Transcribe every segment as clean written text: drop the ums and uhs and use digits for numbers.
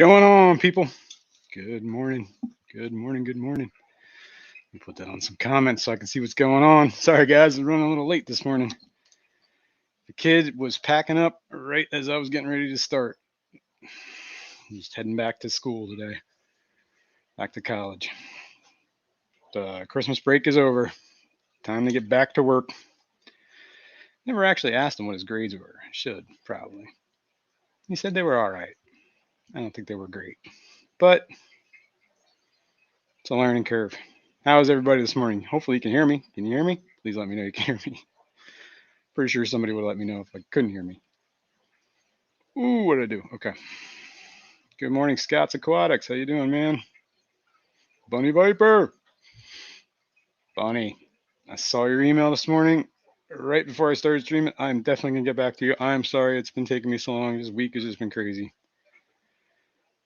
Going on, people? Good morning. Good morning. Good morning. Let me put that on some comments so I can see what's going on. Sorry, guys, I'm running a little late this morning. The kid was packing up right as I was getting ready to start. Just heading back to school today, back to college. The Christmas break is over. Time to get back to work. Never actually asked him what his grades were. I should, probably. He said they were all right. I don't think they were great, but it's a learning curve. How is everybody this morning? Hopefully you can hear me. Can you hear me? Please let me know you can hear me. Pretty sure somebody would let me know if I couldn't hear me. Ooh, what did I do? Okay. Good morning, Scott's Aquatics. How you doing, man? Bunny Viper. Bunny, I saw your email this morning right before I started streaming. I'm definitely going to get back to you. I'm sorry it's been taking me so long. This week has just been crazy.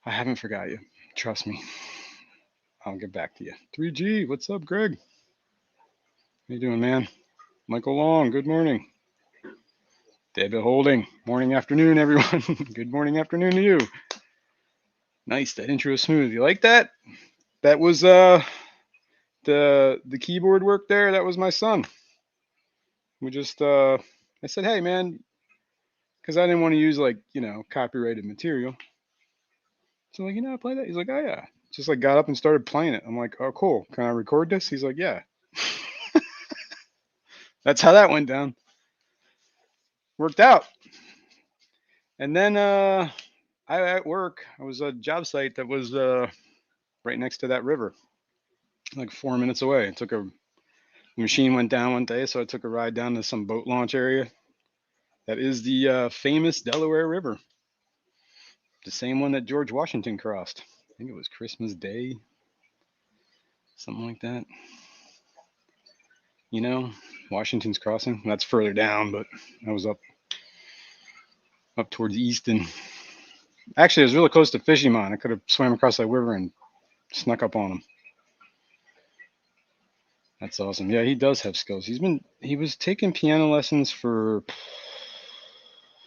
I haven't forgot you. Trust me. I'll get back to you. 3G, what's up, Greg? How you doing, man? Michael Long, good morning. David Holding, morning, afternoon, everyone. Good morning, afternoon to you. Nice, that intro is smooth. You like that? That was the keyboard work there. That was my son. We just I said, hey man, because I didn't want to use like copyrighted material. So I'm like, I play that. He's like, oh yeah. Just like got up and started playing it. I'm like, oh cool. Can I record this? He's like, yeah. That's how that went down. Worked out. And then I at work, I was at a job site that was right next to that river, like 4 minutes away. The machine went down one day, so I took a ride down to some boat launch area. That is the famous Delaware River, the same one that George Washington crossed. I think it was Christmas Day, something like that. Washington's Crossing. That's further down, but I was up towards Easton. Actually, I was really close to Fishroom. I could have swam across that river and snuck up on him. That's awesome. Yeah, he does have skills. He was taking piano lessons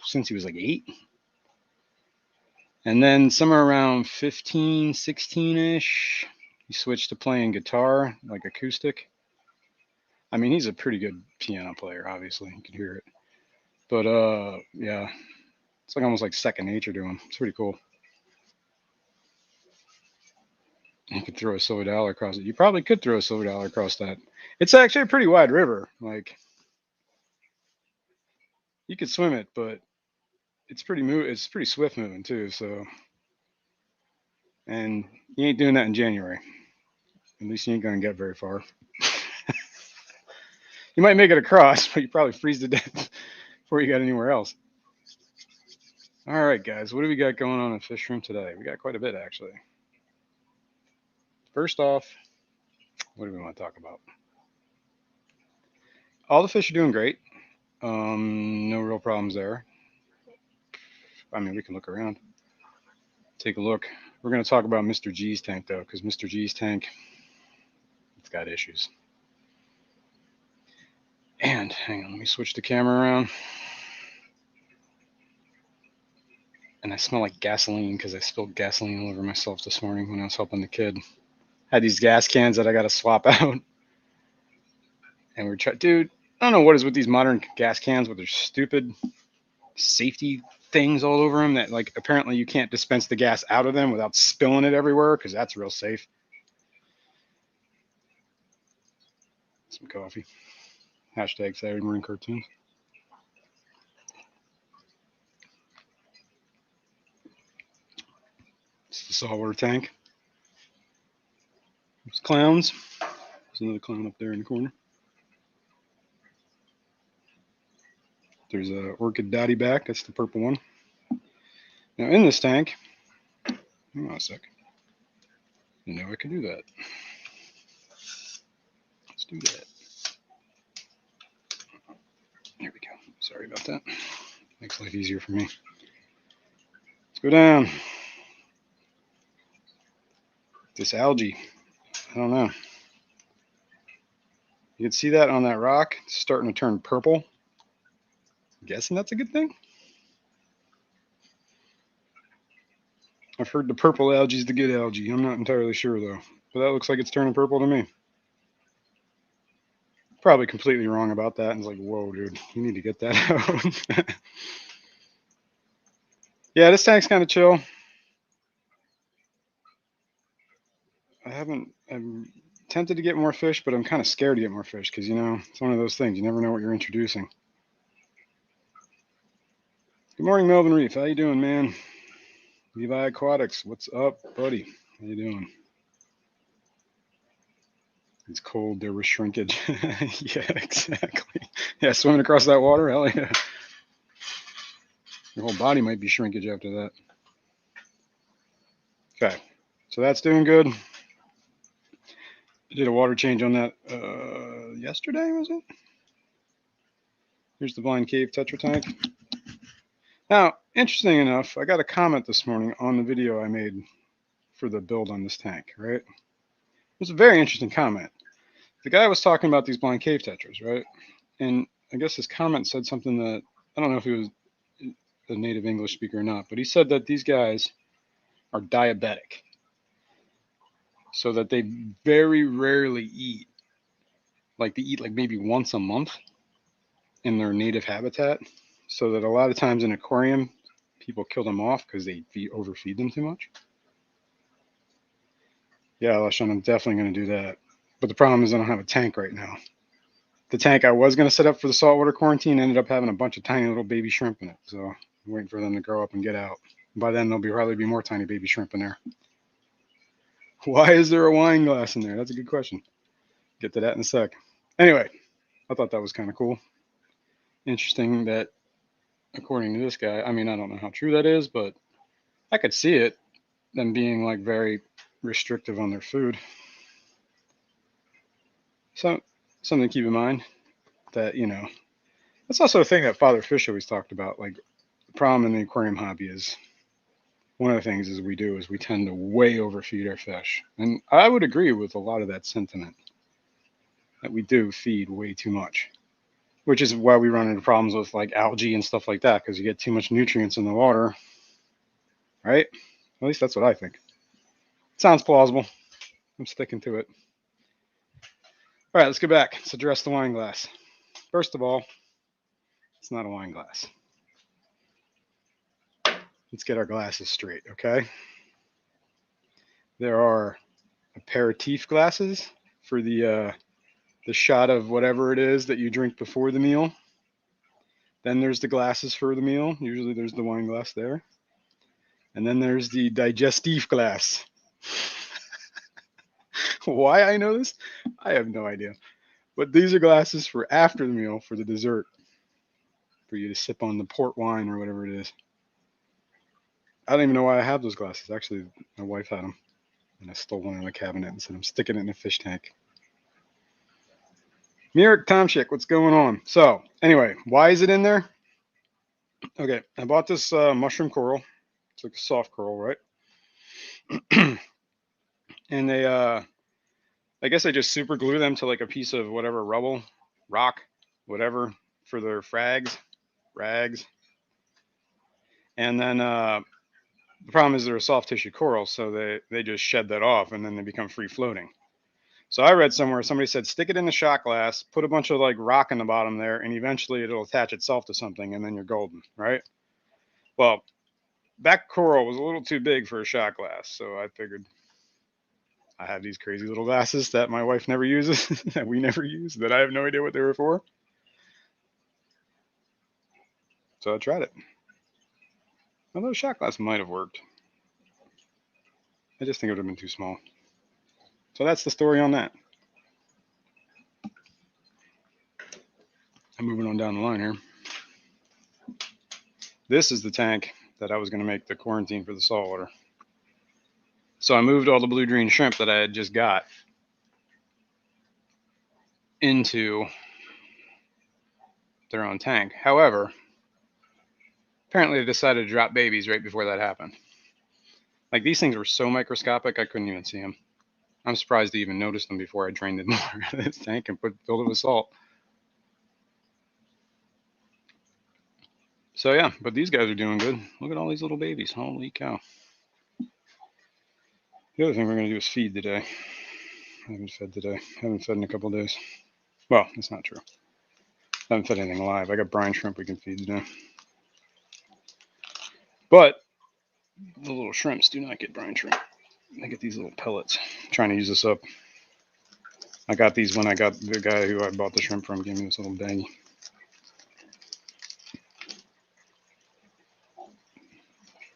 since he was like 8. And then somewhere around 15, 16-ish, he switched to playing guitar, like acoustic. I mean, he's a pretty good piano player, obviously. You can hear it. But yeah, it's like almost like second nature to him. It's pretty cool. You could throw a silver dollar across it. You probably could throw a silver dollar across that. It's actually a pretty wide river. Like, you could swim it, but it's pretty swift moving too. So, and you ain't doing that in January. At least you ain't gonna get very far. You might make it across, but you probably freeze to death before you got anywhere else. All right, guys, what do we got going on in Fishroom today? We got quite a bit, actually. First off, what do we want to talk about? All the fish are doing great. No real problems there. I mean, we can look around. Take a look. We're going to talk about Mr. G's tank, though, because Mr. G's tank, it's got issues. And, hang on, let me switch the camera around. And I smell like gasoline because I spilled gasoline all over myself this morning when I was helping the kid. Had these gas cans that I got to swap out. And we're trying, dude, I don't know what is with these modern gas cans with their stupid safety things all over them that, like, apparently you can't dispense the gas out of them without spilling it everywhere because that's real safe. Some coffee. Hashtag Saturday morning cartoons. It's the saltwater tank. There's clowns. There's another clown up there in the corner. There's a orchid dotty back. That's the purple one. Now in this tank, hang on a sec. You know I can do that. Let's do that. There we go. Sorry about that. Makes life easier for me. Let's go down. This algae. I don't know. You can see that on that rock. It's starting to turn purple. I'm guessing that's a good thing. I've heard the purple algae is the good algae. I'm not entirely sure though, but that looks like it's turning purple to me. Probably completely wrong about that. And it's like, whoa, dude, you need to get that out. Yeah, this tank's kind of chill. I'm tempted to get more fish, but I'm kind of scared to get more fish because, you know, it's one of those things. You never know what you're introducing. Good morning, Melvin Reef. How you doing, man? Levi Aquatics, what's up, buddy? How you doing? It's cold. There was shrinkage. Yeah, exactly. Yeah, swimming across that water. Hell yeah. Your whole body might be shrinkage after that. Okay, so that's doing good. I did a water change on that yesterday, was it? Here's the Blind Cave Tetra tank. Now, interesting enough, I got a comment this morning on the video I made for the build on this tank, right? It was a very interesting comment. The guy was talking about these Blind Cave Tetras, right? And I guess his comment said something that, I don't know if he was a native English speaker or not, but he said that these guys are diabetic. So that they very rarely eat. Like they eat like maybe once a month in their native habitat. So that a lot of times in aquarium, people kill them off because they overfeed them too much. Yeah, Lashawn, I'm definitely going to do that. But the problem is I don't have a tank right now. The tank I was going to set up for the saltwater quarantine ended up having a bunch of tiny little baby shrimp in it. So I'm waiting for them to grow up and get out. By then, there'll probably be more tiny baby shrimp in there. Why is there a wine glass in there? That's a good question. Get to that in a sec. Anyway, I thought that was kind of cool. Interesting that, according to this guy, I mean, I don't know how true that is, but I could see it, them being like very restrictive on their food. So, something to keep in mind that, you know, that's also a thing that Father Fish always talked about. Like, the problem in the aquarium hobby is one of the things is we tend to way overfeed our fish. And I would agree with a lot of that sentiment that we do feed way too much, which is why we run into problems with like algae and stuff like that because you get too much nutrients in the water, right? At least that's what I think. Sounds plausible. I'm sticking to it. All right, let's get back. Let's address the wine glass. First of all, it's not a wine glass. Let's get our glasses straight, okay? There are aperitif glasses for the shot of whatever it is that you drink before the meal. Then there's the glasses for the meal. Usually there's the wine glass there. And then there's the digestif glass. Why I know this? I have no idea. But these are glasses for after the meal for the dessert. For you to sip on the port wine or whatever it is. I don't even know why I have those glasses. Actually, my wife had them. And I stole one in the cabinet and said I'm sticking it in a fish tank. Mirik Tomchik, what's going on? So, anyway, why is it in there? Okay, I bought this mushroom coral. It's like a soft coral, right? And they, I guess I just super glue them to like a piece of whatever rubble, rock, whatever, for their rags. And then the problem is they're a soft tissue coral, so they just shed that off and then they become free floating. So I read somewhere, somebody said, stick it in the shot glass, put a bunch of like rock in the bottom there, and eventually it'll attach itself to something and then you're golden, right? Well, that coral was a little too big for a shot glass. So I figured I have these crazy little glasses that my wife never uses, that we never use, that I have no idea what they were for. So I tried it. Although a shot glass might have worked. I just think it would have been too small. So that's the story on that. I'm moving on down the line here. This is the tank that I was going to make the quarantine for the saltwater. So I moved all the blue-green shrimp that I had just got into their own tank. However, apparently they decided to drop babies right before that happened. Like these things were so microscopic I couldn't even see them. I'm surprised to even notice them before I drained it more out of this tank and filled it with salt. So yeah, but these guys are doing good. Look at all these little babies. Holy cow. The other thing we're going to do is feed today. I haven't fed today. I haven't fed in a couple of days. Well, that's not true. I haven't fed anything live. I got brine shrimp we can feed today. But the little shrimps do not get brine shrimp. They get these little pellets. I'm trying to use this up. I got these when I got the guy who I bought the shrimp from gave me this little baggie.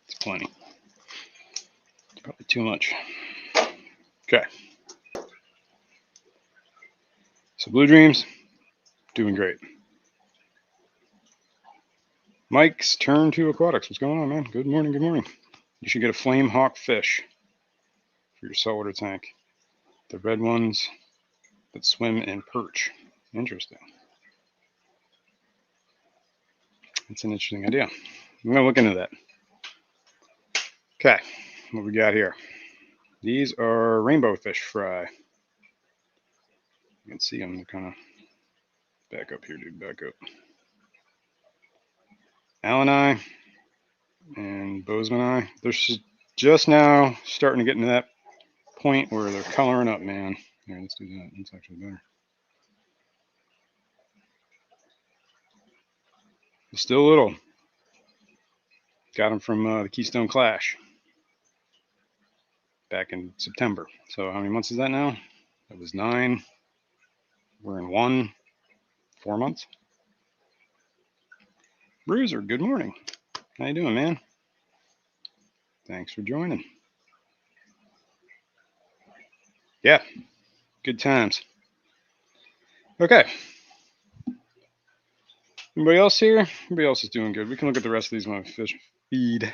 It's plenty. It's probably too much. Okay. So Blue Dreams, doing great. Mike's turn to aquatics. What's going on, man? Good morning, good morning. You should get a flame hawk fish for your saltwater tank. The red ones that swim in perch. Interesting. That's an interesting idea. I'm going to look into that. Okay, what we got here? These are rainbow fish fry. You can see them. They're kind of back up here, dude. Back up. Alani and Bozeman. They're just now starting to get into that point where they're coloring up, man. Here, let's do that. That's actually better. They're still little. Got them from the Keystone Clash back in September. So how many months is that now? That was 9. We're in 4 months. Bruiser, good morning. How you doing, man? Thanks for joining. Yeah, good times. Okay. Anybody else here? Everybody else is doing good. We can look at the rest of these when I fish feed.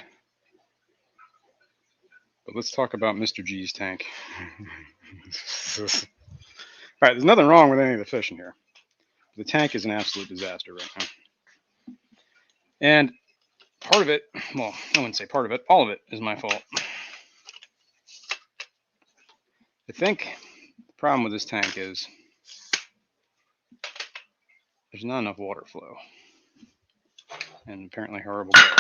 But let's talk about Mr. G's tank. All right, there's nothing wrong with any of the fish in here. The tank is an absolute disaster right now. And part of it, well, I wouldn't say part of it, all of it is my fault. I think the problem with this tank is there's not enough water flow. And apparently horrible glare.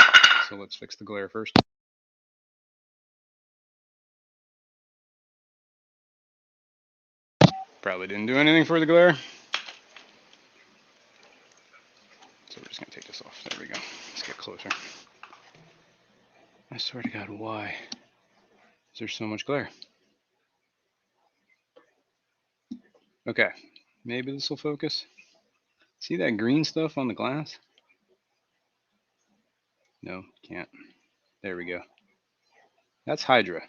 So let's fix the glare first. Probably didn't do anything for the glare. So we're just going to take this off. There we go. Let's get closer. I swear to God, why is there so much glare? Okay, maybe this will focus. See that green stuff on the glass? No, can't. There we go. That's Hydra.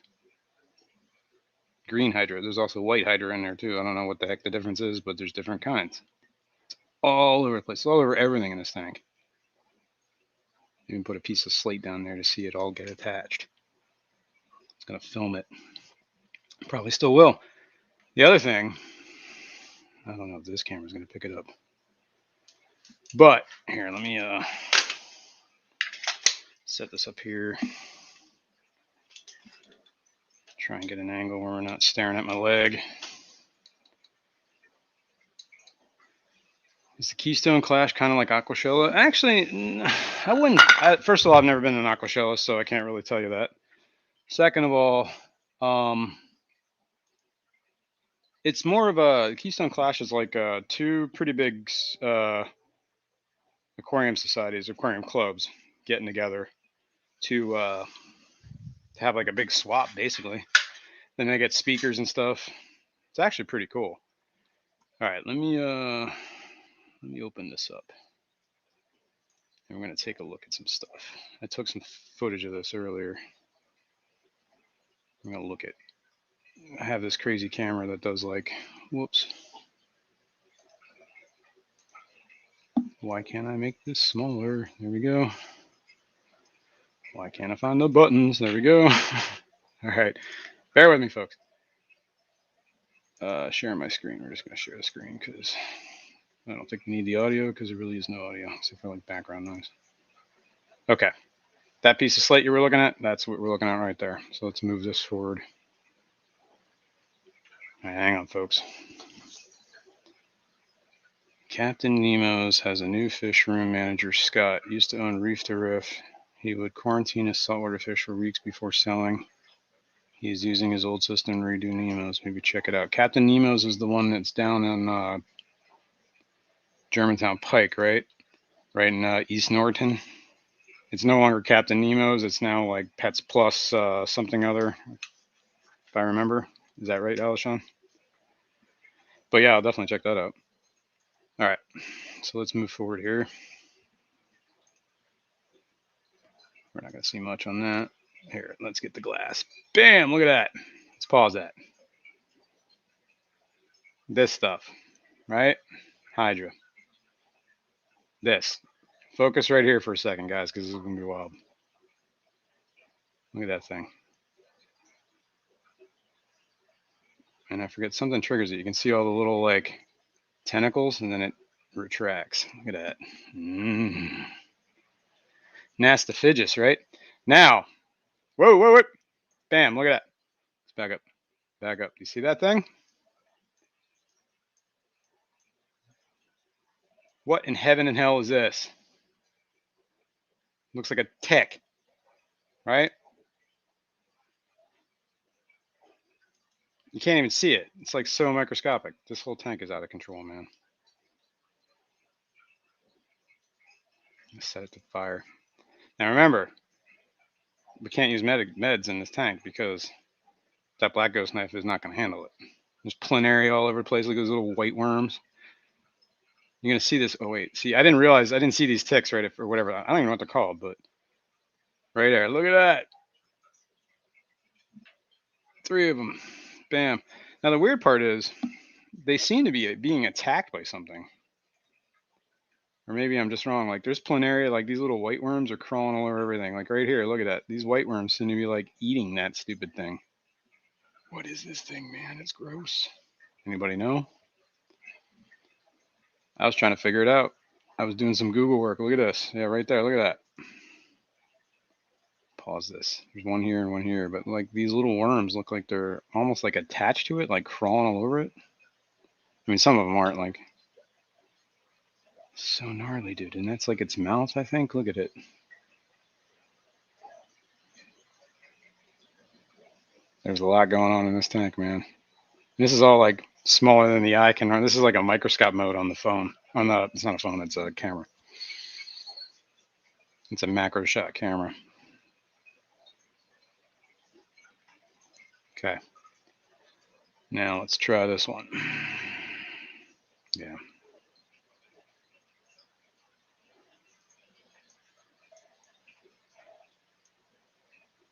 Green Hydra. There's also white Hydra in there too. I don't know what the heck the difference is, but there's different kinds. It's all over the place. It's all over everything in this tank. Even put a piece of slate down there to see it all get attached. It's going to film it. Probably still will. The other thing, I don't know if this camera's going to pick it up. But here, let me set this up here. Try and get an angle where we're not staring at my leg. Is the Keystone Clash kind of like Aquashella? Actually, I wouldn't. First of all, I've never been in an Aquashella, so I can't really tell you that. Second of all, it's more of a Keystone Clash is like 2 pretty big aquarium societies, aquarium clubs getting together to have like a big swap, basically. Then they get speakers and stuff. It's actually pretty cool. All right, let me open this up. And we're going to take a look at some stuff. I took some footage of this earlier. I'm going to look at, I have this crazy camera that does like, whoops. Why can't I make this smaller? There we go. Why can't I find the buttons? There we go. All right, bear with me, folks. Share my screen. We're just going to share the screen because I don't think we need the audio because there really is no audio except for like background noise. Okay, that piece of slate you were looking at, that's what we're looking at right there. So let's move this forward. All right, hang on, folks. Captain Nemo's has a new fish room manager, Scott. Used to own Reef to Riff. He would quarantine his saltwater fish for weeks before selling. He's using his old system to redo Nemo's. Maybe check it out. Captain Nemo's is the one that's down in Germantown Pike, right? Right in East Norriton. It's no longer Captain Nemo's. It's now like Pets Plus something other, if I remember. Is that right, Alishon? But yeah, I'll definitely check that out. All right, so let's move forward here. We're not going to see much on that. Here, let's get the glass. Bam, look at that. Let's pause that. This stuff, right? Hydra. This. Focus right here for a second, guys, because this is going to be wild. Look at that thing. And I forget, something triggers it. You can see all the little, like, tentacles, and then it retracts. Look at that. Nastifigus, right? Now, whoa. Bam, look at that. Let's back up. Back up. You see that thing? What in heaven and hell is this? Looks like a tick, right? You can't even see it. It's like so microscopic. This whole tank is out of control, man. Let's set it to fire. Now remember, we can't use meds in this tank because that black ghost knife is not going to handle it. There's planaria all over the place, like those little white worms. You're going to see this. Oh, wait. See, I didn't see these ticks, right? Or whatever. I don't even know what they're called, but right there. Look at that. 3 of them. Bam. Now, the weird part is they seem to be being attacked by something. Or maybe I'm just wrong. Like, there's planaria, like these little white worms are crawling all over everything. Like right here, look at that. These white worms seem to be like eating that stupid thing. What is this thing, man? It's gross. Anybody know? I was trying to figure it out. I was doing some Google work. Look at this. Yeah, right there. Look at that. Pause this. There's one here and one here. But like these little worms look like they're almost like attached to it, like crawling all over it. I mean, some of them aren't like so gnarly, dude. And that's like its mouth, I think. Look at it. There's a lot going on in this tank, man. This is all like smaller than the eye can run. This is like a microscope mode on the phone. On the, it's not a phone, it's a camera. It's a macro shot camera. Okay. Now let's try this one. Yeah.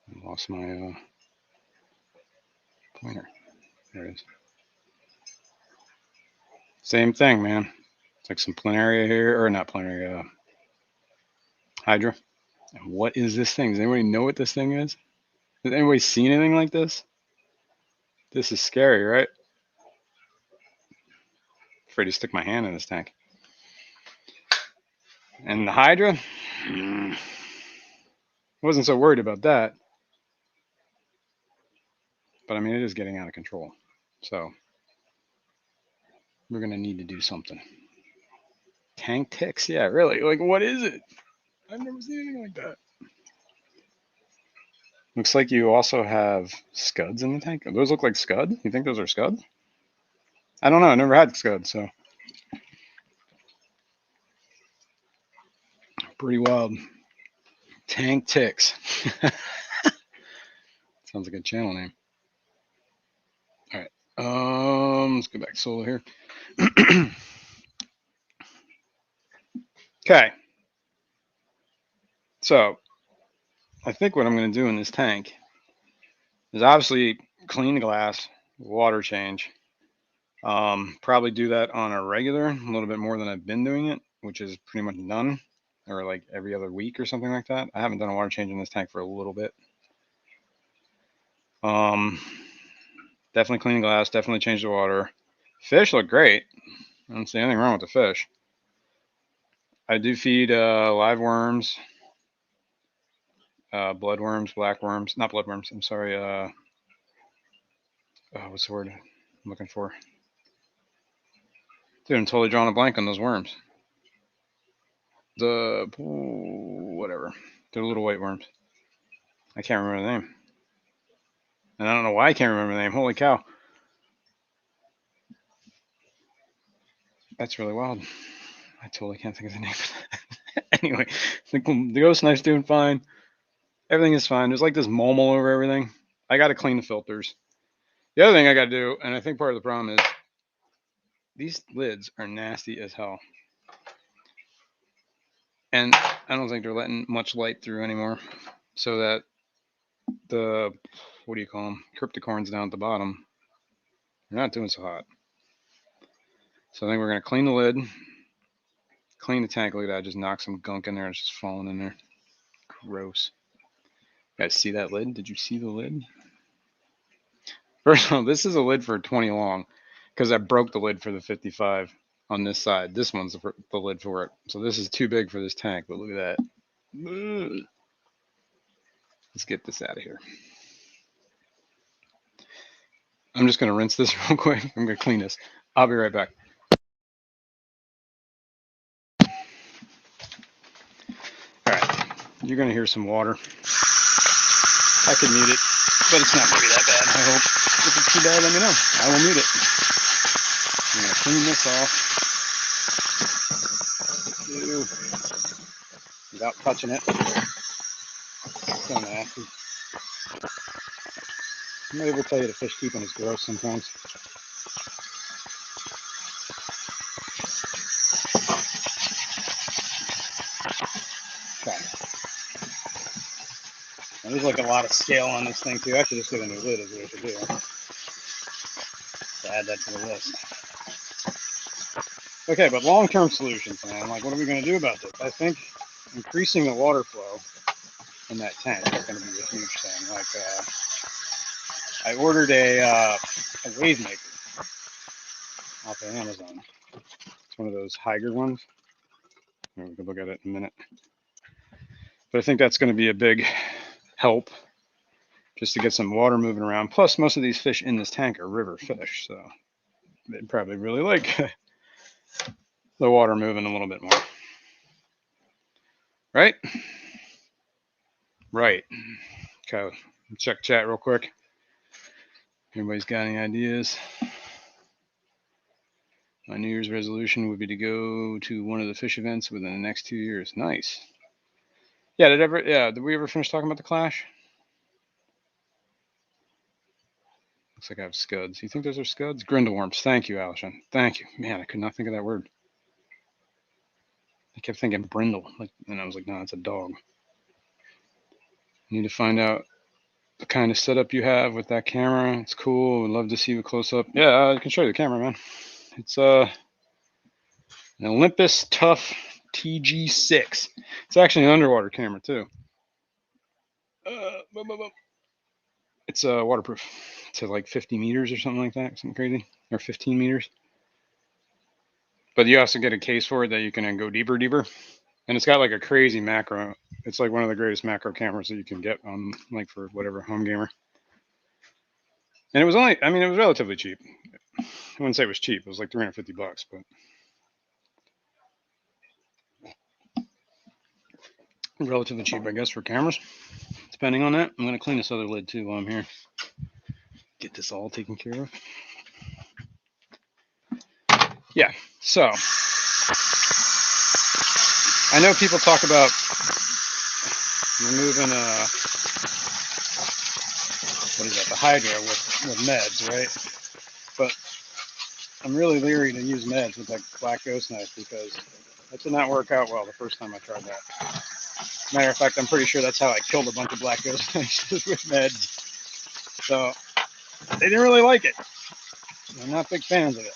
I lost my pointer. There it is. Same thing, man. It's like some planaria here, or not planaria, hydra. And what is this thing? Does anybody know what this thing is? Has anybody seen anything like this? This is scary, right? Afraid to stick my hand in this tank. And the hydra, wasn't so worried about that. But I mean, it is getting out of control. So we're going to need to do something. Tank ticks? Yeah, really? Like, what is it? I've never seen anything like that. Looks like you also have scuds in the tank. Those look like scud? You think those are scud? I don't know. I never had scud, so. Pretty wild. Tank ticks. Sounds like a channel name. All right. Let's go back to solo here. Okay. So I think what I'm going to do in this tank is obviously clean the glass, water change. Probably do that on a regular, a little bit more than I've been doing it, which is pretty much done, or like every other week or something like that. I haven't done a water change in this tank for a little bit. Definitely clean the glass, definitely change the water. Fish look great. I don't see anything wrong with the fish. I do feed live worms, blood worms, black worms, not blood worms, I'm sorry. What's the word I'm looking for? Dude, I'm totally drawing a blank on those worms. Whatever. They're little white worms. I can't remember the name. And I don't know why I can't remember the name. Holy cow. That's really wild. I totally can't think of the name. Anyway, the ghost knife's doing fine. Everything is fine. There's like this mulmul over everything. I got to clean the filters. The other thing I got to do, and I think part of the problem is these lids are nasty as hell. And I don't think they're letting much light through anymore. So that the, what do you call them? Cryptocorns down at the bottom, they're not doing so hot. So I think we're going to clean the lid, clean the tank. Look at that. Just knock some gunk in there. It's just falling in there. Gross. You guys see that lid? Did you see the lid? First of all, this is a lid for a 20 long because I broke the lid for the 55 on this side. This one's the lid for it. So this is too big for this tank, but look at that. Let's get this out of here. I'm just going to rinse this real quick. I'm going to clean this. I'll be right back. All right. You're going to hear some water. I can mute it, but it's not going to be that bad, I hope. If it's too bad, let me know. I will mute it. I'm going to clean this off without touching it. It's so nasty. I might ever tell you the fish keeping is gross sometimes. Okay. Now, there's like a lot of scale on this thing too. I should just get a new lid is what I should do. To add that to the list. Okay, but long-term solutions, man. Like, what are we going to do about this? I think increasing the water flow in that tank is going to be a huge thing. Like, I ordered a wave maker off of Amazon. It's one of those Higer ones. We can look at it in a minute. But I think that's going to be a big help just to get some water moving around. Plus, most of these fish in this tank are river fish, so they'd probably really like the water moving a little bit more. Right? Right. Okay, check chat real quick. Everybody's got any ideas? My New Year's resolution would be to go to one of the fish events within the next 2 years. Nice. Yeah, did we ever finish talking about the Clash? Looks like I have scuds. You think those are scuds? Grindelworms. Thank you, Alison. Thank you. Man, I could not think of that word. I kept thinking brindle, and I was like, no, it's a dog. I need to find out the kind of setup you have with that camera. It's cool. Would love to see you close up. Yeah, I can show you the camera, man. It's an Olympus Tough TG6. It's actually an underwater camera too. It's waterproof to like 50 meters or something like that, something crazy, or 15 meters. But you also get a case for it that you can go deeper, and it's got like a crazy macro. It's like one of the greatest macro cameras that you can get on, like, for whatever home gamer. And it was only, I mean, it was relatively cheap. I wouldn't say it was cheap. It was like $350, but relatively cheap, I guess, for cameras. Depending on that, I'm going to clean this other lid too while I'm here. Get this all taken care of. Yeah, so I know people talk about removing what is that, the Hydra with meds, right? But I'm really leery to use meds with that black ghost knife because that did not work out well the first time I tried that. Matter of fact, I'm pretty sure that's how I killed a bunch of black ghost knives with meds. So they didn't really like it. They're not big fans of it.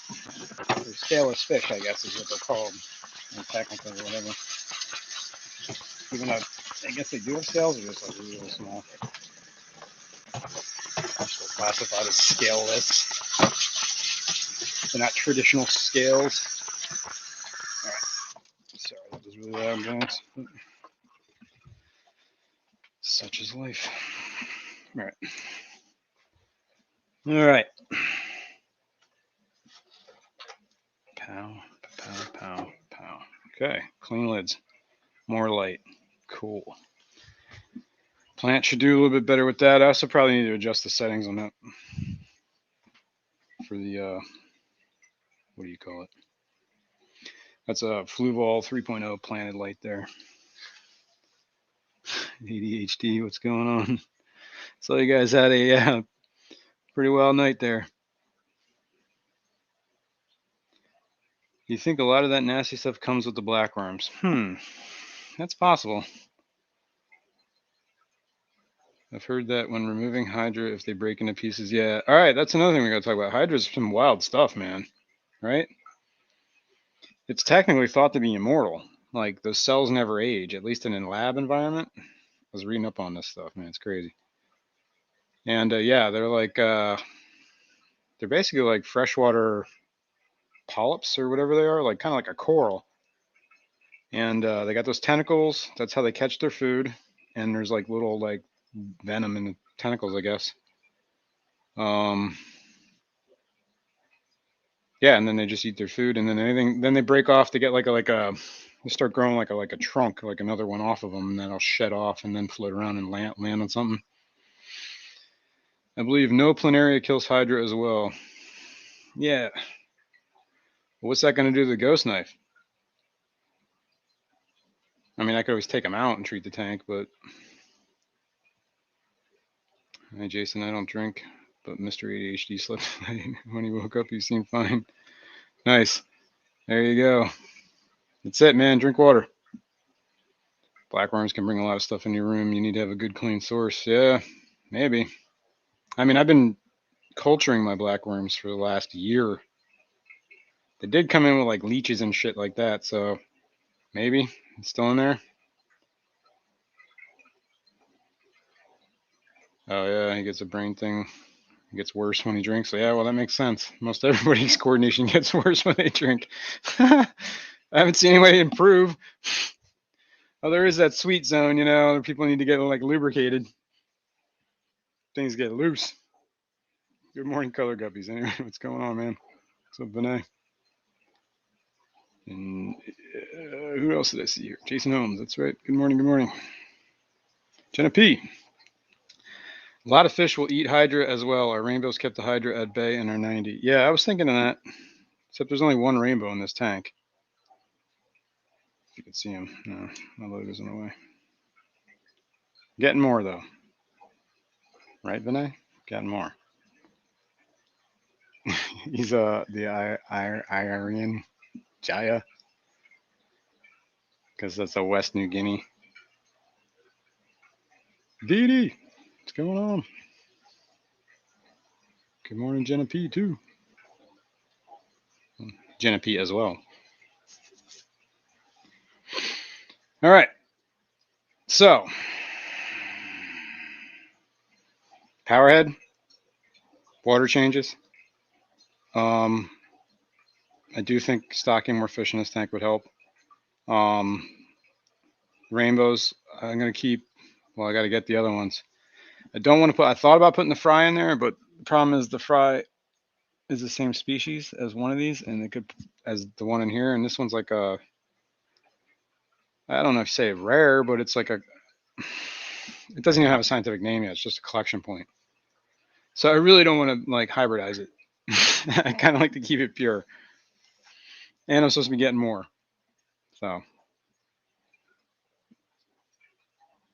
They're scaleless fish, I guess, is what they're called, technically, or whatever. Even though I guess they do have scales, they're just like really small. They're still classified as scaleless. They're not traditional scales. All right. Sorry, that was really loud, guys. Such is life. All right. All right. Pow, pow, pow, pow. Okay, clean lids. More light. Cool. Plant should do a little bit better with that. I also probably need to adjust the settings on that for the, what do you call it? That's a Fluval 3.0 planted light there. ADHD, what's going on? So you guys had a pretty wild night there. You think a lot of that nasty stuff comes with the blackworms? That's possible. I've heard that when removing Hydra, if they break into pieces, yeah. All right, that's another thing we got to talk about. Hydra's some wild stuff, man. Right? It's technically thought to be immortal. Like, those cells never age, at least in a lab environment. I was reading up on this stuff, man. It's crazy. And yeah, they're like, they're basically like freshwater polyps or whatever they are, like kind of like a coral. And they got those tentacles. That's how they catch their food. And there's like little like venom in the tentacles, I guess. Yeah, and then they just eat their food, and then they break off to get they start growing like a trunk, like another one off of them, and that'll shed off and then float around and land on something. I believe no planaria kills Hydra as well. Yeah. What's that going to do to the ghost knife? I mean, I could always take them out and treat the tank, but... Hi, Jason, I don't drink, but Mr. ADHD slept tonight. When he woke up, he seemed fine. Nice. There you go. That's it, man. Drink water. Blackworms can bring a lot of stuff in your room. You need to have a good, clean source. Yeah, maybe. I mean, I've been culturing my blackworms for the last year. They did come in with like leeches and shit like that, so maybe it's still in there. Oh yeah, he gets a brain thing. It gets worse when he drinks. So yeah, well that makes sense. Most everybody's coordination gets worse when they drink. I haven't seen anybody improve. Oh, there is that sweet zone, you know. People need to get like lubricated. Things get loose. Good morning, color guppies. Anyway, what's going on, man? What's up, Vinay? And who else did I see here? Jason Holmes. That's right. Good morning. Good morning. Jenna P. A lot of fish will eat Hydra as well. Our rainbows kept the Hydra at bay and are 90. Yeah, I was thinking of that. Except there's only one rainbow in this tank. If you could see him. No, my load isn't away. Getting more, though. Right, Vinay? Getting more. He's the Irian Jaya. Because that's a West New Guinea. Dee Dee, what's going on? Good morning, Jenna P, too. Jenna P as well. All right. So, Powerhead, water changes. I do think stocking more fish in this tank would help. Rainbows, I'm going to keep. Well, I got to get the other ones. I don't want to put. I thought about putting the fry in there, but the problem is the fry is the same species as one of these, and it could as the one in here. And this one's like a. I don't know if you say rare, but it's like a. It doesn't even have a scientific name yet. It's just a collection point. So I really don't want to like hybridize it. I kind of like to keep it pure. And I'm supposed to be getting more. So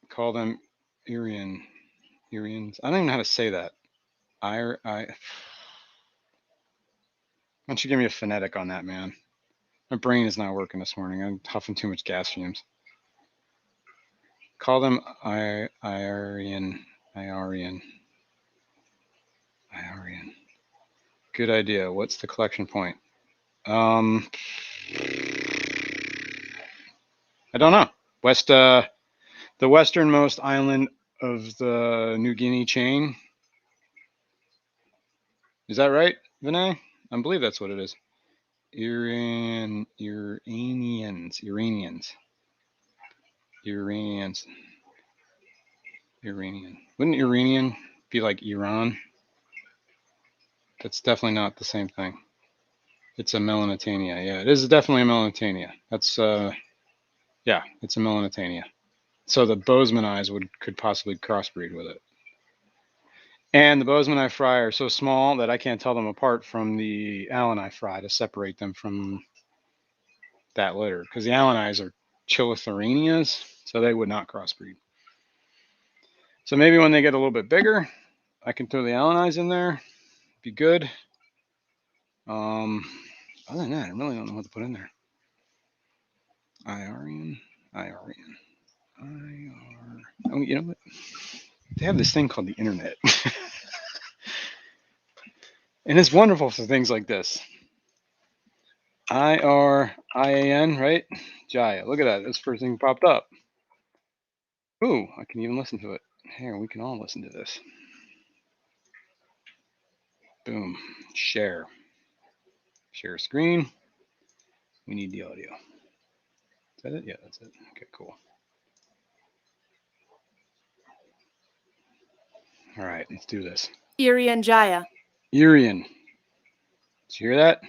call them Irians. I don't even know how to say that. Why don't you give me a phonetic on that, man? My brain is not working this morning. I'm huffing too much gas fumes. Call them Irian. Good idea. What's the collection point? I don't know. The westernmost island of the New Guinea chain. Is that right, Vinay? I believe that's what it is. Iranians. Wouldn't Iranian be like Iran? That's definitely not the same thing. It's a Melanitania. Yeah, it is definitely a Melanitania. That's, yeah, it's a Melanitania. So the Bozeman's could possibly crossbreed with it. And the Bozeman fry are so small that I can't tell them apart from the Allen fry to separate them from that litter, because the Allen are Chilotharinias, so they would not crossbreed. So maybe when they get a little bit bigger, I can throw the Allen in there. Be good. Other than that, I really don't know what to put in there. IRN. Oh, you know what? They have this thing called the internet. And it's wonderful for things like this. IRIAN, right? Jaya. Look at that. This first thing popped up. Ooh, I can even listen to it. Here, we can all listen to this. Boom. Share. Share screen. We need the audio. Is that it? Yeah, that's it. Okay, cool. All right, let's do this. Irian Jaya. Irian. Did you hear that?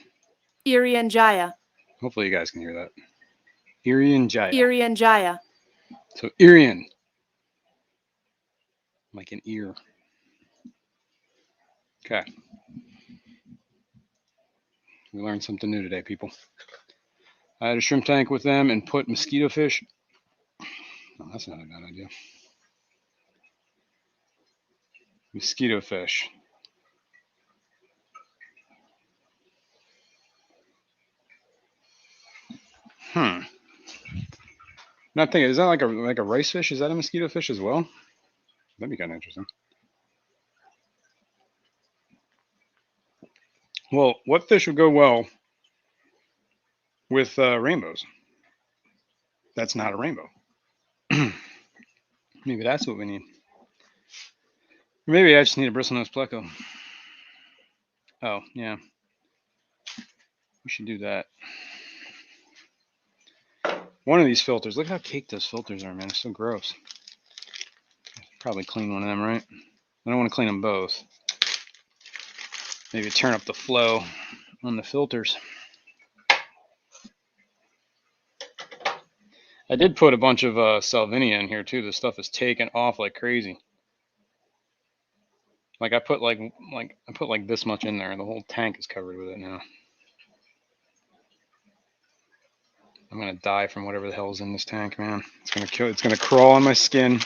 Irian Jaya. Hopefully you guys can hear that. Irian Jaya. Irian Jaya. So Irian. Like an ear. Okay. We learned something new today, people. I had a shrimp tank with them and put mosquito fish. Oh, that's not a bad idea. Mosquito fish. Not thinking, is that like a rice fish? Is that a mosquito fish as well? That'd be kind of interesting. Well, what fish would go well with rainbows? That's not a rainbow. Maybe that's what we need. Maybe I just need a bristlenose pleco. Oh, yeah. We should do that. One of these filters. Look how caked those filters are, man. It's so gross. Probably clean one of them, right? I don't want to clean them both. Maybe turn up the flow on the filters. I did put a bunch of Salvinia in here too. This stuff is taking off like crazy. Like I put like this much in there. The whole tank is covered with it now. I'm gonna die from whatever the hell's in this tank, man. It's gonna kill. It's gonna crawl on my skin.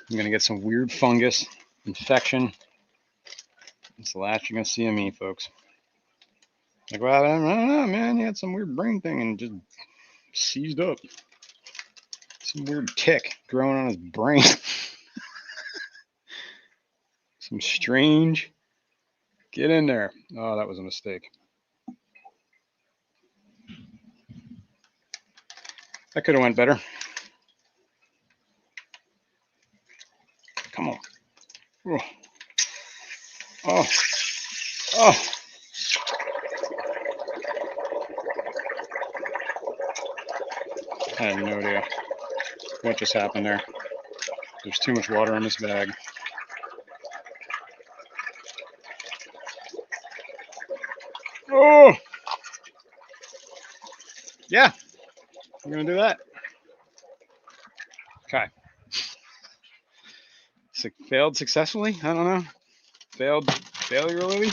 I'm gonna get some weird fungus infection. It's the last you're gonna see of me, folks. Like, well, I don't know, man. He had some weird brain thing and just seized up. Some weird tick growing on his brain. Some strange. Get in there. Oh, that was a mistake. That could have went better. Come on. Oh. Oh. Oh. I have no idea what just happened there. There's too much water in this bag. Oh! Yeah, I'm gonna do that. Okay. Failed successfully? I don't know. Failurely?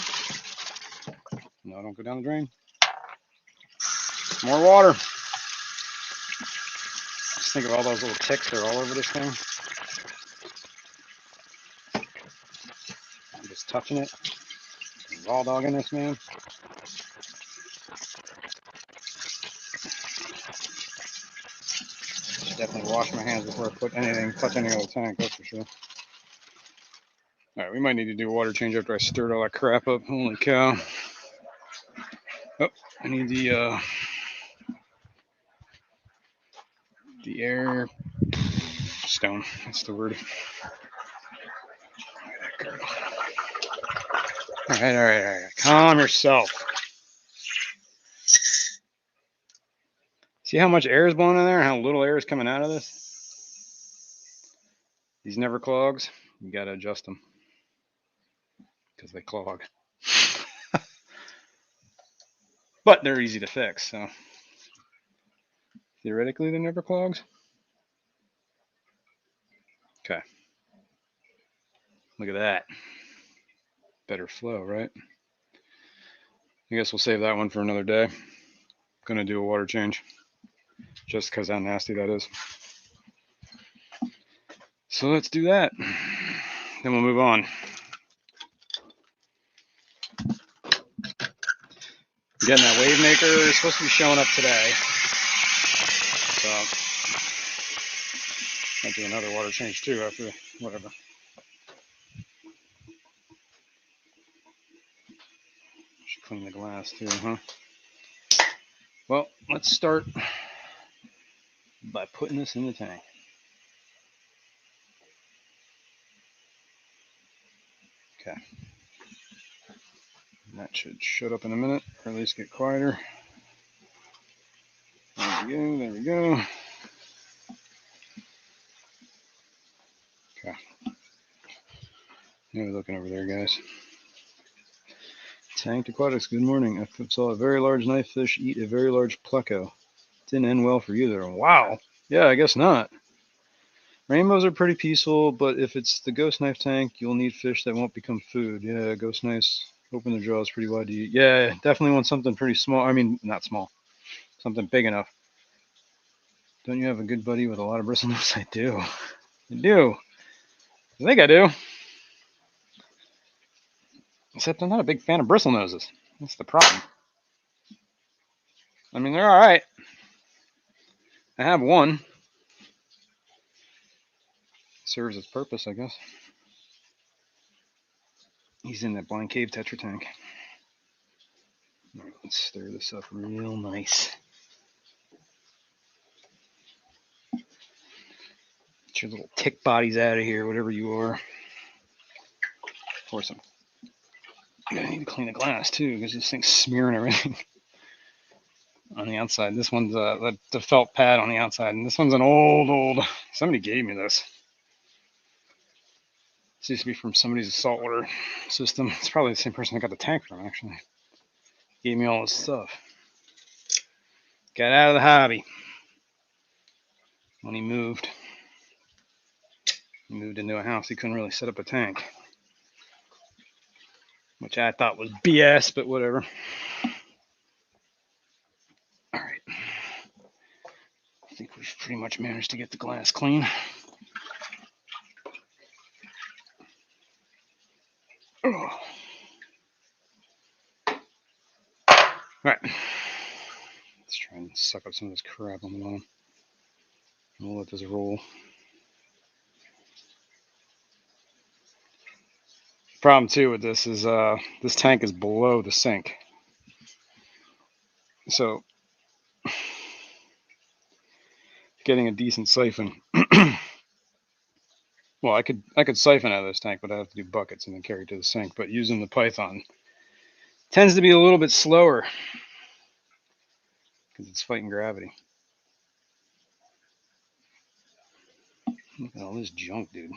No, don't go down the drain. More water. Just think of all those little ticks that are all over this thing. I'm just touching it. Raw dogging this, man. Should definitely wash my hands before I touch any other tank, that's for sure. Alright, we might need to do a water change after I stirred all that crap up. Holy cow. Oh, I need the air stone. That's the word. All right. Calm yourself. See how much air is blowing in there and how little air is coming out of this? These never clogs. You got to adjust them because they clog. But they're easy to fix, so Theoretically, they never clogs. Okay. Look at that. Better flow, right? I guess we'll save that one for another day. I'm gonna do a water change just because how nasty that is. So let's do that. Then we'll move on. Getting that wave maker is supposed to be showing up today. So I'll do another water change too after whatever. Should clean the glass too, huh? Well, let's start by putting this in the tank. Okay. And that should shut up in a minute, or at least get quieter. There we go, there we go. Okay. Now we're looking over there, guys. Tanked Aquatics, good morning. I saw a very large knife fish eat a very large pleco. Didn't end well for you there. Wow. Yeah, I guess not. Rainbows are pretty peaceful, but if it's the ghost knife tank, you'll need fish that won't become food. Yeah, ghost knives open their jaws pretty wide to eat. Yeah, definitely want something pretty small. I mean, not small. Something big enough. Don't you have a good buddy with a lot of bristle nose? I do. I do. I think I do. Except I'm not a big fan of bristle noses. That's the problem. I mean, they're all right. I have one. Serves its purpose, I guess. He's in that blind cave Tetra tank. All right, let's stir this up real nice. Get your little tick bodies out of here, whatever you are. Pour some. I'm gonna need to clean the glass too, because this thing's smearing everything on the outside. This one's the felt pad on the outside, and this one's an old. Somebody gave me this. This used to be from somebody's saltwater system. It's probably the same person I got the tank from, actually. Gave me all this stuff. Got out of the hobby when he moved. He moved into a house. He couldn't really set up a tank, which I thought was BS, but whatever. All right. I think we've pretty much managed to get the glass clean. Oh. All right. Let's try and suck up some of this crap on the bottom. We'll let this roll. Problem too with this is this tank is below the sink. So getting a decent siphon. Well, I could siphon out of this tank, but I have to do buckets and then carry it to the sink. But using the Python tends to be a little bit slower because it's fighting gravity. Look at all this junk, dude.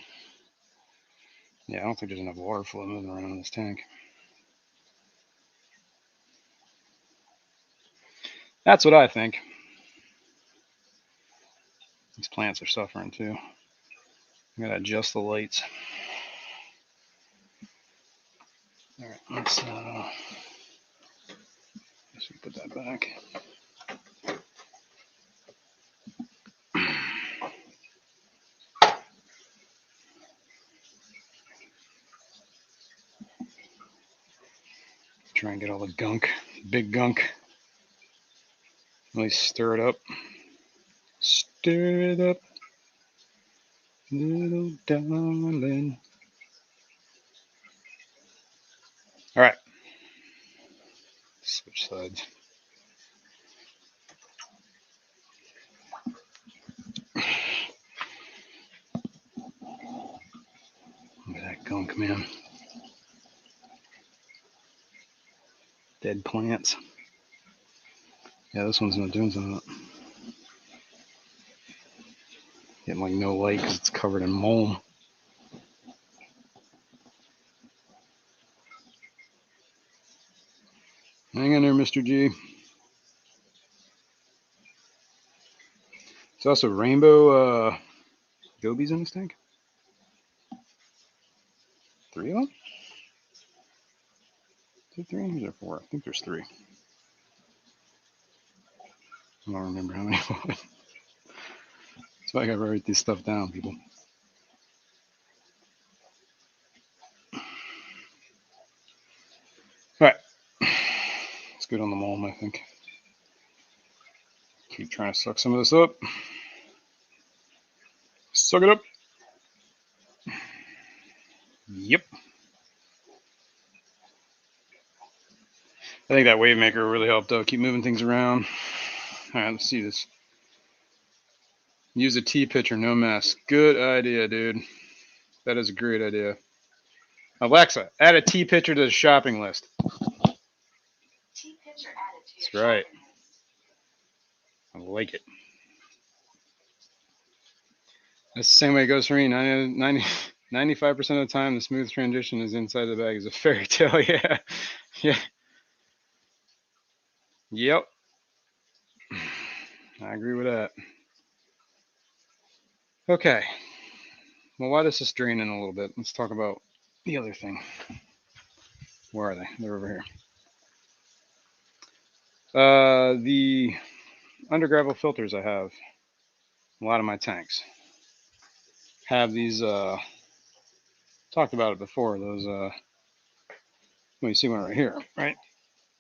Yeah, I don't think there's enough water flow moving around in this tank. That's what I think. These plants are suffering too. I gotta adjust the lights. All right, let's put that back. Try and get all the gunk, big gunk. Really stir it up. Stir it up, little darling. All right. Switch sides. Look at that gunk, man. Dead plants. Yeah, this one's not doing something. Getting like no light because it's covered in mold. Hang in there, Mr. G. There's also rainbow gobies in this tank. 3 of them? Is it 3? Or is there 4? I think there's 3. I don't remember how many. That's why I gotta write this stuff down, people. Alright. It's good on the mulm, I think. Keep trying to suck some of this up. Suck it up. Yep. I think that wave maker really helped out. Keep moving things around. Alright, let's see this. Use a tea pitcher, no mess. Good idea, dude. That is a great idea. Alexa, add a tea pitcher to the shopping list. Tea pitcher added to your That's right. I like it. That's the same way it goes for me. 95% of the time, the smooth transition is inside the bag is a fairy tale. Yeah. Yeah. Yep. I agree with that. Okay. Well, why does this drain in a little bit? Let's talk about the other thing. Where are they? They're over here. The undergravel filters I have, a lot of my tanks have these, talked about it before, those, well, you see one right here, right?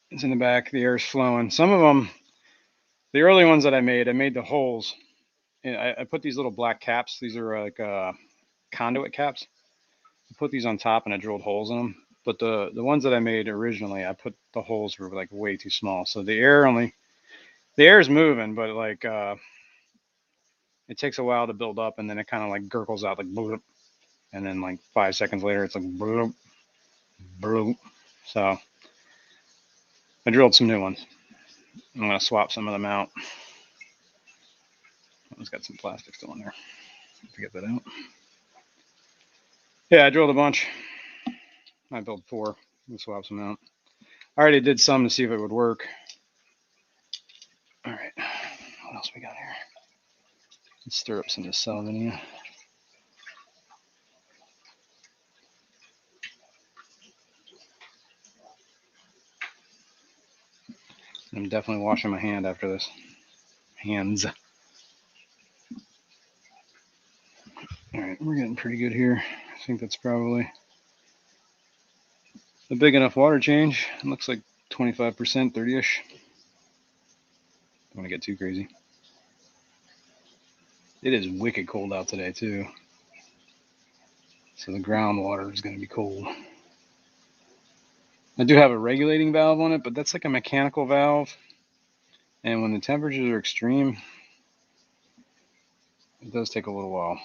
It's in the back, the air's flowing. Some of them, the early ones that I made the holes, and I put these little black caps. These are like conduit caps. I put these on top and I drilled holes in them. But the ones that I made originally, I put the holes were like way too small. So the air is moving, but like it takes a while to build up, and then it kind of like gurgles out like bloop, and then like 5 seconds later it's like bloop, bloop. So I drilled some new ones. I'm gonna swap some of them out. It's got some plastic still in there. To get that out. Yeah, I drilled a bunch. I built 4. We'll swap some out. I already did some to see if it would work. All right, what else we got here? Let's stir up some of the salvinia. I'm definitely washing my hand after this. Hands. All right, we're getting pretty good here. I think that's probably a big enough water change. It looks like 25%, 30-ish. Don't want to get too crazy. It is wicked cold out today, too. So the groundwater is going to be cold. I do have a regulating valve on it, but that's like a mechanical valve. And when the temperatures are extreme, it does take a little while.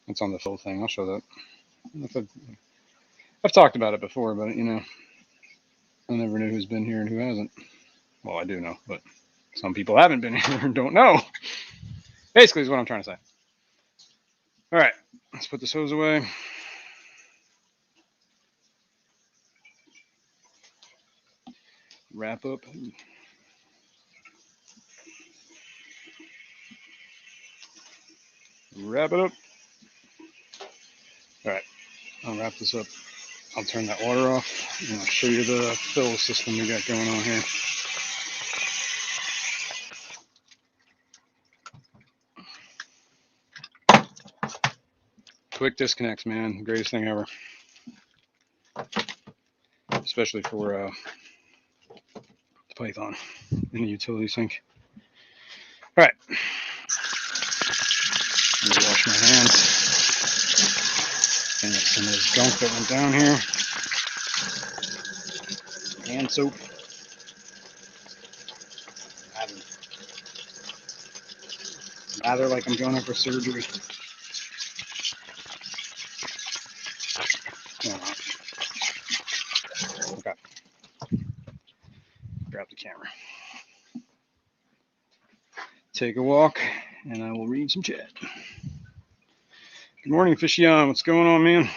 It's on the full thing. I'll show that. I've talked about it before, but you know, I never knew who's been here and who hasn't. Well, I do know, but some people haven't been here and don't know. Basically is what I'm trying to say. All right, let's put this hose away. Wrap up. Wrap it up. All right, I'll wrap this up. I'll turn that water off and I'll show you the fill system we got going on here. Quick disconnects, man. Greatest thing ever. Especially for the Python in the utility sink. All right. I'm gonna wash my hands. Clean up some of this gunk that went down here. Hand soap. Lather like I'm going in for surgery. Okay. Grab the camera. Take a walk, and I will read some chat. Good morning, Fishy On. What's going on, man?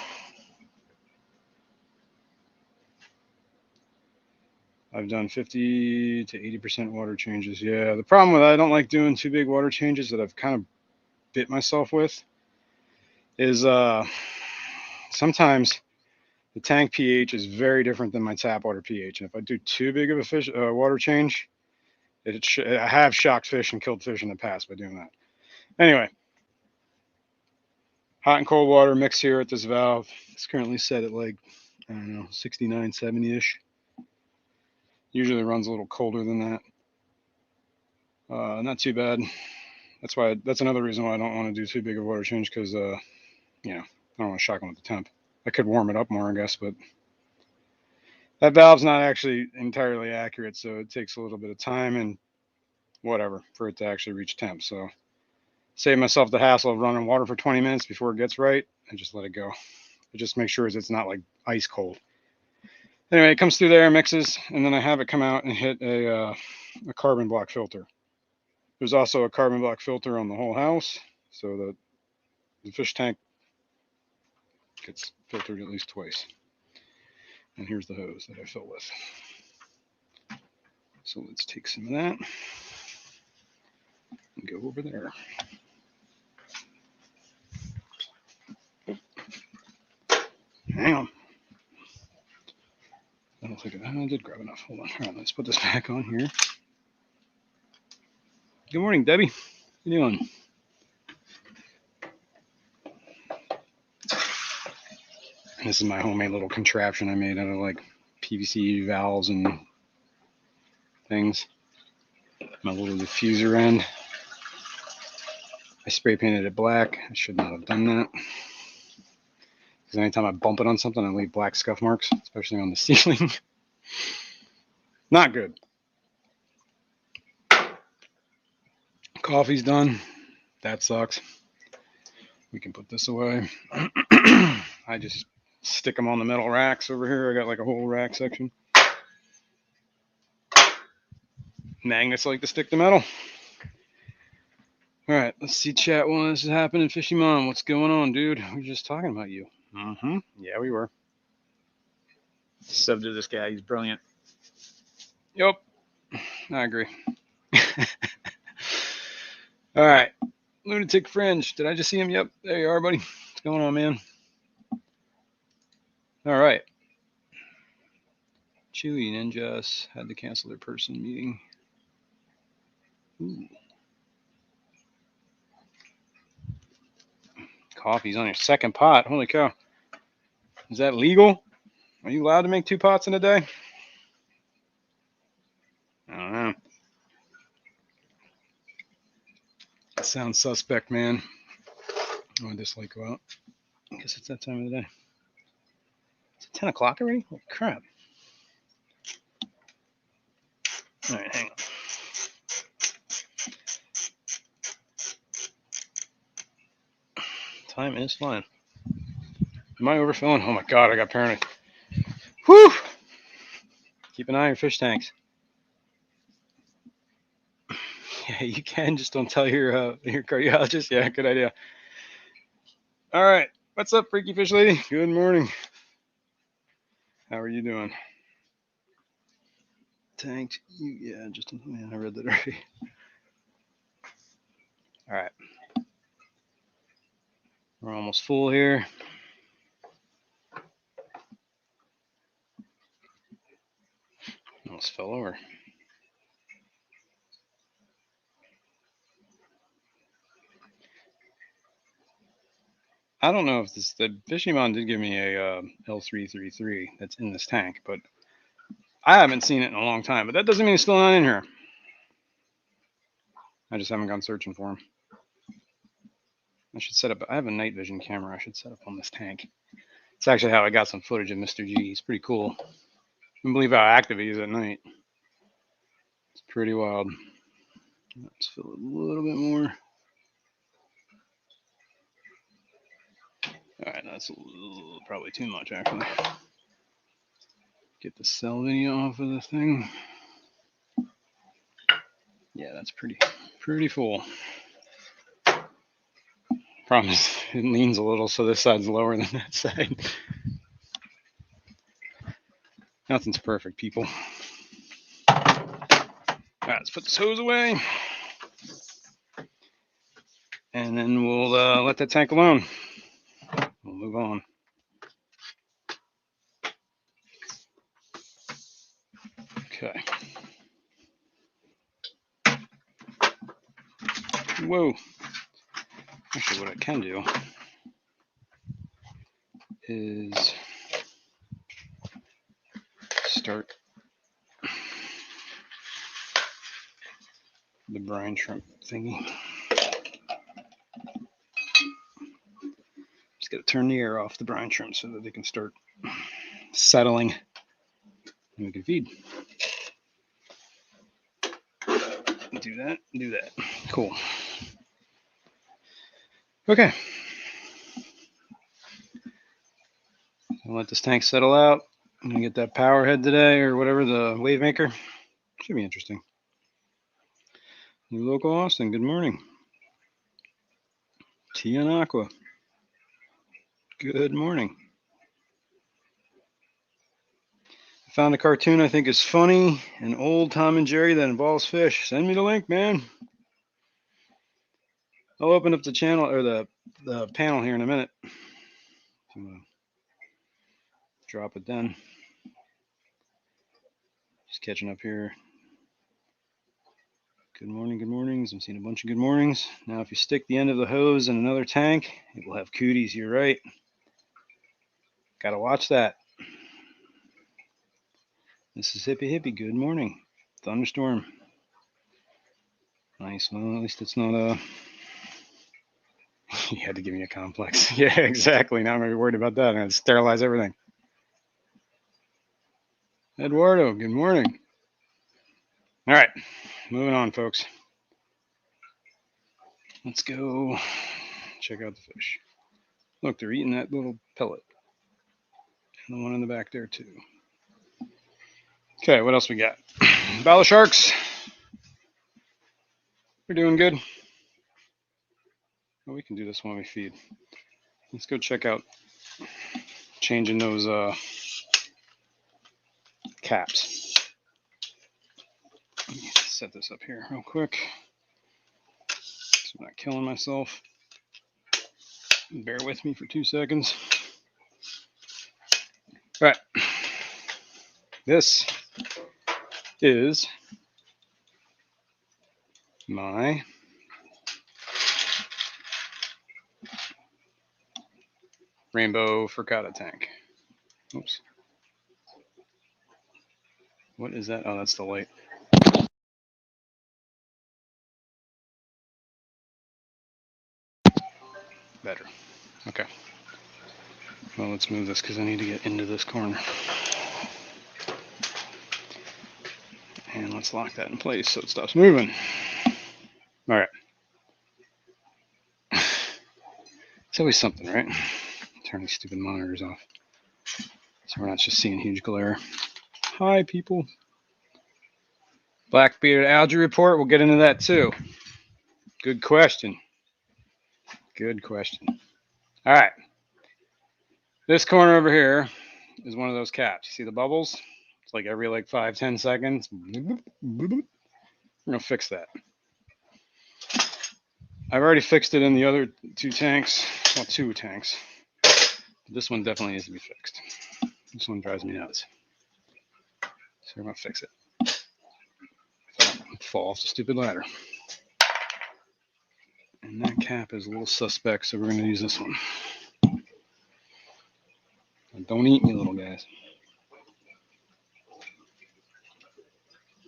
I've done 50 to 80% water changes. Yeah, the problem with I don't like doing too big water changes that I've kind of bit myself with is sometimes the tank pH is very different than my tap water pH. And if I do too big of a water change, I have shocked fish and killed fish in the past by doing that. Anyway, hot and cold water mix here at this valve. It's currently set at like, I don't know, 69, 70-ish. Usually runs a little colder than that. Not too bad. That's another reason why I don't want to do too big of a water change, because I don't want to shock them with the temp. I could warm it up more, I guess, but that valve's not actually entirely accurate, so it takes a little bit of time and whatever for it to actually reach temp. So save myself the hassle of running water for 20 minutes before it gets right and just let it go. It just makes sure it's not like ice cold. Anyway, it comes through there, mixes, and then I have it come out and hit a carbon block filter. There's also a carbon block filter on the whole house, so that the fish tank gets filtered at least twice. And here's the hose that I fill with. So let's take some of that and go over there. Hang on. I don't think I did grab enough. Hold on. All right, let's put this back on here. Good morning, Debbie. How you doing? This is my homemade little contraption I made out of like PVC valves and things. My little diffuser end. I spray painted it black. I should not have done that, because anytime I bump it on something, I leave black scuff marks, especially on the ceiling. Not good. Coffee's done. That sucks. We can put this away. I just stick them on the metal racks over here. I got like a whole rack section. Magnets like to stick to metal. All right, let's see chat while this is happening. Fishy Mom, what's going on, dude? We were just talking about you. Yeah, we were. Sub to this guy. He's brilliant. Yep. I agree. All right. Lunatic Fringe. Did I just see him? Yep. There you are, buddy. What's going on, man? All right. Chewy Ninjas had to cancel their person meeting. Ooh. Coffee's on your second pot. Holy cow. Is that legal? Are you allowed to make 2 pots in a day? I don't know. That sounds suspect, man. Oh, this light go out. I guess it's that time of the day. Is it 10 o'clock already? Holy crap. All right, hang on. Time is flying. Am I overfilling? Oh my God, I got paranoid. Whew! Keep an eye on your fish tanks. Yeah, you can. Just don't tell your cardiologist. Yeah, good idea. All right. What's up, Freaky Fish Lady? Good morning. How are you doing? Tanked. Yeah, I read that already. All right. We're almost full here. Almost fell over. I don't know if the Fishymon did give me a L333 that's in this tank, but I haven't seen it in a long time. But that doesn't mean it's still not in here. I just haven't gone searching for him. I should set up. I have a night vision camera I should set up on this tank. It's actually how I got some footage of Mr. G. He's pretty cool. I can't believe how active he is at night. It's pretty wild. Let's fill it a little bit more. All right, that's probably too much, actually. Get the cell video off of the thing. Yeah, that's pretty full. Problem is, it leans a little, so this side's lower than that side. Nothing's perfect, people. right, let's put this hose away. And then we'll let that tank alone. We'll move on. Okay. Whoa. Actually, what I can do is start the brine shrimp thingy. Just got to turn the air off the brine shrimp so that they can start settling and we can feed. Do that, do that. Cool. Okay. I'll let this tank settle out. I'm going to get that power head today or whatever, the wave maker. Should be interesting. New local Austin, good morning. Tea and Aqua. Good morning. I found a cartoon I think is funny, an old Tom and Jerry that involves fish. Send me the link, man. I'll open up the channel or the panel here in a minute. I'm gonna drop it then. Just catching up here. Good morning, good mornings. I'm seeing a bunch of good mornings. Now, if you stick the end of the hose in another tank, it will have cooties. You're right. Gotta watch that. Mississippi hippie, good morning. Thunderstorm. Nice. Well, at least it's not a. You had to give me a complex. Yeah, exactly. Now I'm going to be worried about that. I'm going to sterilize everything. Eduardo, good morning. All right, moving on, folks. Let's go check out the fish. Look, they're eating that little pellet. And the one in the back there, too. Okay, what else we got? Bala sharks. We're doing good. Well, we can do this when we feed. Let's go check out changing those caps. Let me set this up here real quick so I'm not killing myself. Bear with me for 2 seconds. All right. This is my rainbow frittata tank. Oops. What is that? Oh, that's the light. Better. Okay. Well, let's move this because I need to get into this corner. And let's lock that in place so it stops moving. All right. It's always something, right? Turn these stupid monitors off so we're not just seeing huge glare. Hi, people. Blackbeard Algae report. We'll get into that too. Good question. Good question. All right. This corner over here is one of those caps. You see the bubbles? It's like every 5-10 seconds. We're going to fix that. I've already fixed it in the other 2 tanks. Well, 2 tanks. This one definitely needs to be fixed. This one drives me nuts. So we're going to fix it. Fall off the stupid ladder. And that cap is a little suspect, so we're going to use this one. Don't eat me, little guys.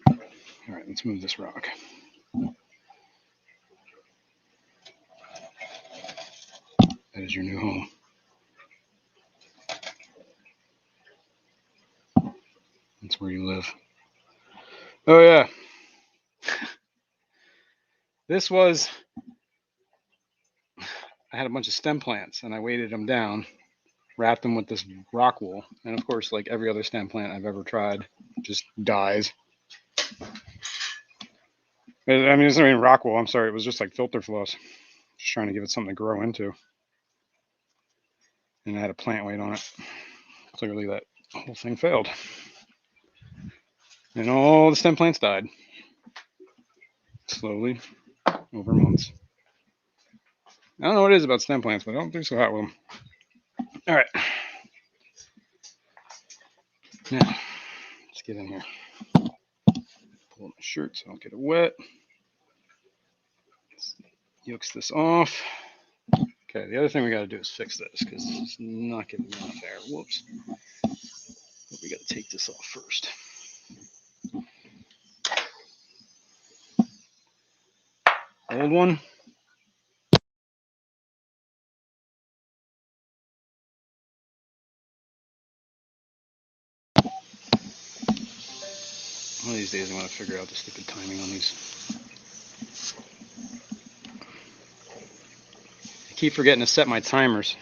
All right, let's move this rock. That is your new home. That's where you live. Oh, yeah. This was, I had a bunch of stem plants, and I weighted them down, wrapped them with this rock wool. And, of course, like every other stem plant I've ever tried, just dies. I mean, it's not even rock wool. I'm sorry. It was just like filter floss. Just trying to give it something to grow into. And I had a plant weight on it. Clearly that whole thing failed. And all the stem plants died. slowly over months. I don't know what it is about stem plants, but I don't do so hot with them. All right. Now, let's get in here. Pull my shirt so I don't get it wet. Let's yokes this off. Okay, the other thing we got to do is fix this because it's not getting enough air. Whoops. But we got to take this off first. Old one. One of these days I'm going to figure out the stupid timing on these. I keep forgetting to set my timers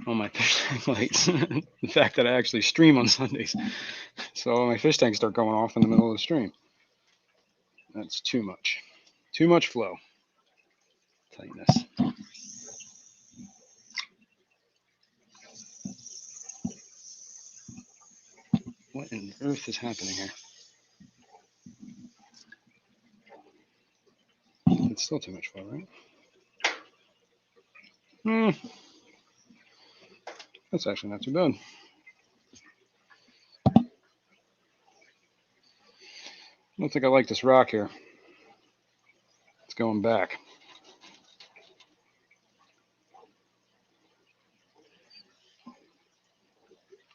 on my fish tank lights. The fact that I actually stream on Sundays. So my fish tanks start going off in the middle of the stream. That's too much. Too much flow. Tighten this. What in the earth is happening here? It's still too much flow, right? That's actually not too bad. I don't think I like this rock here. It's going back.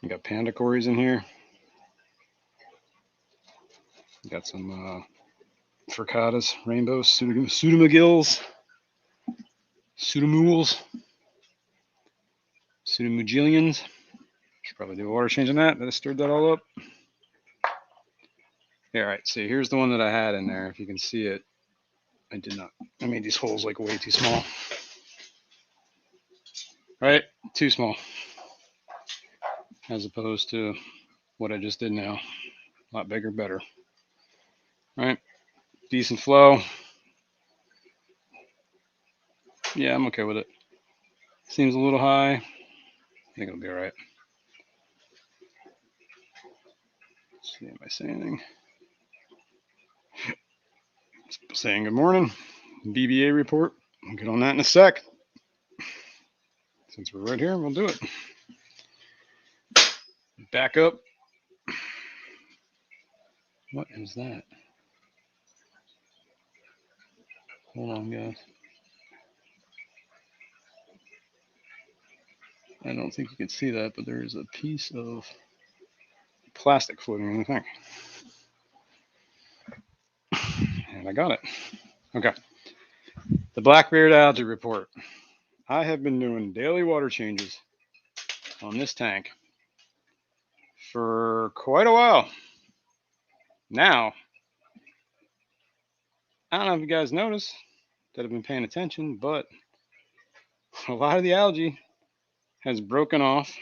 You got panda cories in here. You got some fricatas, rainbows, pseudomugills, pseudomools, pseudomugillions. Should probably do a water change on that. I stirred that all up. Yeah, all right, see, here's the one that I had in there. If you can see it, I did not. I made these holes like way too small. Right? Too small. As opposed to what I just did now. A lot bigger, better. Right? Decent flow. Yeah, I'm okay with it. Seems a little high. I think it'll be all right. Let's see, am I saying anything? Saying good morning. BBA report. I'll get on that in a sec. Since we're right here, we'll do it. Back up. What is that? Hold on, guys. I don't think you can see that, but there is a piece of plastic floating in the thing. And I got it. Okay. The Blackberry Algae report. I have been doing daily water changes on this tank for quite a while. Now, I don't know if you guys noticed that have been paying attention, but a lot of the algae has broken off.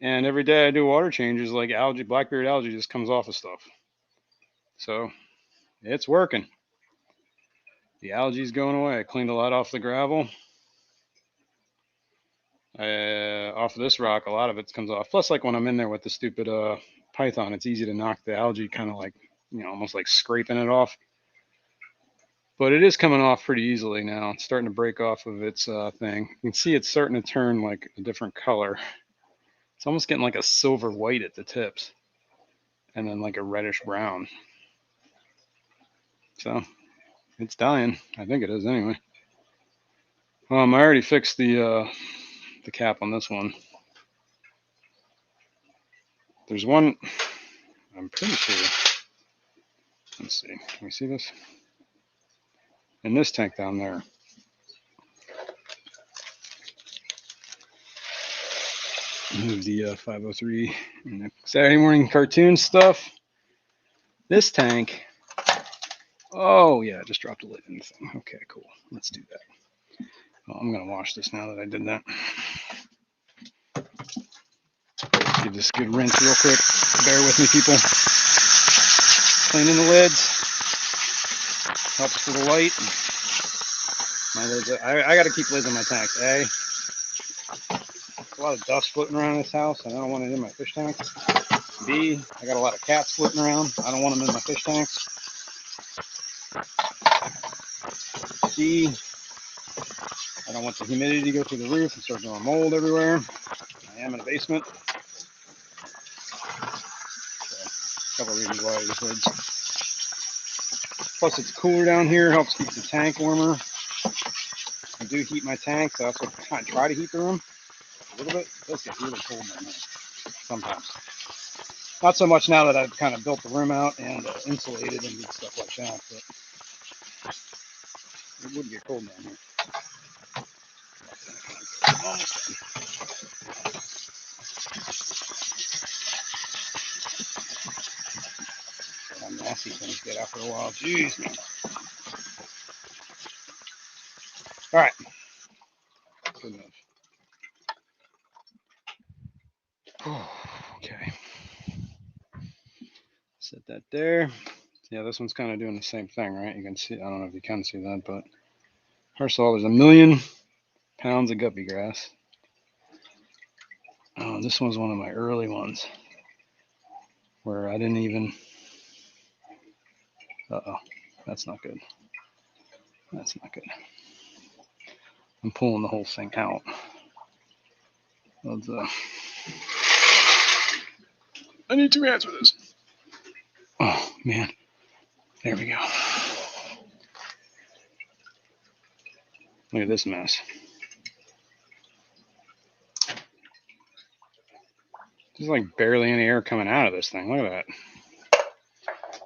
And every day I do water changes, like algae, Blackberry algae just comes off of stuff. So it's working. The algae's going away. I cleaned a lot off the gravel. Off of this rock, a lot of it comes off. Plus, like when I'm in there with the stupid python, it's easy to knock the algae kind of like, almost like scraping it off. But it is coming off pretty easily now. It's starting to break off of its thing. You can see it's starting to turn like a different color. It's almost getting like a silver white at the tips. And then like a reddish brown. So it's dying. I think it is anyway. I already fixed the cap on this one. There's one, I'm pretty sure. Let's see. Can we see this? In this tank down there. Move the 503 and the Saturday morning cartoon stuff. This tank. Oh, yeah, I just dropped a lid in the thing. Okay, cool. Let's do that. Well, I'm going to wash this now that I did that. Give this a good rinse real quick. Bear with me, people. Cleaning the lids. Helps for the light. My lids, I got to keep lids on my tanks. A lot of dust floating around this house, and I don't want it in my fish tanks. B, I got a lot of cats floating around. I don't want them in my fish tanks. D. I don't want the humidity to go through the roof and start growing mold everywhere. I am in a basement. So, a couple of reasons why I use lids. Plus, it's cooler down here, helps keep the tank warmer. I do heat my tank, so that's what I kind of try to heat the room a little bit. It does get really cold down here sometimes. Not so much now that I've kind of built the room out and insulated and stuff like that, but it would get cold down here. Almost done. How nasty things get after a while. Jeez, man. All right. Good enough. Okay. Set that there. Yeah, this one's kind of doing the same thing, right? You can see, I don't know if you can see that, but first of all, there's 1,000,000 pounds of guppy grass. Oh, this one's one of my early ones where I didn't even, that's not good. That's not good. I'm pulling the whole thing out. I need 2 hands for this. Oh, man. There we go. Look at this mess. There's like barely any air coming out of this thing. Look at that.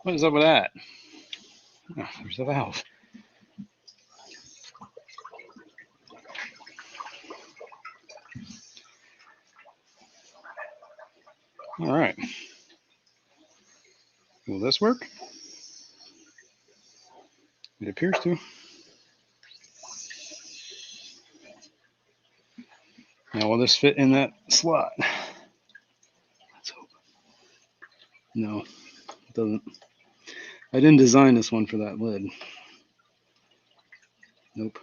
What is up with that? Oh, there's the valve. All right. Will this work? It appears to. Now, will this fit in that slot? Let's hope. No, it doesn't. I didn't design this one for that lid. Nope.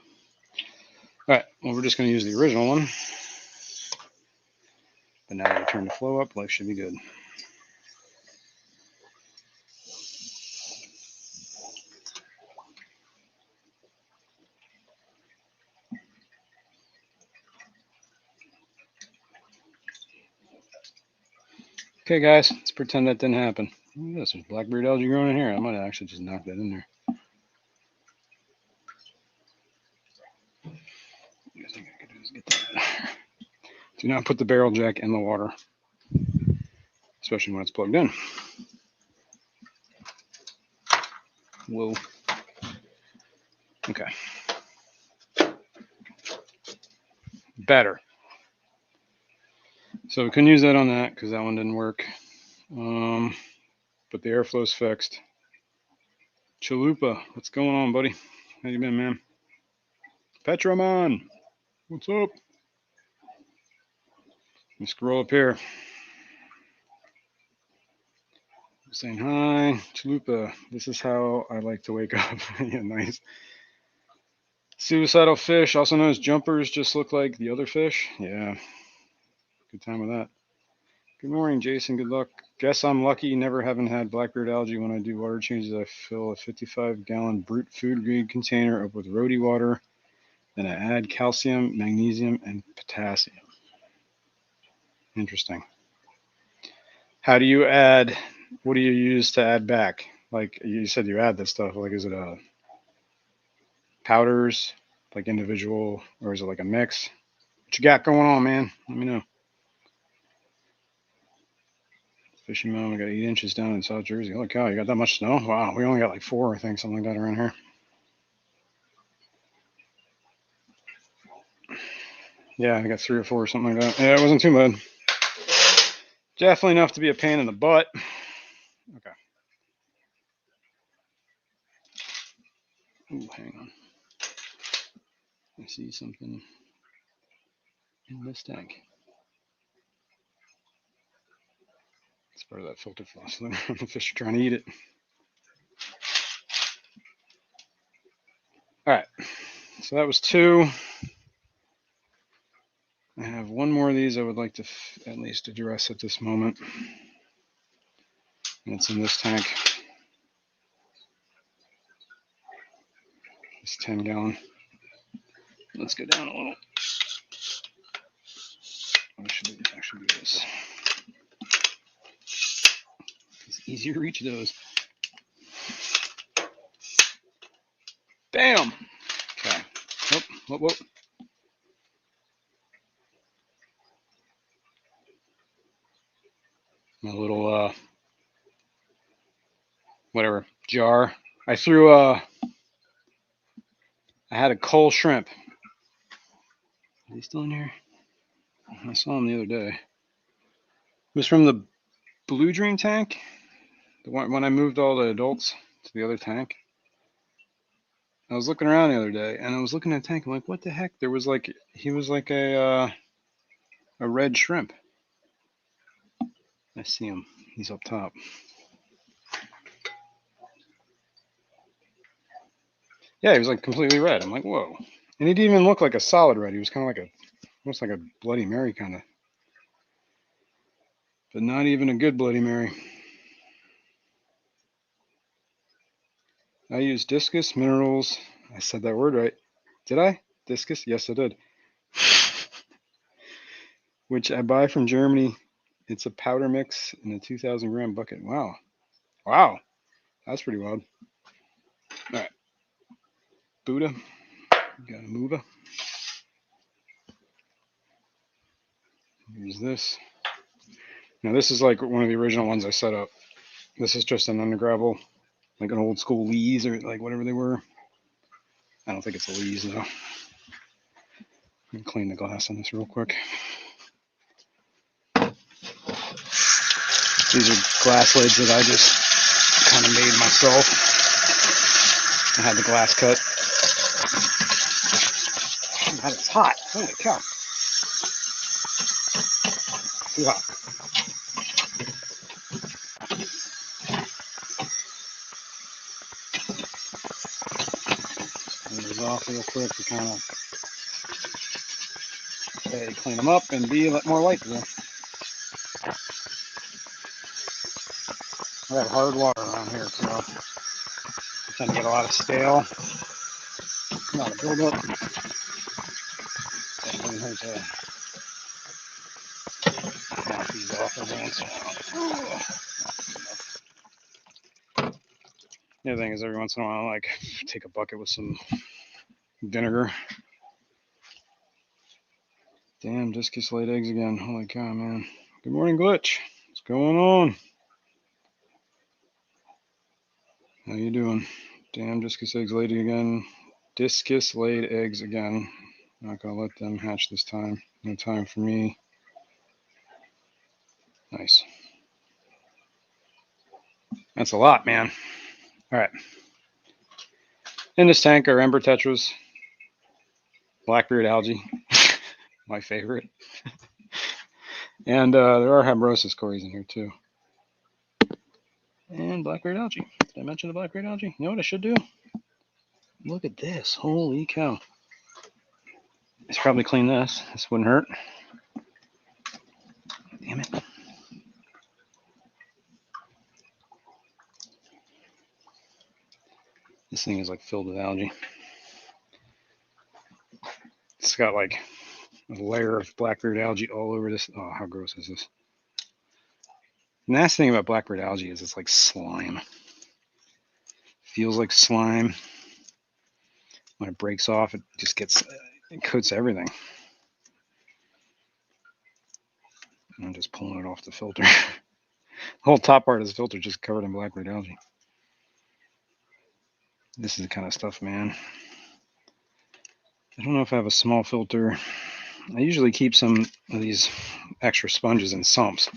All right, well, we're just going to use the original one. But now that I turn the flow up, life should be good. Okay, guys, let's pretend that didn't happen. Look at this, there's Blackberry Algae growing in here. I might have actually just knocked that in there. I think I could do is get that. Do not put the barrel jack in the water, especially when it's plugged in. Whoa. Okay. Better. So we couldn't use that on that because that one didn't work. But the airflow's fixed. Chalupa, what's going on, buddy? How you been, man? Petramon, what's up? Let me scroll up here. Saying hi, Chalupa. This is how I like to wake up. Yeah, nice. Suicidal fish, also known as jumpers, just look like the other fish. Yeah, good time with that. Good morning, Jason. Good luck. Guess I'm lucky. Never haven't had Blackbeard algae. When I do water changes, I fill a 55-gallon brute food grade container up with rhodey water. Then I add calcium, magnesium, and potassium. Interesting. How do you add? What do you use to add back? Like you said, you add this stuff. Like, is it powders, like individual, or is it like a mix? What you got going on, man? Let me know. Fishing Mom, we got 8 inches down in South Jersey. Holy cow, you got that much snow? Wow, we only got like 4, I think, something like that around here. Yeah, I got 3 or 4, something like that. Yeah, it wasn't too bad. Definitely enough to be a pain in the butt. Okay. Ooh, hang on. I see something in this tank. It's part of that filter phosphate. The fish are trying to eat it. All right. So that was 2. I have 1 more of these I would like to at least address at this moment. And it's in this tank. This 10-gallon. Let's go down a little. What should we actually do this? It's easier to reach those. Bam! Okay. Whoop. My little, whatever, jar. I threw, I had a coal shrimp. Are they still in here? I saw them the other day. It was from the Blue Dream tank. The one when I moved all the adults to the other tank. I was looking around the other day, and I was looking at the tank. I'm like, what the heck? There was like, he was like a red shrimp. I see him. He's up top. Yeah, he was like completely red. I'm like, whoa. And he didn't even look like a solid red. He was kind of like almost like a Bloody Mary kind of. But not even a good Bloody Mary. I use Discus Minerals. I said that word right. Did I? Discus? Yes, I did. Which I buy from Germany. It's a powder mix in a 2,000 gram bucket. Wow. That's pretty wild. All right. Buddha. Got a Mova. Here's this. Now this is like one of the original ones I set up. This is just an undergravel, like an old school Lees or like whatever they were. I don't think it's a Lees though. Let me clean the glass on this real quick. These are glass lids that I just kind of made myself. I had the glass cut. God, it's hot. Holy cow. Too hot. Clean these off real quick to kind of A, clean them up, and B, let more light through. I have hard water around here, so I tend to get a lot of stale. A lot of buildup. Definitely hurts to knock these off every once in a while. The other thing is every once in a while, like, take a bucket with some vinegar. Damn, Discus laid eggs again. Holy cow, man. Good morning, Glitch. What's going on? How you doing? Damn, Discus eggs laid again. Discus laid eggs again. Not gonna let them hatch this time. No time for me. Nice. That's a lot, man. All right. In this tank are Ember Tetras, Blackbeard Algae, my favorite. And there are Habrosis cories in here too. And Blackbeard Algae. Did I mention the Blackbeard Algae? You know what I should do? Look at this. Holy cow. I should probably clean this. This wouldn't hurt. Damn it. This thing is like filled with algae. It's got like a layer of Blackbeard algae all over this. Oh, how gross is this? The nasty thing about Blackbeard algae is it's like slime. Feels like slime. When it breaks off, it just gets, it coats everything. I'm just pulling it off the filter. The whole top part of the filter just covered in Blackbeard algae. This is the kind of stuff, man. I don't know if I have a small filter. I usually keep some of these extra sponges in sumps.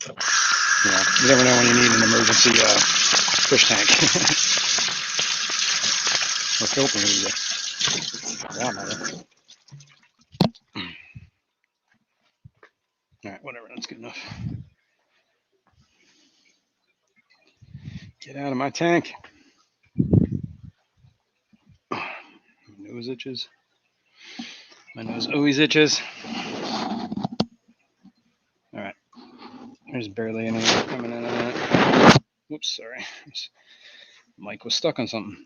You know, you never know when you need an emergency fish tank. Or filter media. Yeah, alright, whatever, that's good enough. Get out of my tank. My nose itches. My nose always itches. Alright. There's barely any coming in on that. Whoops, sorry. This mic was stuck on something.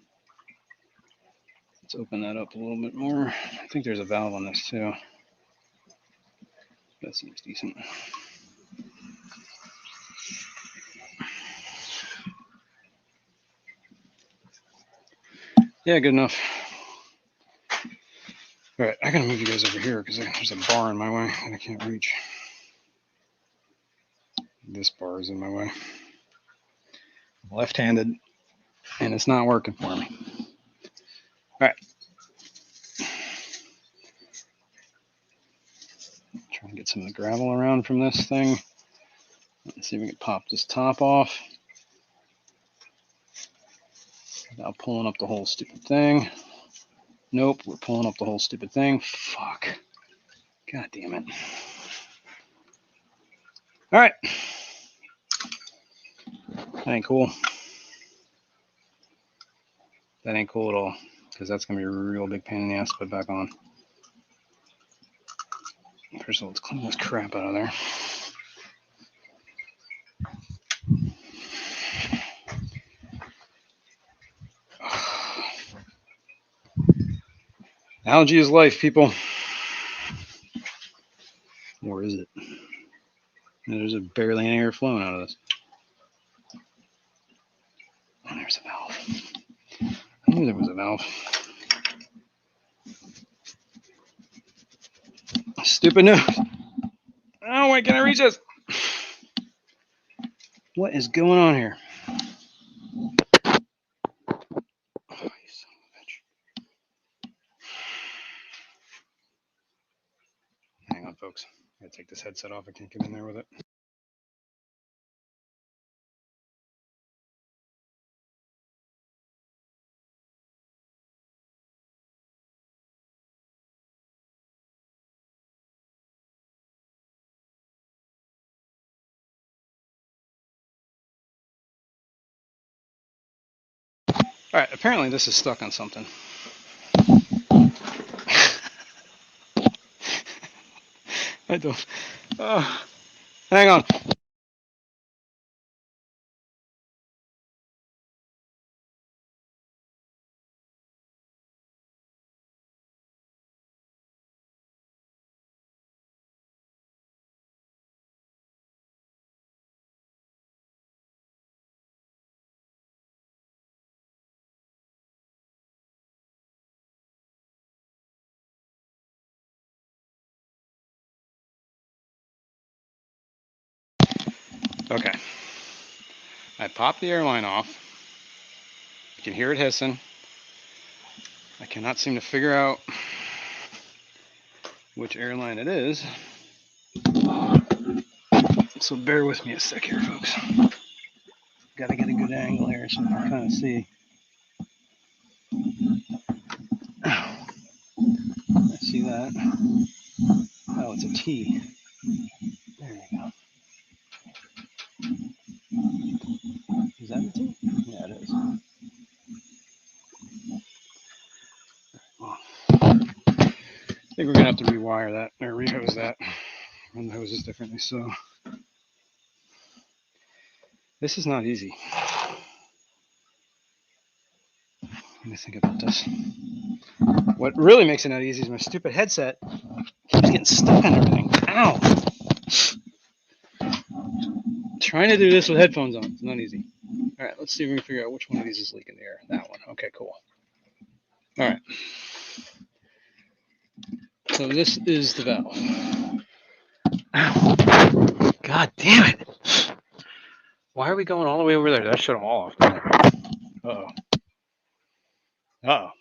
Let's open that up a little bit more. I think there's a valve on this too. That seems decent. Yeah, good enough. All right, I gotta move you guys over here because there's a bar in my way and I can't reach. This bar is in my way. I'm left-handed, and it's not working for me. All right. Try and get some of the gravel around from this thing. Let's see if we can pop this top off without pulling up the whole stupid thing. Nope, we're pulling up the whole stupid thing. Fuck. God damn it. All right. That ain't cool. That ain't cool at all, because that's going to be a real big pain in the ass to put back on. First of all, let's clean this crap out of there. Algae is life, people. Or is it? There's barely any air flowing out of this. Oh, there's a valve. I knew there was a valve. Stupid news. Oh, wait, can I reach this? What is going on here? Oh, you son of a bitch. Hang on, folks. I gotta take this headset off. I can't get in there with it. All right, apparently this is stuck on something. I don't. Hang on. Okay. I popped the airline off. You can hear it hissing. I cannot seem to figure out which airline it is. So bear with me a sec here, folks. Gotta get a good angle here so you can kind of see. I see that. Oh, it's a T. There you go. Is that a T? Yeah, it is. Well, I think we're gonna have to rewire that or rehose that. Run the hoses differently. So this is not easy. Let me think about this. What really makes it not easy is my stupid headset keeps getting stuck on everything. Ow! Trying to do this with headphones on. It's not easy. All right, let's see if we can figure out which one of these is leaking the air. That one. Okay, cool. All right. So this is the valve. Ow. God damn it. Why are we going all the way over there? That shut them all off. Uh-oh. Uh-oh.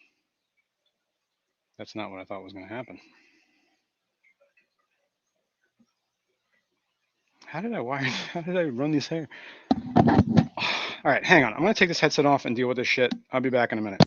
That's not what I thought was going to happen. How did I run these hair? All right, hang on. I'm going to take this headset off and deal with this shit. I'll be back in a minute.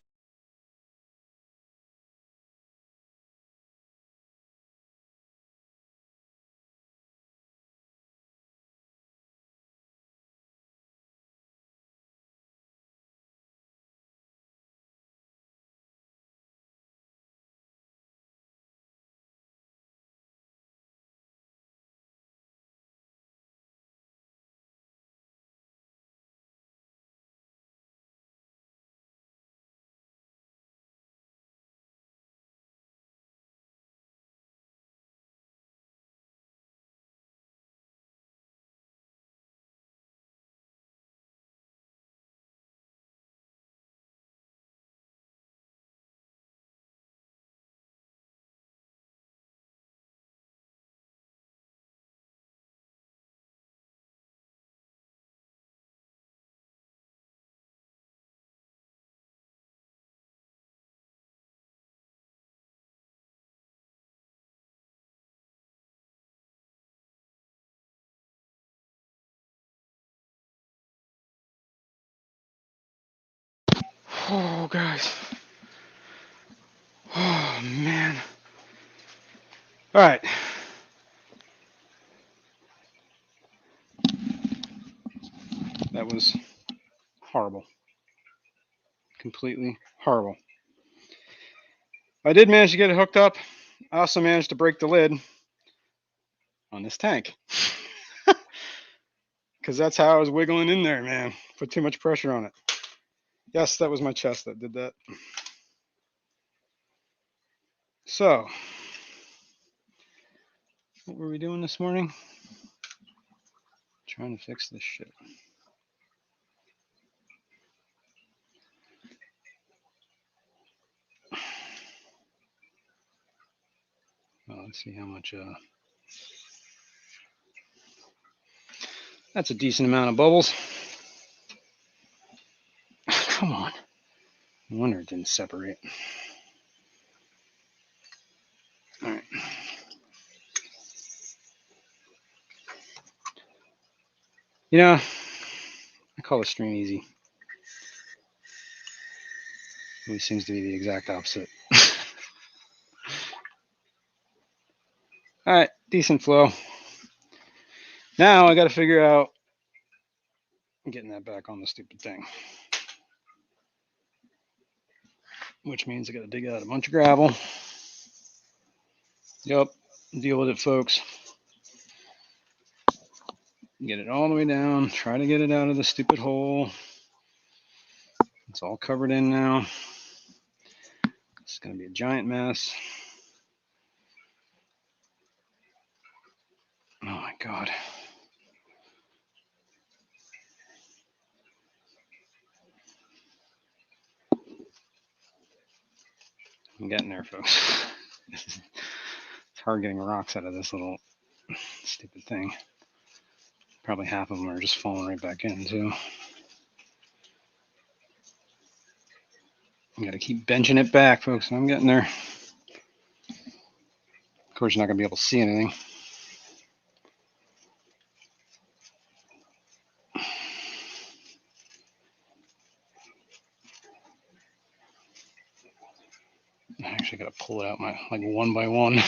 Oh, guys. Oh, man. All right. That was horrible. Completely horrible. I did manage to get it hooked up. I also managed to break the lid on this tank. Because that's how I was wiggling in there, man. Put too much pressure on it. Yes, that was my chest that did that. So, what were we doing this morning? Trying to fix this shit. Well, let's see how much. That's a decent amount of bubbles. Come on. No wonder it didn't separate. All right. You know, I call this stream easy. It seems to be the exact opposite. All right, decent flow. Now I got to figure out getting that back on the stupid thing. Which means I got to dig out a bunch of gravel. Yep, deal with it, folks. Get it all the way down. Try to get it out of the stupid hole. It's all covered in now. It's going to be a giant mess. Oh my God. I'm getting there, folks. It's hard getting rocks out of this little stupid thing. Probably half of them are just falling right back in, too. You got to keep benching it back, folks. I'm getting there. Of course, you're not going to be able to see anything. I actually got to pull it out like one by one.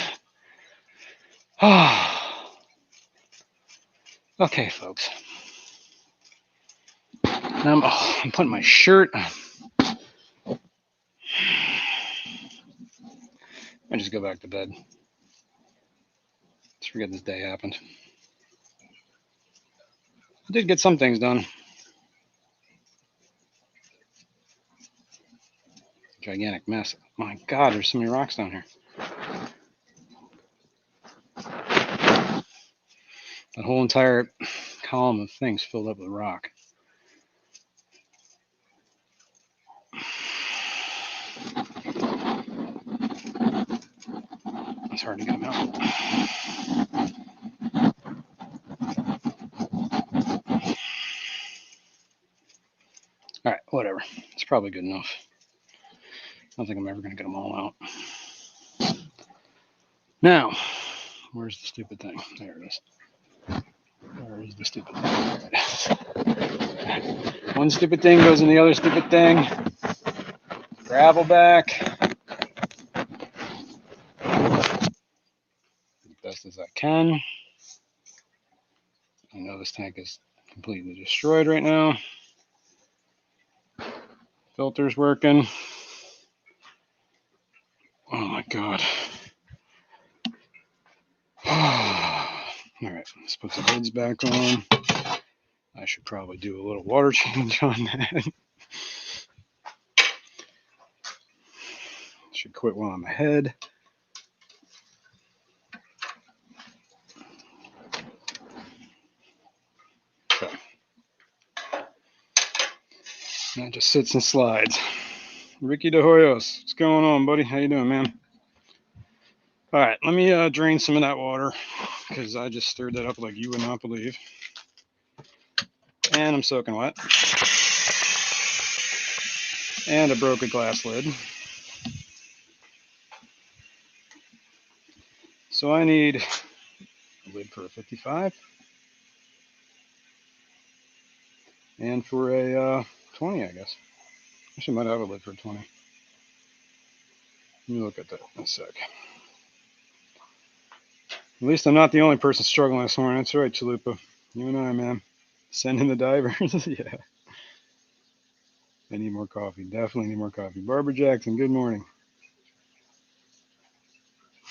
Okay, folks. Now I'm putting my shirt. I just go back to bed. Just forget this day happened. I did get some things done. Gigantic mess. My God, there's so many rocks down here. That whole entire column of things filled up with rock. It's hard to get them out. All right, whatever. It's probably good enough. I don't think I'm ever going to get them all out. Now, where's the stupid thing? There it is. Where is the stupid thing? There it is. One stupid thing goes in the other stupid thing. Gravel back. As best as I can. I know this tank is completely destroyed right now. Filter's working. Oh my God. All right, let's put the lids back on. I should probably do a little water change on that. Should quit while I'm ahead. Okay. That just sits and slides. Ricky De Hoyos, what's going on, buddy? How you doing, man? All right, let me drain some of that water because I just stirred that up like you would not believe. And I'm soaking wet. And I broke a glass lid. So I need a lid for a 55. And for a 20, I guess. Actually, might have a lid for 20. Let me look at that in a sec. At least I'm not the only person struggling this morning. That's right, Chalupa. You and I, man. Send in the divers. Yeah. I need more coffee. Definitely need more coffee. Barbara Jackson, good morning.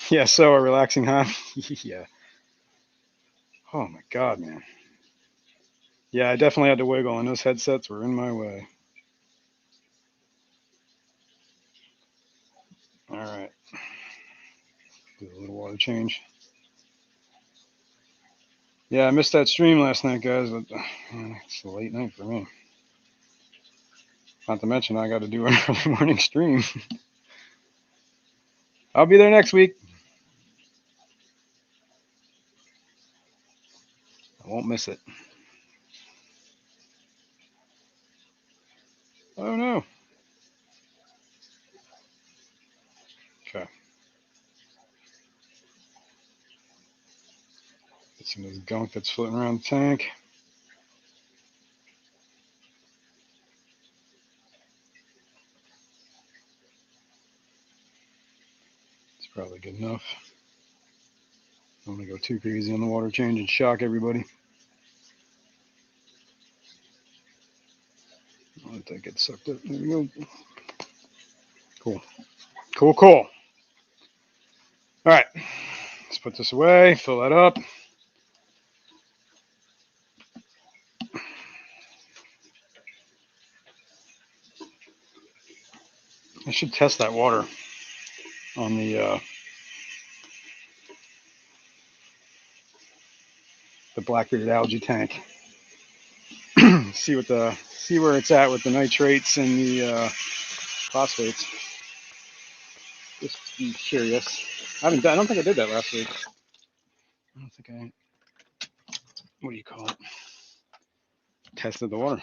Yeah, so a relaxing hobby. Yeah. Oh my God, man. Yeah, I definitely had to wiggle, and those headsets were in my way. All right. Do a little water change. Yeah, I missed that stream last night, guys. But man, it's a late night for me. Not to mention, I got to do an early morning stream. I'll be there next week. I won't miss it. Oh no. Okay. Get some of this gunk that's floating around the tank. It's probably good enough. I don't want to go too crazy on the water change and shock everybody. I'll let that get sucked up. There we go. Cool. Cool, cool. All right. Let's put this away, fill that up. I should test that water on the Blackberry Algae tank. see where it's at with the nitrates and the phosphates. Just be curious. I don't think I did that last week. I don't think I. What do you call it? Tested the water.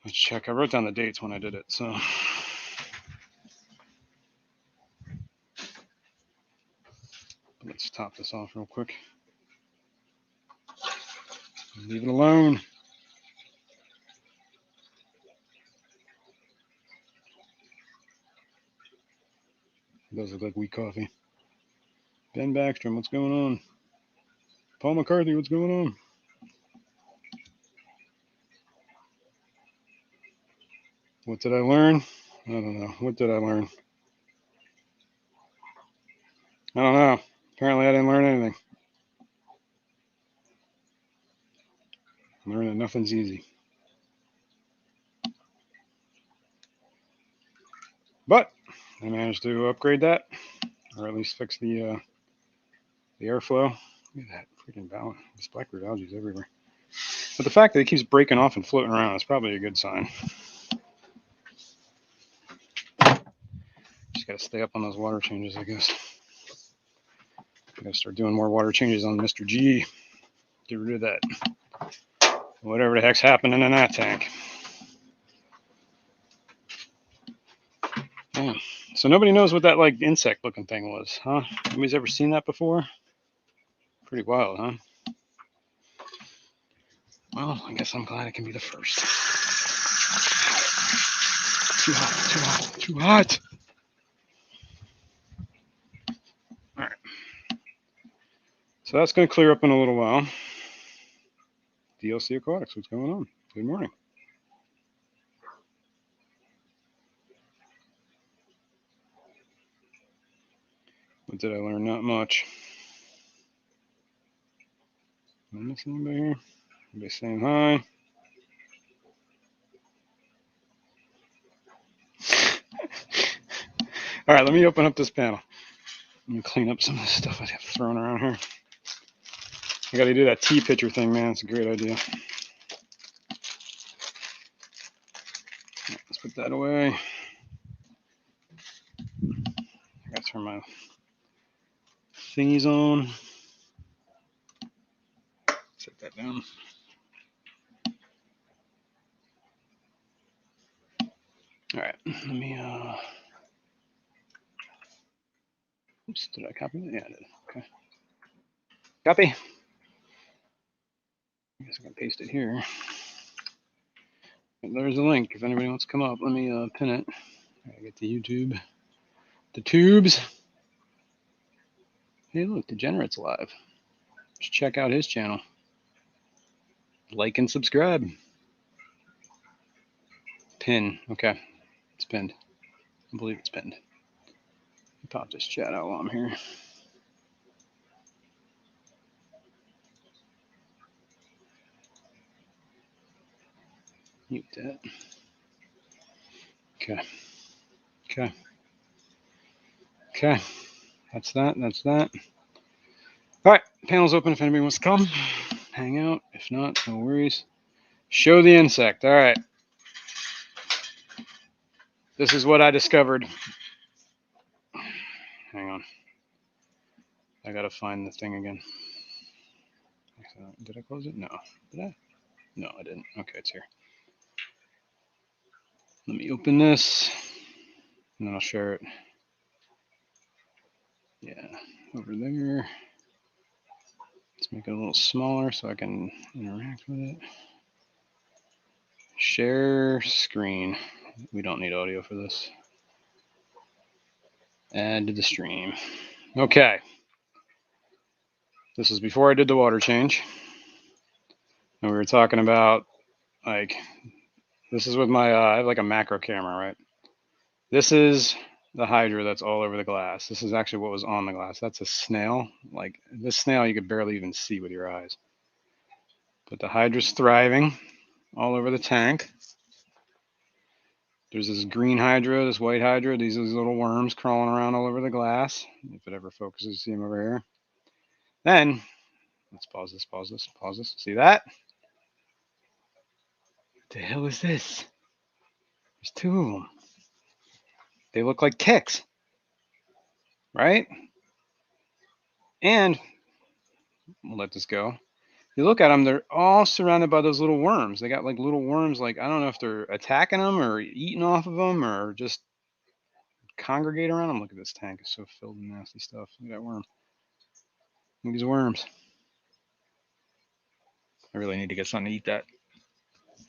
Let's check. I wrote down the dates when I did it, so. Let's top this off real quick. Leave it alone. It does look like weak coffee. Ben Backstrom, what's going on? Paul McCarthy, what's going on? What did I learn? I don't know. What did I learn? I don't know. Apparently I didn't learn anything. I learned that nothing's easy. But I managed to upgrade that, or at least fix the airflow. Look at that freaking balance. This Blackberry algae is everywhere. But the fact that it keeps breaking off and floating around is probably a good sign. Just gotta stay up on those water changes, I guess. Gotta start doing more water changes on Mr. G. Get rid of that. Whatever the heck's happening in that tank. Damn. So nobody knows what that like insect looking thing was, huh? Nobody's ever seen that before? Pretty wild, huh? Well, I guess I'm glad I can be the first. Too hot, too hot, too hot. All right. So that's going to clear up in a little while. DLC Aquatics, what's going on? Good morning. What did I learn? Not much. Am I missing anybody here? Anybody saying hi? All right, let me open up this panel. Let me clean up some of the stuff I have thrown around here. I got to do that tea pitcher thing, man. It's a great idea. Let's put that away. I got to turn my thingies on. Set that down. All right, let me, oops, did I copy that? Yeah, I did. Okay. Copy. I guess I can paste it here. There's a link if anybody wants to come up. Let me pin it. I get to YouTube. The tubes. Hey, look, Degenerate's live. Just check out his channel. Like and subscribe. Pin. Okay. It's pinned. I believe it's pinned. Pop this chat out while I'm here. Mute that. Okay. Okay. Okay. That's that. That's that. All right. Panel's open if anybody wants to come. Hang out. If not, no worries. Show the insect. All right. This is what I discovered. Hang on. I gotta find the thing again. Did I close it? No. Did I? No, I didn't. Okay, it's here. Let me open this, and then I'll share it. Yeah, over there. Let's make it a little smaller so I can interact with it. Share screen. We don't need audio for this. Add to the stream. Okay. This is before I did the water change. And we were talking about, like, this is with my, I have like a macro camera, right? This is the hydra that's all over the glass. This is actually what was on the glass. That's a snail. Like, this snail you could barely even see with your eyes. But the hydra's thriving all over the tank. There's this green hydra, this white hydra. These are these little worms crawling around all over the glass. If it ever focuses, see them over here. Then, let's pause this, pause this, pause this. See that? What the hell is this? There's two of them. They look like ticks, right? And we'll let this go. You look at them, they're all surrounded by those little worms. They got like little worms, like, I don't know if they're attacking them or eating off of them or just congregate around them. Look at this tank, it's so filled with nasty stuff. Look at that worm. Look at these worms. I really need to get something to eat that.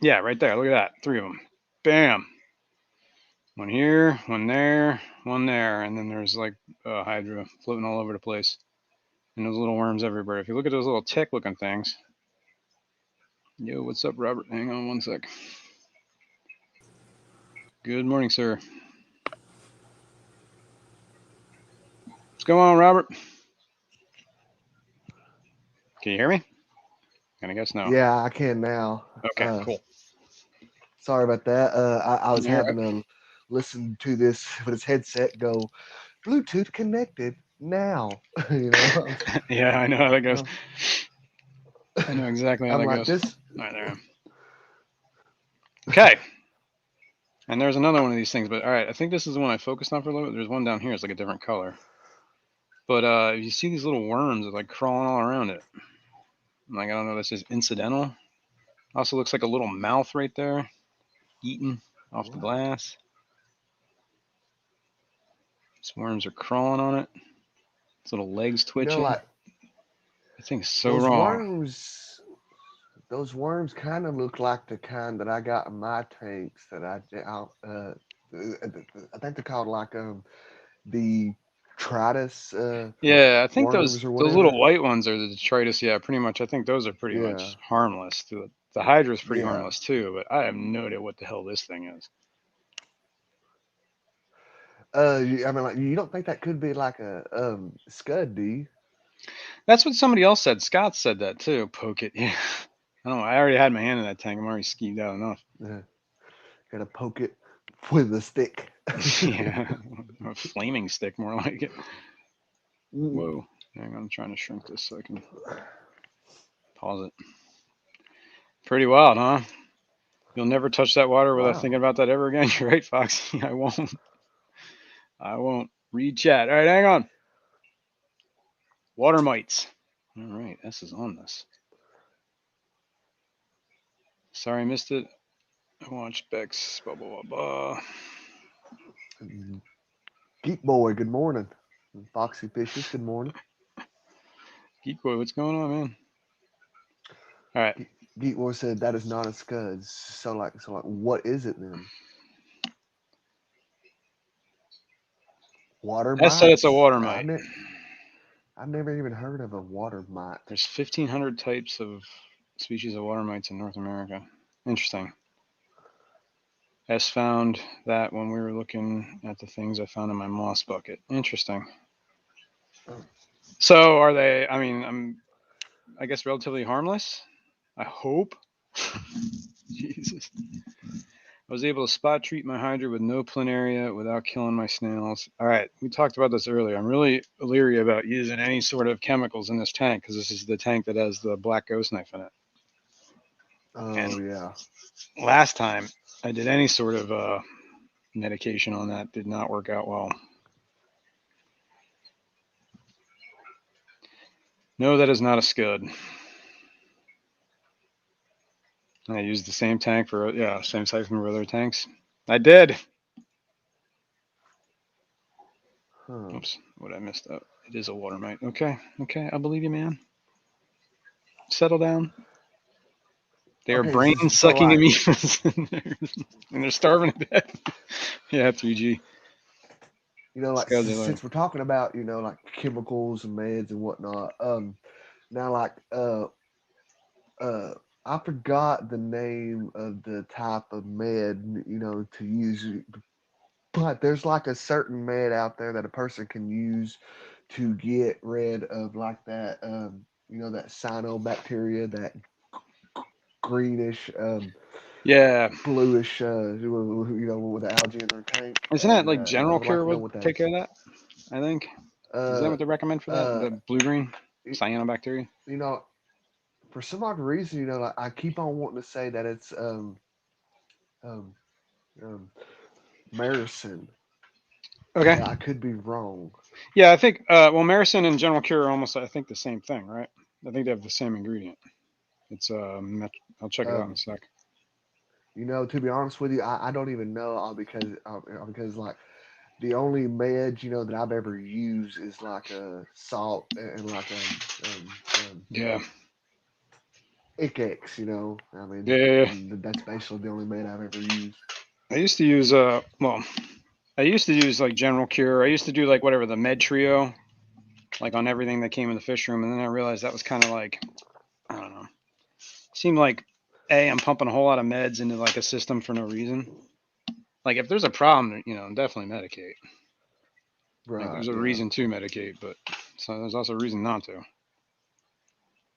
Yeah, right there. Look at that. 3 of them. Bam. One here, one there, one there. And then there's like hydra floating all over the place. And those little worms everywhere. If you look at those little tick looking things. Yo, what's up, Robert? Hang on one sec. Good morning, sir. What's going on, Robert? Can you hear me? I guess no. Yeah, I can now. Okay, cool. Sorry about that. I was having to listen to this with his headset go, Bluetooth connected now. You know? Yeah, I know how that goes. I know exactly how I'm that like, goes. All right, there I am. Okay. And there's another one of these things, but all right, I think this is the one I focused on for a little bit. There's one down here, it's like a different color. But if you see these little worms, they're like crawling all around it. Like, I don't know, this is incidental. Also looks like a little mouth right there, eating off the glass. These worms are crawling on it. Its little legs twitching. You know, like, I think it's so wrong. Those worms kind of look like the kind that I got in my tanks that I think they're called like the Detritus. Yeah, I think those whatever. little white ones are the Detritus. Yeah, pretty much. I think those are pretty much harmless. The hydra is pretty harmless too, but I have no idea what the hell this thing is. I mean, like, you don't think that could be like a scud, do you? That's what somebody else said. Scott said that too. Poke it. Yeah. I don't know. I already had my hand in that tank. I'm already skeeved out enough. Gotta poke it with a stick. Yeah, a flaming stick, more like it. Whoa. Hang on, I'm trying to shrink this so I can pause it. Pretty wild, huh? You'll never touch that water without thinking about that ever again. You're right, Foxy. I won't. I won't. Read chat. All right, hang on. Water mites. All right, S is on this. Sorry I missed it. I watched Bex. Blah, blah, blah, blah. Geek Boy, good morning. Foxy Fishes, good morning. Geek Boy, what's going on, man? All right. Geek War said that is not a scud. So like, what is it then? Water I said it's a mites? water mite. I've never even heard of a water mite. There's 1,500 types of species of water mites in North America. Interesting. S found that when we were looking at the things I found in my moss bucket. Interesting. So are they, I mean, I guess relatively harmless? I hope. Jesus. I was able to spot treat my hydra with no planaria without killing my snails. All right, we talked about this earlier. I'm really leery about using any sort of chemicals in this tank because this is the tank that has the black ghost knife in it. Oh, And yeah. last time I did any sort of medication on that, did not work out well. No, that is not a scud. I used the same tank for, same siphon for other tanks. I did. Huh. Oops, what I messed up. It is a water mite. Okay, I believe you, man. Settle down. They are Okay, brain so sucking like, amoebas, and they're starving to death. Yeah, 3G. you know, like Scuds are since we're talking about, you know, like chemicals and meds and whatnot, now like I forgot the name of the type of med, you know, to use, but there's like a certain med out there that a person can use to get rid of like that, you know, that cyanobacteria, that greenish, Yeah. bluish, you know, with the algae in their tank, Isn't that and like I General would like Cure to know would what that take is. care of that? I think. Is that Uh, what they recommend for that? uh, The blue-green y- cyanobacteria? you know, for some odd reason, you know, like, I keep on wanting to say that it's um, um, Marison, Okay. but I could be wrong. Yeah, I think, well, Marison and General Cure are almost, I think, the same thing, right? I think they have the same ingredient. It's, I'll check it out in a Um, sec. you know, to be honest with you, I don't even know, because like the only meds, you know, that I've ever used is like a salt and like Yeah. Icex, you know. I Yeah, mean, yeah, yeah. and that's basically the only med I've ever used. I used to use, well, I used to use like General Cure. I used to do like whatever, the Med Trio, like on everything that came in the fish room. And then I realized that was kind of like, I don't know. Seemed like, I'm pumping a whole lot of meds into like a system for no reason. Like if there's a problem, you know, definitely medicate. Like Right, there's a yeah. reason to medicate, but so there's also a reason not to.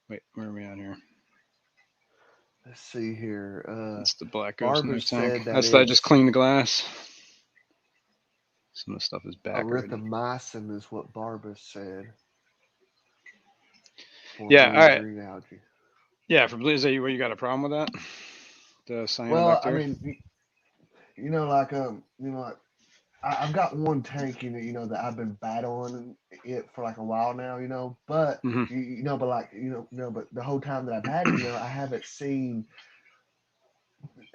Wait, where are we at here? Let's see here. It's the black ghost Barber knife tank. said that That's I just it's cleaned the glass. Some of the stuff is backward. erythromycin, is what Barber said for Yeah, all right. blue-green algae. Yeah, for blue, is that you got a problem with that? The Well, I cyanobacteria? mean, you know, like you know, like I've got one tank, you know, that I've been battling it for like a while now, you know, but Mm-hmm. you know, but like but the whole time that I've had it, you know, I haven't seen,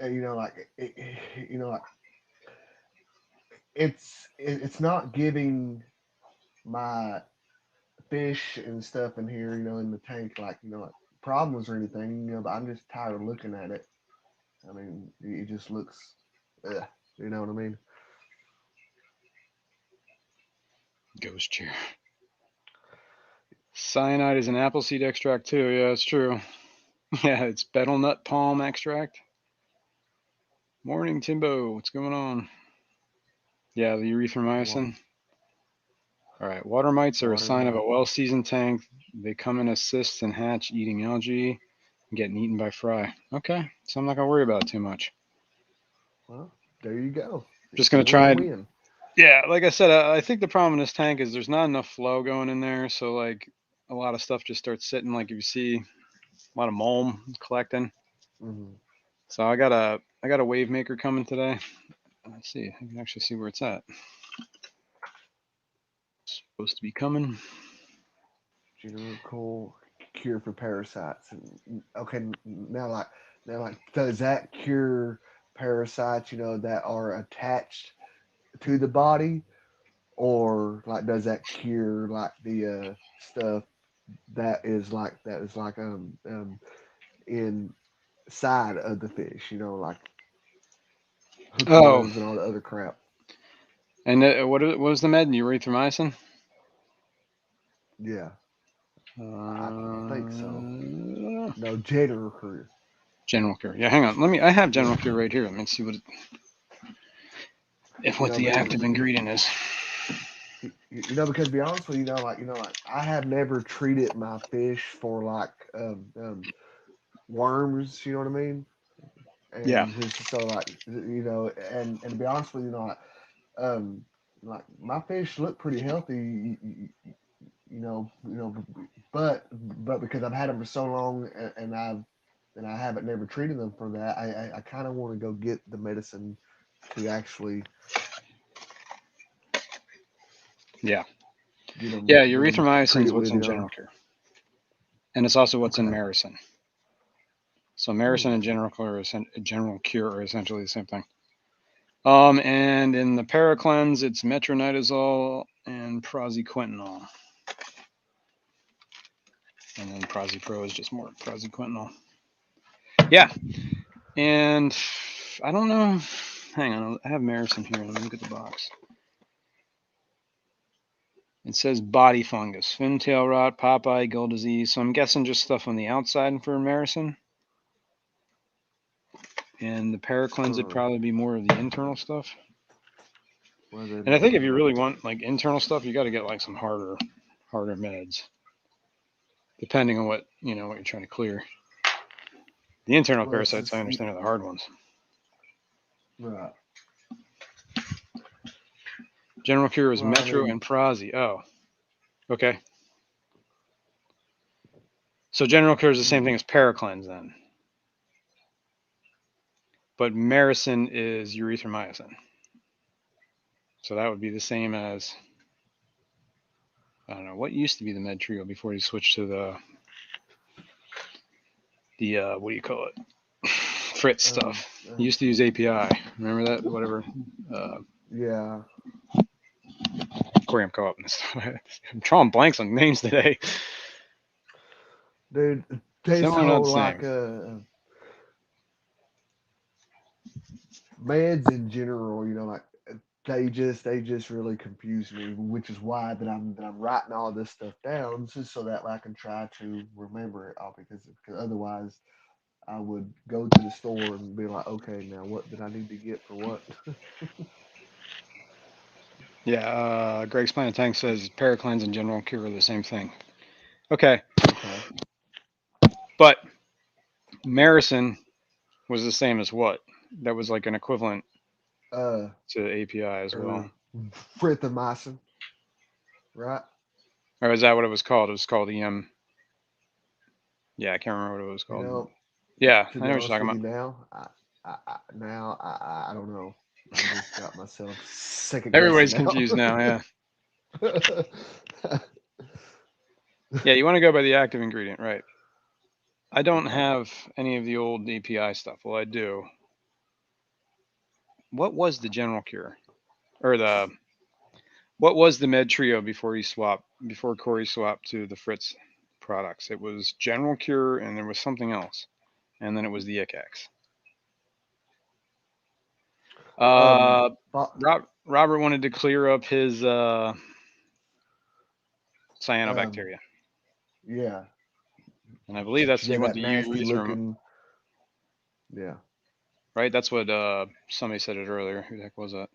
you know, like you know, like it's not giving my fish and stuff in here, you know, in the tank, like, you know, like problems or anything, you know, but I'm just tired of looking at it. I mean, it just looks, you know what I mean? Ghost chair. Cyanide is an apple seed extract too. Yeah, it's true. Yeah, it's betel nut palm extract. Morning, Timbo. What's going on? Yeah, the erythromycin. All right, water mites are a Water sign of a mite. well-seasoned tank. They come in as cysts and hatch eating algae and getting eaten by fry. Okay, so I'm not gonna worry about it too much. Well, there you go. Just It's a gonna try it. win-win. Yeah, like I said, I think the problem in this tank is there's not enough flow going in there, so like a lot of stuff just starts sitting. Like if you see a lot of mulm collecting. Hmm. So I got a wave maker coming today. Let's see, I can actually see where it's at. It's supposed to be coming. Generical cure for parasites. And okay, now like, does that cure parasites, you know, that are attached to the body, or like does that cure like the stuff that is like in side of the fish, you know, like hooky Oh, worms and all the other crap. and what was the med? Erythromycin? Yeah, I think so. Uh, No, general career. General Cure. Yeah, hang on. I have General Cure right here. Let me see You what know, the because active ingredient is. because to be honest with you, like I have never treated my fish for like worms. You know what I mean? Yeah. And just so like and to be honest with you, um, like my fish look pretty healthy. But because I've had them for so long and I haven't never treated them for that, I kind of want to go get the medicine to actually Yeah. get Yeah, them erythromycin is treated what's with, in General Cure. And it's also what's in Okay. Maricin. So Maricin and Hmm. General Cure are essentially the same thing. And in the Paracleanse, it's metronidazole and praziquantel. And then Prazipro is just more praziquantel. Yeah. And I don't know. Hang on. I have Maricin here. Let me look at the box. It says body fungus, fintail rot, Popeye, gill disease. So I'm guessing just stuff on the outside for Maricin. And the Paracleanse would probably be more of the internal stuff. Well, then, And I think if you really want like internal stuff, you got to get like some harder meds, depending on what you're trying to clear. The internal well, it's parasites, I just, understand, are the hard ones. right. General Cure is Well, I Metro mean, and Prazi. Oh, okay. So General Cure is the same thing as Paracleanse then, but Maricin is erythromycin. So that would be the same as, I don't know, what used to be the med trio before you switched to the what do you call it? Fritz stuff. You used to use API. Remember that? Whatever. yeah, Corey, I'm co-op and stuff. I'm drawing blanks on names today. dude, they Similar, not the so same. like meds in general, like they just really confuse me, which is why that I'm writing all this stuff down just so that I can try to remember it all because otherwise I would go to the store and be like, okay, now what did I need to get for what? Yeah, Greg's Planet Tank says Paracleanse and General Cure are the same thing. Okay, Okay. but Maricin was the same as what? That was like an equivalent Uh, to API as well. or Frithomycin, right? Or is that what it was called? It was called EM. Yeah, I can't remember what it was You called. know, Yeah, to I be know what you're honest talking with about. you now, I don't know. I just got myself second guessing Everybody's now. confused now, yeah. Yeah, you want to go by the active ingredient, right? I don't Okay. have any of the old API stuff. Well, I do. What was the General Cure? Or what was the med trio before Corey swapped to the Fritz products? It was General Cure and there was something else. And then it was the ICX. um, Robert wanted to clear up his um, cyanobacteria. yeah, And I believe that's yeah, you want that the nasty urethrum, looking, yeah. right? That's what somebody said it earlier. Who the heck was that?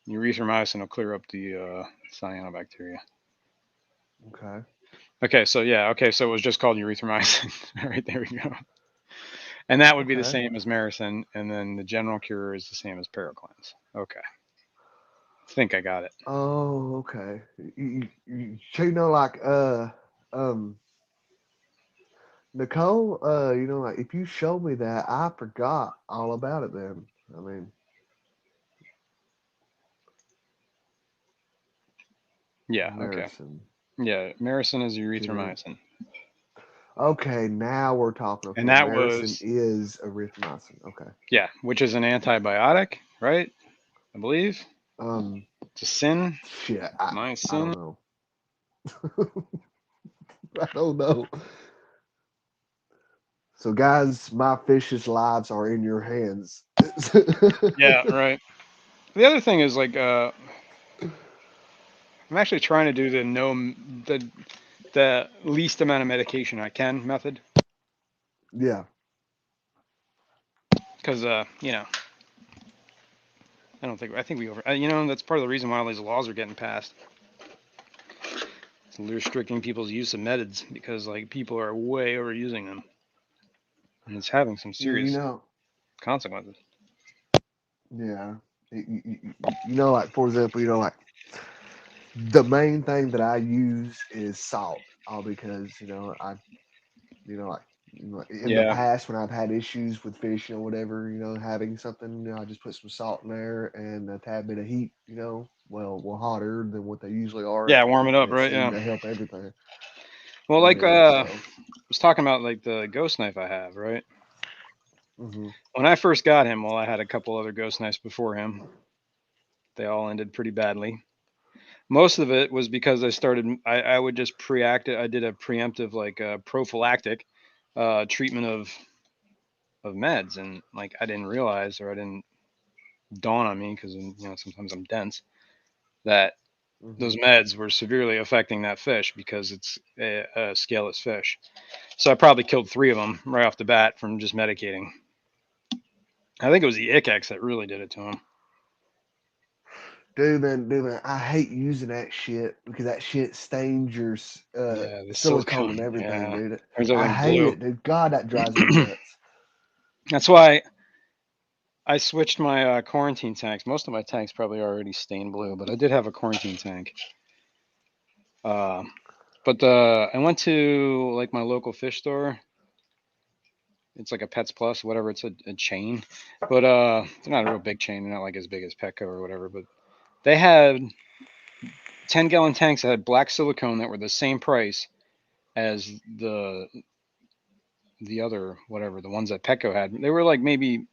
Erythromycin will clear up the cyanobacteria. Okay. Okay, so yeah, okay, so it was just called erythromycin. All right, there we go. And that would be the Okay. same as Maricin, and then the General Cure is the same as Paracleanse. Okay, I think I got it. Oh, okay. So like um Nicole, like if you show me that, I forgot all about it then. I mean, Yeah, okay. Marison. Yeah, Maricin is General. erythromycin, Okay, now we're talking. and Okay, that Marison was is erythromycin. Okay. yeah, which is an antibiotic, right? I believe Um, it's a sin. shit, My I sin. don't know. I don't know. So, guys, my fish's lives are in your hands. Yeah, right. The other thing is like I'm actually trying to do the least amount of medication I can method Yeah. because you know, I think we over you know, that's part of the reason why all these laws are getting passed. It's restricting people's use of meds because like people are way overusing them, and it's having some You serious know, consequences. yeah. Like, for example, like, the main thing that I use is salt, all because, like, in the Yeah, past when I've had issues with fish, whatever, having something, I just put some salt in there and a tad bit of heat, well, hotter than what they usually are, yeah, warm it and up, it right? seemed Yeah. to help everything. Well, like I So, was talking about like the ghost knife I have, right? hmm When I first got him, well, I had a couple other ghost knives before him. They all ended pretty badly. Most of it was because I would just preact it. I did a preemptive, like prophylactic treatment of meds. And like I didn't realize, or I didn't dawn on me because, sometimes I'm dense, that hmm those meds were severely affecting that fish because it's a scaleless fish. So I probably killed 3 of them right off the bat from just medicating. I think it was the Icex that really did it to him. dude, man, I hate using that shit because that shit stains your Yeah, the silicone and silicone. everything, Yeah, dude. turns I everything hate blue. it, dude. God, that drives me nuts. That's why I switched my quarantine tanks. Most of my tanks probably already stained blue, but I did have a quarantine tank. Uh, but I went to like my local fish store. It's like a Pets Plus, whatever. It's a chain, but they're not a real big chain. They're not like as big as Petco or whatever. But they had 10-gallon tanks that had black silicone that were the same price as the other whatever the ones that Petco had. They were like maybe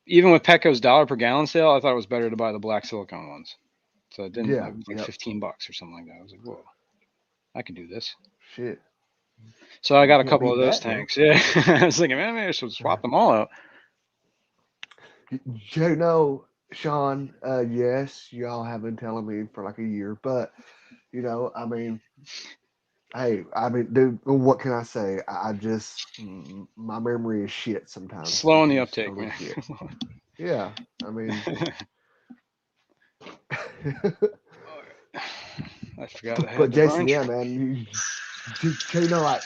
even with Petco's dollar per gallon sale, I thought it was better to buy the black silicone ones. So it didn't. Yeah, It was like yep. $15 or something like that. I was like, whoa, I could do this. Shit, So I you got a can't couple of beat those that, man. tanks. Yeah, I was thinking, man, maybe I should swap them all out. Sean, yes, y'all have been telling me for like a year, but I mean, hey, dude, what can I say? I just my memory is shit sometimes. Slow on It's the just uptake, total man. shit. Yeah, I mean, I forgot I but had the Jason, brine yeah, shrimp. man, like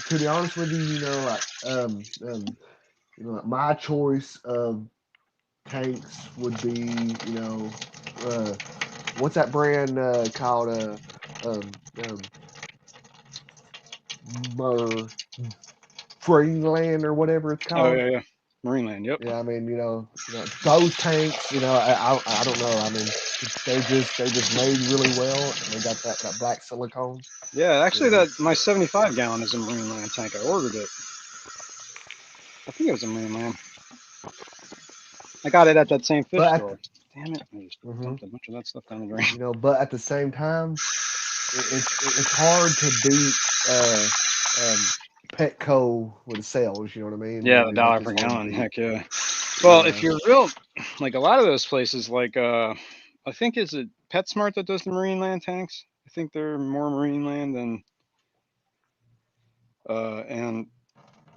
to be honest with you, like my choice of tanks would be, what's that brand called? Mer Greenland or whatever it's Oh called. yeah, yeah, Marineland. Yep. Yeah, I mean, those tanks. I don't know. I mean, they're just made really well, and they got that black silicone. Yeah, You actually, know, that my 75-gallon is a Marineland tank. I ordered it. I think it was a Marineland. I got it at that same fish but at store. Damn it! I just hmm dumped a bunch of that stuff down the drain. but at the same time, it's hard to beat Petco with sales. You know what I mean? Yeah, the It's dollar per just hard to gallon. beat. Heck yeah. Well, if Yeah. you're real, like a lot of those places, like I think is it PetSmart that does the Marineland tanks. I think they're more Marineland than and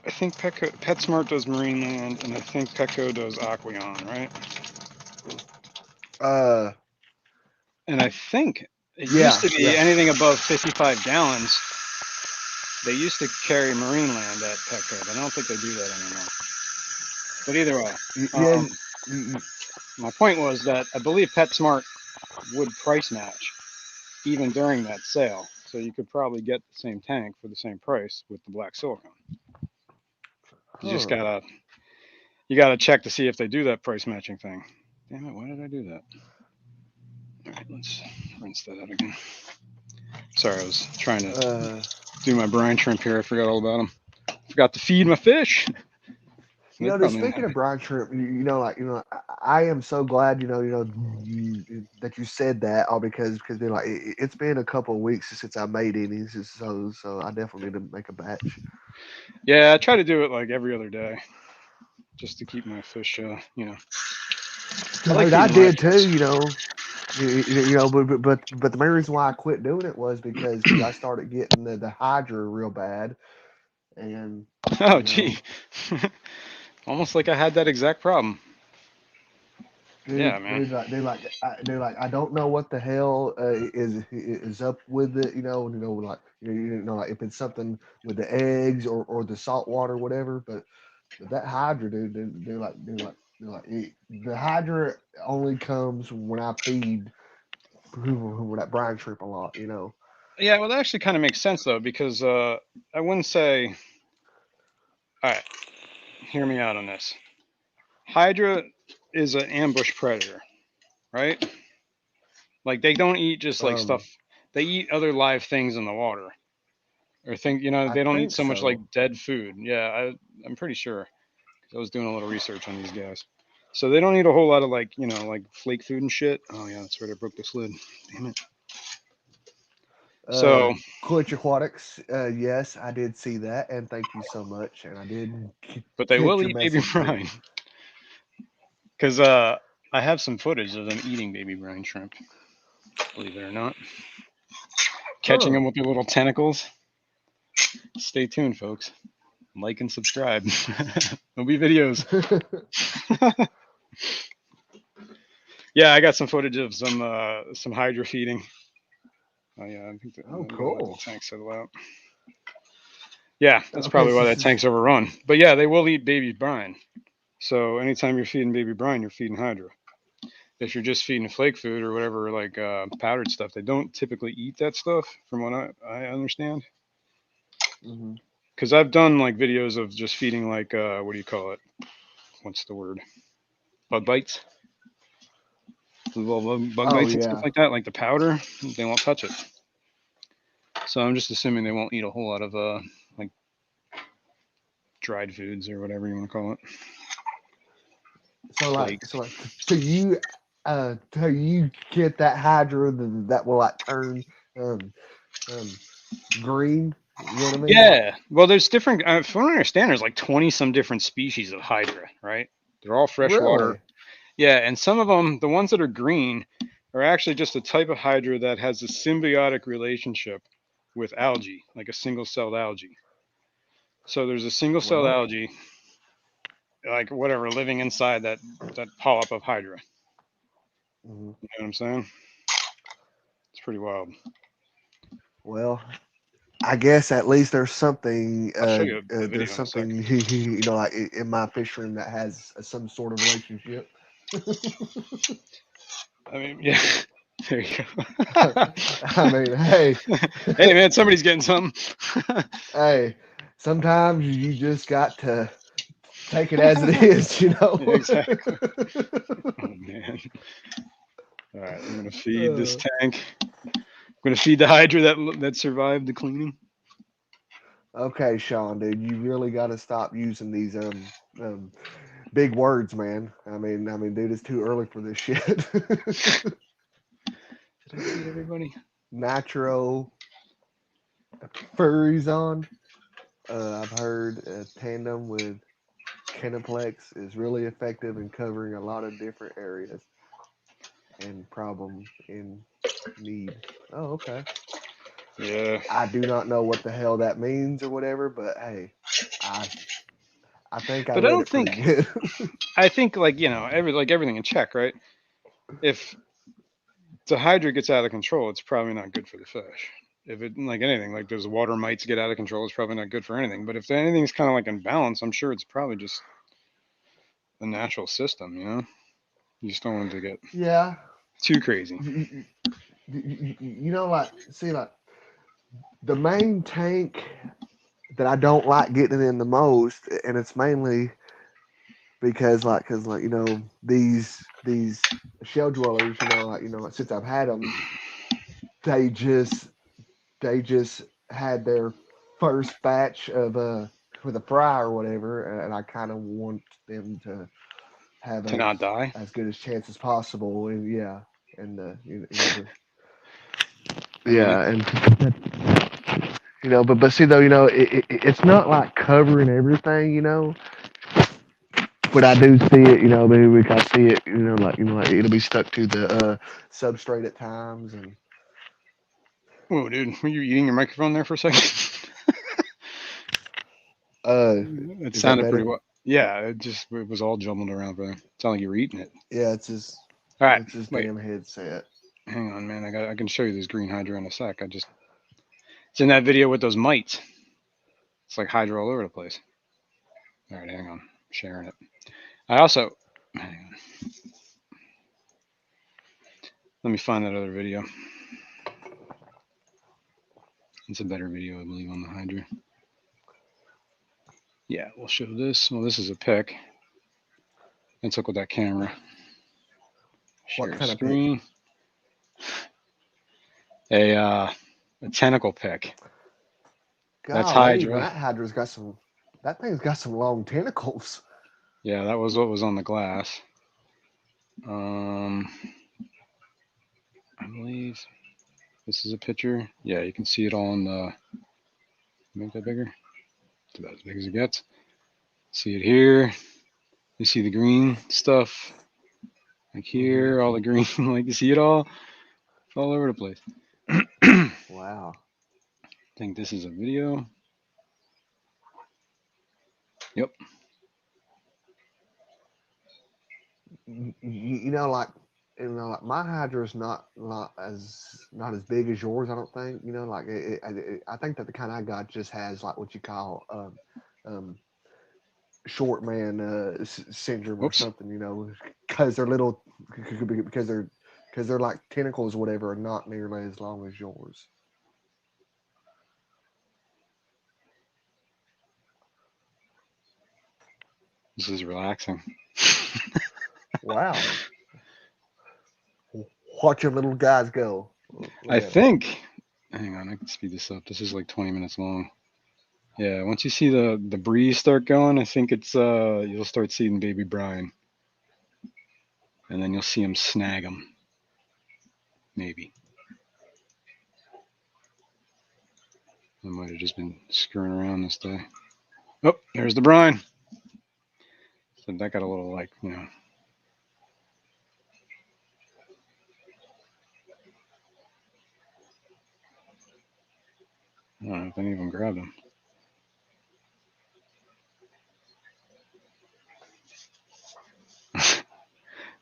I think PetSmart does Marineland, and I think Petco does Aqueon, right? Uh. And I think it used Yeah. to be Yeah. anything above 55 gallons. They used to carry Marineland at Petco, but I don't think they do that anymore. But either way, Yeah. um, my point was that I believe PetSmart would price match even during that sale. So you could probably get the same tank for the same price with the black silicone. You just Huh. gotta check to see if they do that price matching thing. Damn it, why did I do that? All right, let's rinse that out again. Sorry, I was trying to Uh. do my brine shrimp here. I forgot all about them. Forgot to feed my fish. You know, just speaking of brine shrimp, I am so glad, that you said that, all because they're like, it's been a couple of weeks since I made any, so I definitely need to make a batch. Yeah, I try to do it like every other day, just to keep my fish, I did too, but the main reason why I quit doing it was because I started getting the hydra real bad, and oh gee, almost like I had that exact problem. Yeah, man. They're like, I don't know what the hell is up with it, like if it's something with the eggs or the salt water, whatever. But that hydra, dude, the hydra only comes when I feed that brine shrimp a lot. Yeah, well, that actually kind of makes sense though, because I wouldn't say. All right, hear me out on this. Hydra is an ambush predator, right? Like they don't eat just like stuff. They eat other live things in the water, or they don't eat so much like dead food. Yeah, I'm pretty sure. 'Cause I was doing a little research on these guys. So they don't eat a whole lot of like like flake food and shit. Oh yeah, that's right. I broke this lid. Damn it. So Clutch Aquatics, yes, I did see that, and thank you so much. And I did. But they will eat baby brine. Because I have some footage of them eating baby brine shrimp. Believe it or not, catching them with their little tentacles. Stay tuned, folks. Like and subscribe. There'll be videos. Yeah, I got some footage of some hydra feeding. Oh yeah, I think cool. The tank's so loud. Yeah, that's probably why that tank's overrun. But yeah, they will eat baby brine. So anytime you're feeding baby brine, you're feeding hydra. If you're just feeding flake food or whatever, like powdered stuff, they don't typically eat that stuff, from what I understand. Because I've done like videos of just feeding like what do you call it? What's the word? Bug bites. Little bug bites and stuff like that, like the powder. They won't touch it. So I'm just assuming they won't eat a whole lot of like dried foods or whatever you want to call it. So you get that hydra that will like turn green. You know what I mean? Yeah. Well, there's different. From what I understand, there's like 20 some different species of hydra, right? They're all freshwater. Really? Yeah, and some of them, the ones that are green, are actually just a type of hydra that has a symbiotic relationship with algae, like a single-celled algae. So there's a single-celled algae, like whatever, living inside that polyp of hydra. You know what I'm saying? It's pretty wild. Well, I guess at least there's something. There's something like in my fish room that has some sort of relationship. I mean, yeah. There you go. I mean, hey. Hey, man, somebody's getting something. Hey, sometimes you just got to take it as it is, Yeah, exactly. Oh, man. All right, I'm going to feed this tank. I'm going to feed the hydra that survived the cleaning. Okay, Sean, dude, you really got to stop using these big words, man. I mean, dude, it's too early for this shit. Did I feed everybody? Nitro, furries on. I've heard tandem with Kineplex is really effective in covering a lot of different areas and problem in need. Oh, okay. Yeah. I do not know what the hell that means or whatever, but hey, I think I read it pretty good. I think everything in check, right? If the hydra gets out of control, it's probably not good for the fish. If it like anything, like those water mites get out of control, it's probably not good for anything. But if anything's kind of like in balance, I'm sure it's probably just a natural system, You just don't want it to get too crazy. Like the main tank that I don't like getting in the most, and it's mainly because these shell dwellers, since I've had them, they just had their first batch of with a fry or whatever, and I kind of want them to have To not die. as good a chance as possible. And yeah, and I mean, and but see though, it's not like covering everything, but I do see it, maybe I see it, like it'll be stuck to the substrate at times, and whoa, dude, were you eating your microphone there for a second? It is that sounded pretty better? well. Yeah, it was all jumbled around there. It sounded like you were eating it. Yeah, All right, it's his wait, damn headset. hang on, man. I can show you this green hydra in a sec. It's in that video with those mites. It's like hydra all over the place. All right, hang on, I'm sharing it. I also, hang on. Let me find that other video. It's a better video, I believe, on the hydra. Yeah, we'll show this. Well, this is a pic I took with that camera. Share What kind of pic? screen. A tentacle pic. That's Golly, hydra. that thing's got some long tentacles. Yeah, that was what was on the glass. I believe this is a picture. Yeah, you can see it all in the. Make that bigger. It's about as big as it gets. See it here. You see the green stuff. Like here, all the green. Like you see it all. It's all over the place. Wow. I think this is a video. Yep. Like my hydra is not as big as yours. I don't think. I think that the kind I got just has like what you call short man syndrome or Whoops. something. Because they're little, because they're like tentacles or whatever, are not nearly as long as yours. This is relaxing. Wow. Watch your little guys go. I think. Hang on, I can speed this up. This is like 20 minutes long. Yeah, once you see the breeze start going, I think it's you'll start seeing baby Brian, and then you'll see him snag him. Maybe. I might have just been screwing around this day. Oh, there's the brine. So that got a little like, I don't know if any of them grabbed him.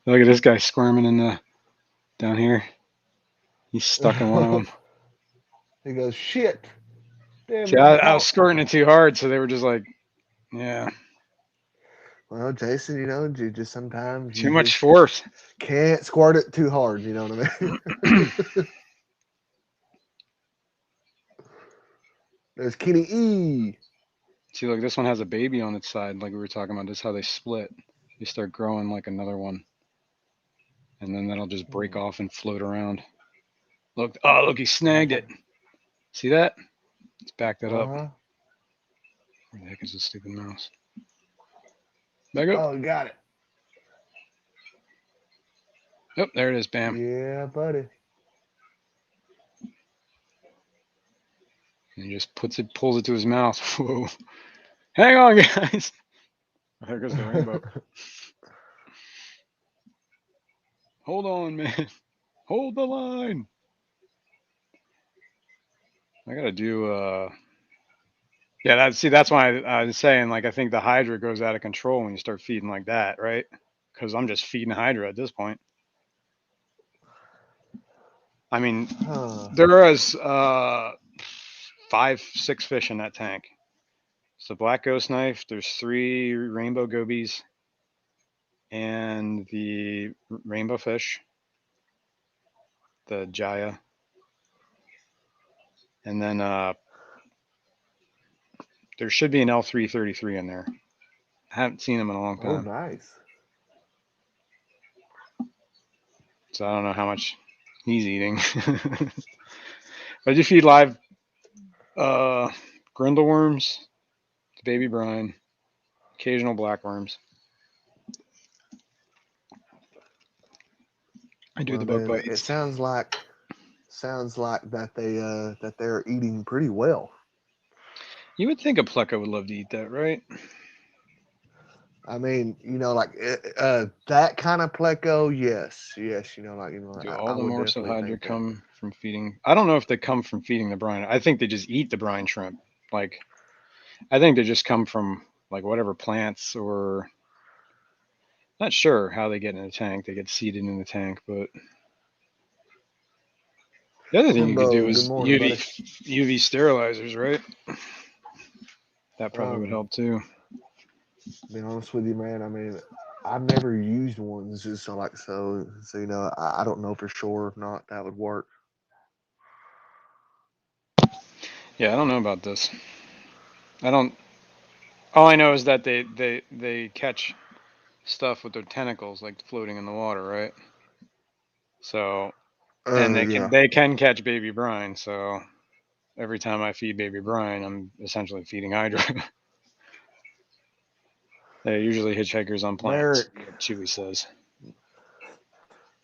Look at this guy squirming down here. He's stuck in one of them. He goes, shit. Damn See, it. I was squirting it too hard, so they were just like, yeah. Well, Jason, you just sometimes Too much force. Can't squirt it too hard. You know what I mean? There's Kenny E. See, look, this one has a baby on its side, like we were talking about. This is how they split. They start growing like another one, and then that'll just break off and float around. Look, look, he snagged it. See that? Let's back that up. Where the heck is this stupid mouse? Back up. Oh, got it. Yep, there it is. Bam. Yeah, buddy. And he just pulls it to his mouth. Whoa. Hang on, guys. There goes the rainbow. Hold on, man. Hold the line. I gotta do yeah, that's why I was saying, like, I think the hydra goes out of control when you start feeding like that, right? Because I'm just feeding hydra at this point. I mean, there is 5, 6 fish in that tank. So black ghost knife, there's 3 rainbow gobies and the rainbow fish, the Jaya. And then there should be an L333 in there. I haven't seen him in a long time. Oh, nice. So I don't know how much he's eating. But I do feed live grindle worms, baby brine, occasional blackworms. I do Well, the bug then it bites. sounds like that they're eating pretty well. You would think a pleco would love to eat that, right? I mean, like that kind of pleco, yes, Do I all the would morsel definitely hydra think that. come from feeding? I don't know if they come from feeding the brine. I think they just eat the brine shrimp. Like, I think they just come from like whatever plants or not sure how they get in the tank. They get seeded in the tank, but the other thing you could do Timbo, good is morning, buddy. UV sterilizers, right? That probably would Um, help too. to be honest with you, man, I mean, I've never used ones, so I don't know for sure if not that would work. Yeah, I don't know about this. I don't. All I know is that they catch stuff with their tentacles, like floating in the water, right? So, and Yeah. they can catch baby brine. So every time I feed baby brine, I'm essentially feeding hydra. They're usually hitchhikers on plants, Merrick. like Chewy says.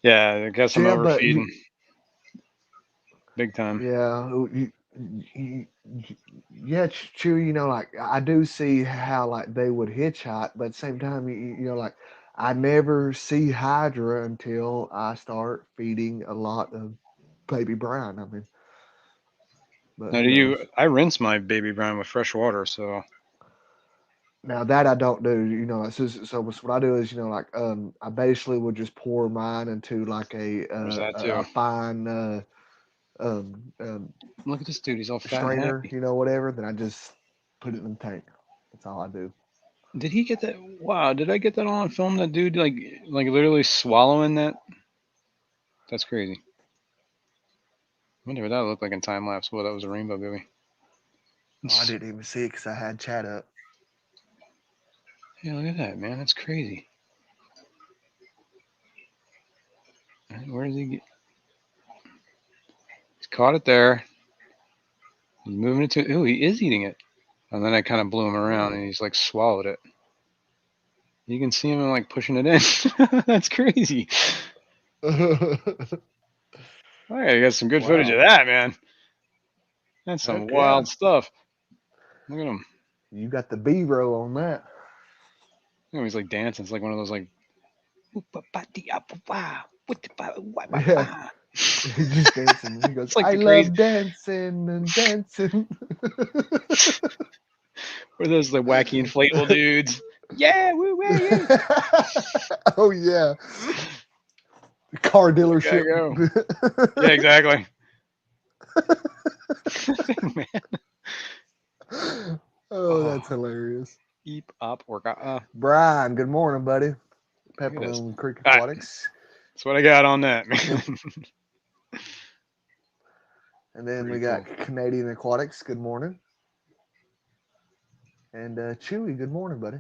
Yeah, I guess I'm Yeah, but overfeeding big time. yeah, you, yeah, Chewy, like I do see how like they would hitchhike, but at the same time, like I never see Hydra until I start feeding a lot of baby brine. I mean, but Now, who knows? I rinse my baby brine with fresh water, so Now that I don't do, so what I do is, I basically would just pour mine into like there's that a too. fine um, um, Look at this dude; he's all fat and strainer, happy. whatever. Then I just put it in the tank. That's all I do. Did he get that? Wow, did I get that on film? That dude, like literally swallowing that? That's crazy. I wonder what that looked like in time lapse. Well, that was a rainbow baby. Oh, I didn't even see it because I had chat up. Yeah, look at that, man. That's crazy. Where does he get? He's caught it there. He's moving it to. Ooh, he is eating it. And then I kind of blew him around, and he's like swallowed it. You can see him like pushing it in. That's crazy. I got some good footage of Wow. that, man. That's some Heck yeah. wild stuff. Look at him. You got the B-roll on that. He's like dancing. It's like one of those like. Yeah. He's just dancing. He goes, It's like I the crazy. love dancing and dancing. Or those the wacky inflatable dudes. Yeah, woo, woo, yeah. Oh yeah. Car There dealership. you go. Yeah, exactly. Man. Oh, that's hilarious. Eep up work. Brian, good morning, buddy. Look at this. Pepperoni Creek All right. Aquatics. That's what I got on that, man. And then we Pretty got cool. Canadian Aquatics. Good morning. And Chewy, good morning, buddy.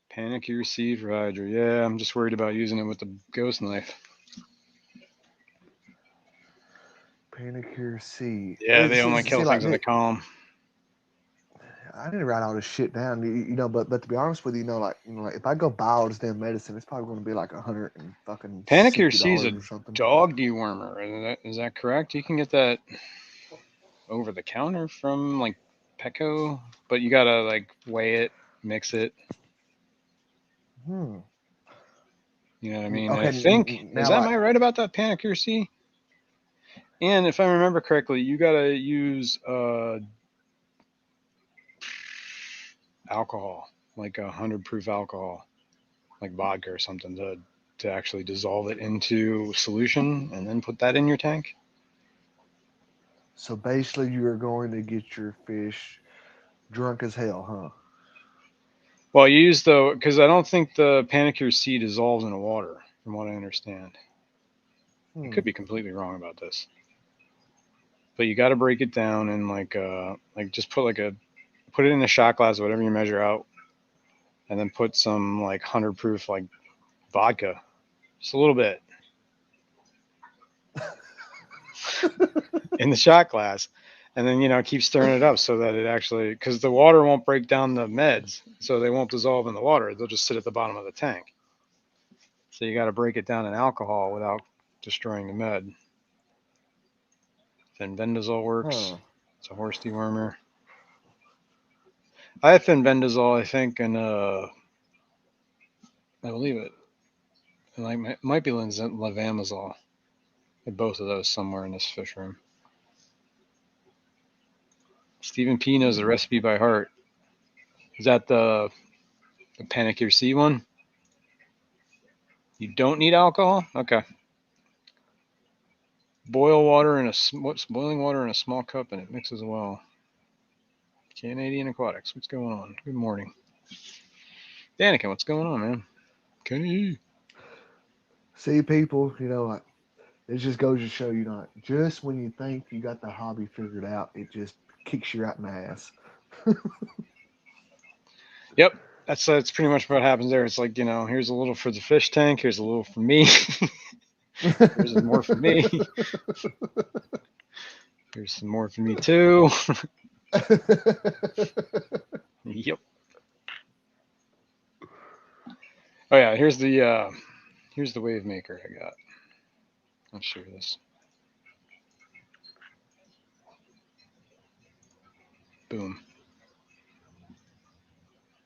Panic your seed for Hydra. Yeah, I'm just worried about using it with the ghost knife. Panicure C. Yeah, they only kill things with a calm. I need to write all this shit down, but to be honest with you, like if I go buy all this damn medicine, it's probably going to be like Panicure C is $160 a or something. dog dewormer. Is that correct? You can get that over the counter from like Petco, but you gotta like weigh it, mix it. You know what I mean? Okay, I think now am I right about that Panicure C? And if I remember correctly, you gotta use alcohol, like 100 proof alcohol, like vodka or something, to actually dissolve it into solution and then put that in your tank. So basically, you are going to get your fish drunk as hell, huh? Well, you use because I don't think the Panicure C dissolves in water, from what I understand. I could be completely wrong about this, but you got to break it down and like just put it in a shot glass, whatever you measure out, and then put some like 100 proof like vodka, just a little bit, in the shot glass, And then, keep stirring it up so that it actually, because the water won't break down the meds, so they won't dissolve in the water. They'll just sit at the bottom of the tank. So you got to break it down in alcohol without destroying the med. Fenbendazole works. It's a horse dewormer. I have fenbendazole, I think, and I believe it might be levamazole. Both of those somewhere in this fish room. Stephen P knows the recipe by heart. Is that the Panic C one? You don't need alcohol? Okay. Boil water in what's boiling water in a small cup and it mixes well. Canadian Aquatics, what's going on? Good morning. Danica, what's going on, man? Kenny. See, people, like, it just goes to show just when you think you got the hobby figured out, it just kicks you right in the ass. Yep, that's pretty much what happens there. It's like, here's a little for the fish tank, here's a little for me. Here's some more for me. Here's some more for me too. Yep. Oh yeah, here's the wave maker I got. I'll show you this. Boom.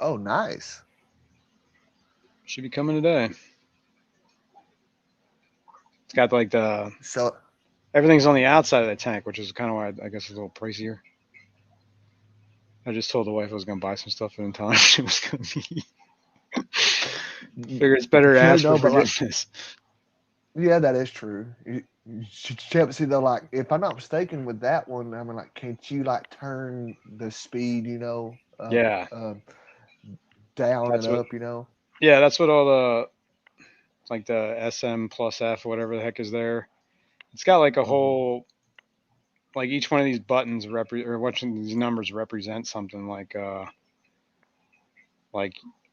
Oh, nice. Should be coming today. It's got like everything's on the outside of the tank, which is kind of why I guess it's a little pricier. I just told the wife I was going to buy some stuff and in time it was going to be. Figure it's better to ask for forgiveness. Yeah, that is true. See, though, like, if I'm not mistaken with that one, I mean, like, can't you, like, turn the speed, yeah. Down that's and what, up, Yeah, that's what all the, like the SM plus F, whatever the heck is there. It's got like a whole, like each one of these buttons or watching these numbers represent something like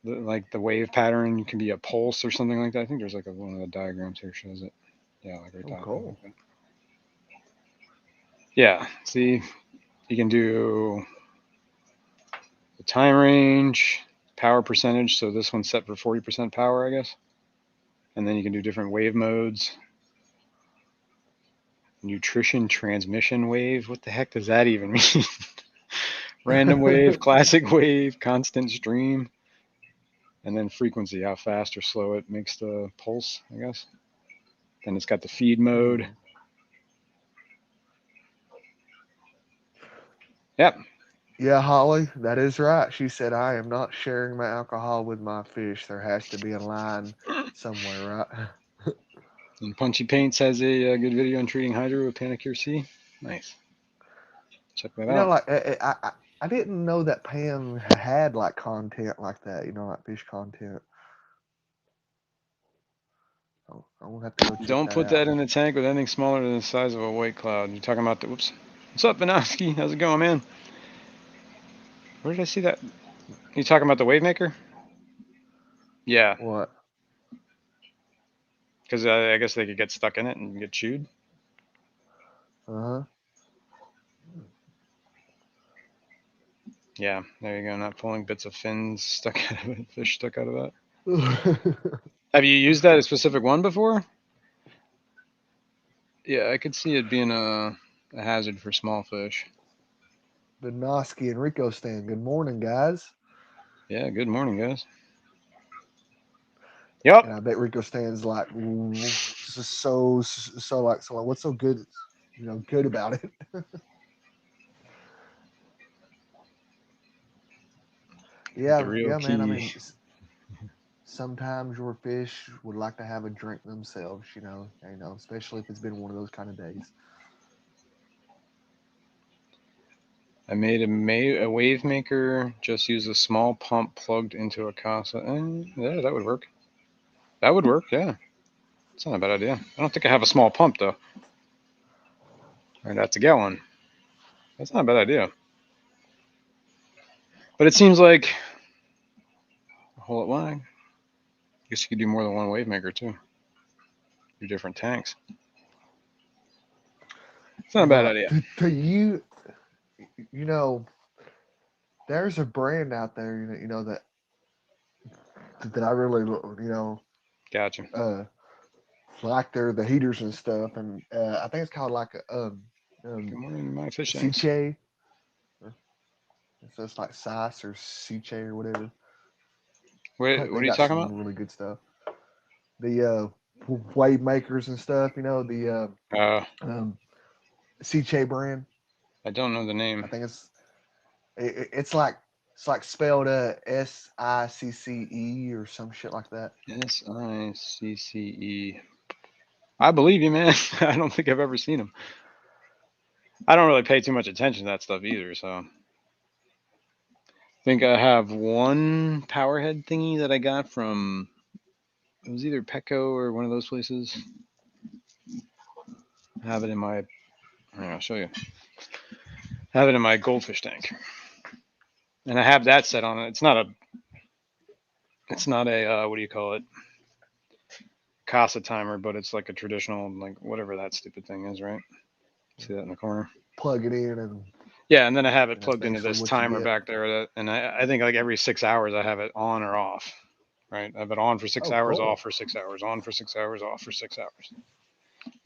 the wave pattern can be a pulse or something like that. I think there's like one of the diagrams here shows it. Yeah, like right down. Cool. Like yeah, see, you can do the time range, power percentage. So this one's set for 40% power, I guess. And then you can do different wave modes. Nutrition transmission wave. What the heck does that even mean? Random wave, classic wave, constant stream. And then frequency, how fast or slow it makes the pulse, I guess. Then it's got the feed mode. Yep. Yeah, Holly, that is right. She said, I am not sharing my alcohol with my fish. There has to be a line somewhere, right? And Punchy Paints has a good video on treating hydro with Panic C. Nice. Check that out. Like, I didn't know that Pam had, like, content like that, like fish content. I'll have to go check Don't put that in the tank with anything smaller than the size of a white cloud. You're talking about the, whoops. What's up, Banowski? How's it going, man? Where did I see that? You talking about the wave maker? Yeah. What? Because I guess they could get stuck in it and get chewed. Uh-huh. Yeah, there you go. Not pulling bits of fins stuck out of it, fish stuck out of that. Have you used that a specific one before? Yeah, I could see it being a hazard for small fish. Benoski and Rico Stan, good morning, guys. Yeah, good morning, guys. Yep. And I bet Rico Stan's like, so like, what's so good, good about it? Yeah, man. I mean, sometimes your fish would like to have a drink themselves, especially if it's been one of those kind of days. I made a wave maker. Just use a small pump plugged into a casa. Yeah, that would work. That would work. Yeah, it's not a bad idea. I don't think I have a small pump though. I'd have to get one. That's not a bad idea. But it seems like a whole lot. I guess you could do more than one wave maker too. Do different tanks. It's not a bad idea. you know, there's a brand out there, that I really, Gotcha. like the heaters and stuff, and I think it's called like a Good morning, my fish tanks. Ciche. So it's like Sice or Ciche or whatever. What They are you got talking some about? really good stuff. The wave makers and stuff, the Ciche brand. I don't know the I name. think it's like spelled SICCE or some shit like that. SICCE. I believe you, man. I don't think I've ever seen them. I don't really pay too much attention to that stuff either, so I think I have one powerhead thingy that I got from, it was either Petco or one of those places. I have it in my, I'll show you. I have it in my goldfish tank, and I have that set on it. It's not a what do you call it? Casa timer, but it's like a traditional, like whatever that stupid thing is, right? See that in the corner? Plug it in and Yeah, and then I have it that's plugged into basically this what you timer get. back there, and I think like every 6 hours I have it on or off, right? I have it on for 6 Oh, hours, cool. off for 6 hours, on for 6 hours, off for 6 hours.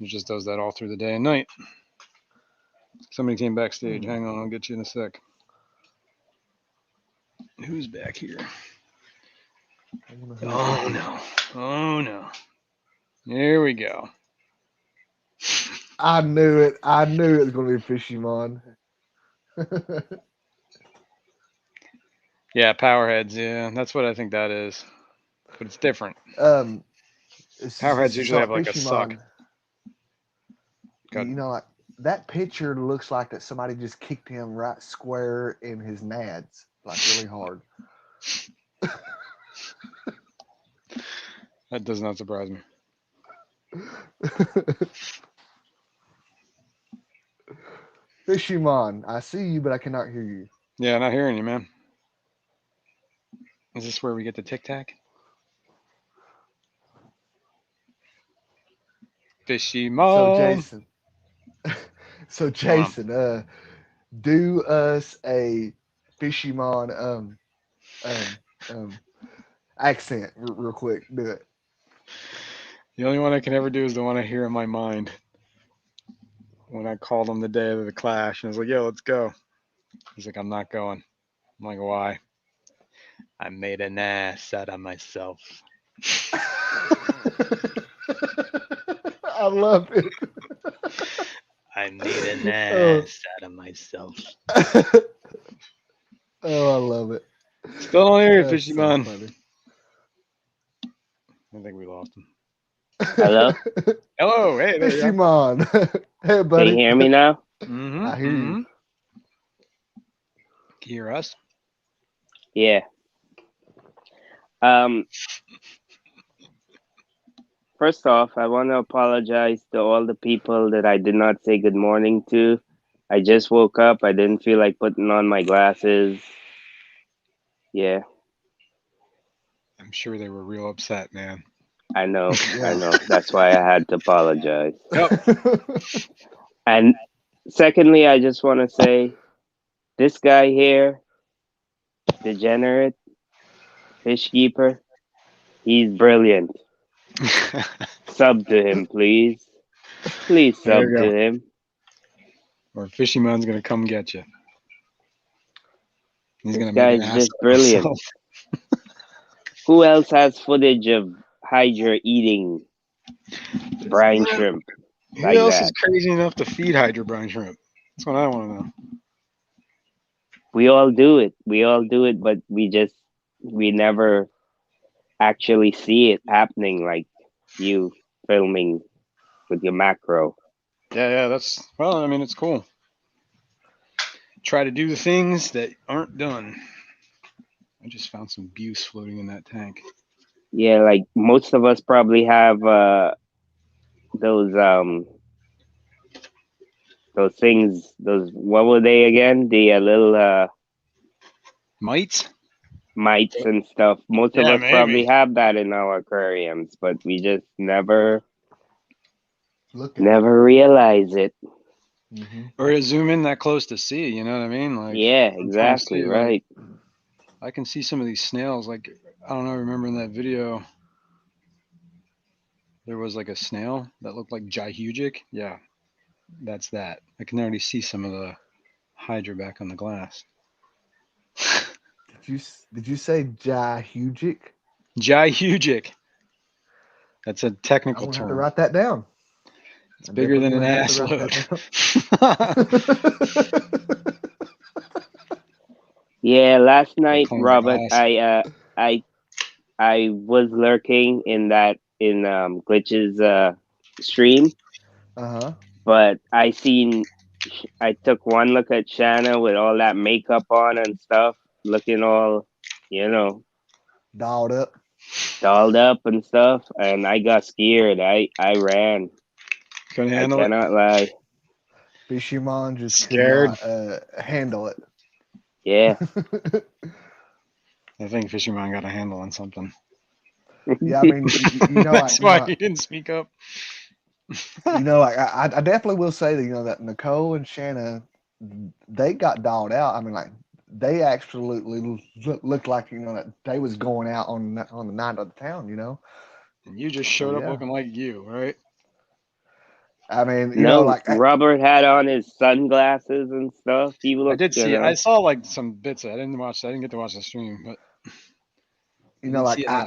It just does that all through the day and night. Somebody came backstage. Hang on, I'll get you in a sec. Who's back here? Oh no. Oh no. Here we go. I knew it. I knew it was going to be Fishymon. Yeah, Powerheads. Yeah, that's what I think that is. But it's different. Powerheads usually have like a suck. You know, like that picture looks like that somebody just kicked him right square in his nads, like really hard. That does not surprise me. Fishymon, I see you, but I cannot hear you. Yeah, not hearing you, man. Is this where we get the Tic Tac? Fishymon. So Jason, do us a Fishymon accent real quick. Do it. The only one I can ever do is the one I hear in my mind. When I called him the day of the clash, and I was like, yo, let's go. He's like, I'm not going. I'm like, why? I made an ass out of myself. I love it. I made an ass out of myself. Oh, I love it. Still don't hear it, That's Fishymon. so funny. I think we lost him. Hello? Hello, hey there. Fishymon. Hey, Can buddy. you hear me now? Mm-hmm, I hear you. Can you hear us? Yeah. First off, I want to apologize to all the people that I did not say good morning to. I just woke up. I didn't feel like putting on my glasses. Yeah, I'm sure they were real upset, man. I know. Yeah. I know. That's why I had to apologize. Yep. And secondly, I just want to say this guy here, Degenerate, Fish Keeper, he's brilliant. Sub to him, please. Please There sub you go. to him. Or Fishymon's gonna come get you. He's This gonna make an guy's ass just of brilliant. himself. Who else has footage of Hydra eating brine shrimp Who like else is that? crazy enough to feed Hydra brine shrimp? That's what I want to know. We all do it. We all do it, but we never actually see it happening like you filming with your macro. Yeah, that's, well, I mean, it's cool. Try to do the things that aren't done. I just found some buse floating in that tank. Yeah, like most of us probably have those things, those, what were they again? The little Mites? mites and stuff. Most of Yeah, us maybe. probably have that in our aquariums, but we just never realize it. Or zoom in that close to see, you know what I mean? Like, Yeah, I'm trying to exactly, see, like, right. I can see some of these snails. Like, I don't know, remember in that video, there was like a snail that looked like Jihugic. Yeah, that's that. I can already see some of the Hydra back on the glass. Did you say Jihugic? Jihugic. That's a I'm technical gonna have to term. write that down. It's I'm bigger definitely than an gonna have ass to write load. that down. Yeah, last That night, cleans the Robert, glass. I was lurking in Glitch's stream, Uh-huh. but I took one look at Shanna with all that makeup on and stuff, looking all, you know, Dialed up. dolled up and stuff, and I got scared. I ran. Couldn't I handle it. cannot lie. Fishymon just could Scared. not handle it. Yeah. I think Fisherman got a handle on something. Yeah, I mean, That's why he didn't speak up. I definitely will say that that Nicole and Shanna, they got dolled out. I mean, like they absolutely looked like that they was going out on the night of the town. And you just So, showed up yeah. looking like you, right? I mean, No, Robert had on his sunglasses and stuff. He I looked, did see. I saw like some bits. I didn't get to watch the stream, but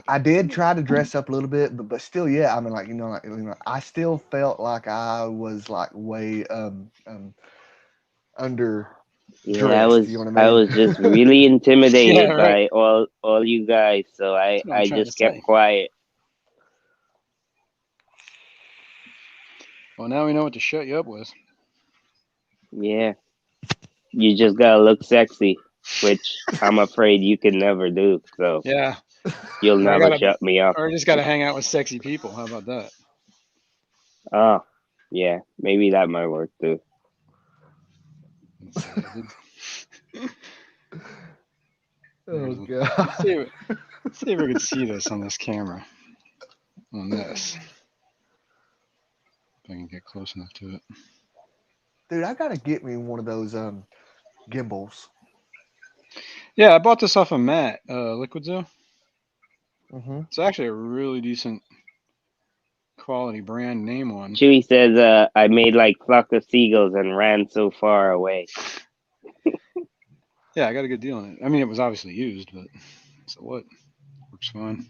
I did try to dress up a little bit, but still, yeah. I mean, I still felt like I was like way under. yeah, Dressed, you know what I I mean? was just really intimidated Yeah, right. by all you guys, so That's what I'm I trying to just kept say. quiet. Well, now we know what to shut you up with. Yeah. You just gotta look sexy, which I'm afraid you can never do. So Yeah. you'll Or I never shut me up. just gotta hang out with sexy people. How about that? Oh, yeah, maybe that might work too. Let's see, Oh let's god. see if we can see this on this camera. On this. If I can get close enough to it. Dude, I gotta get me one of those gimbals. Yeah, I bought this off of Matt, Liquid Zoo. Mm-hmm. It's actually a really decent quality brand name one. Chewy says, I made like flock of seagulls and ran so far away. Yeah, I got a good deal on it. I mean, it was obviously used, but so what? Works fine.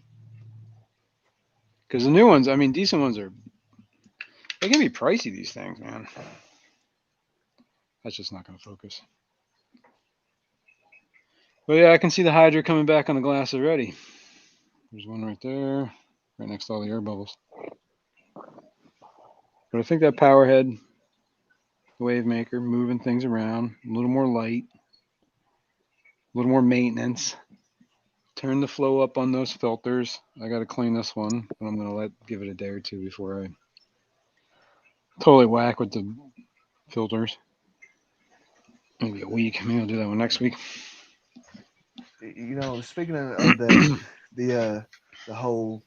Because the new ones, I mean, decent ones they can be pricey, these things, man. That's just not going to focus. But yeah, I can see the Hydra coming back on the glass already. There's one right there, right next to all the air bubbles. But I think that power head, the wave maker, moving things around, a little more light, a little more maintenance. Turn the flow up on those filters. I got to clean this one, but I'm going to give it a day or two before I totally whack with the filters. Maybe a week. Maybe I'll do that one next week. Speaking of the whole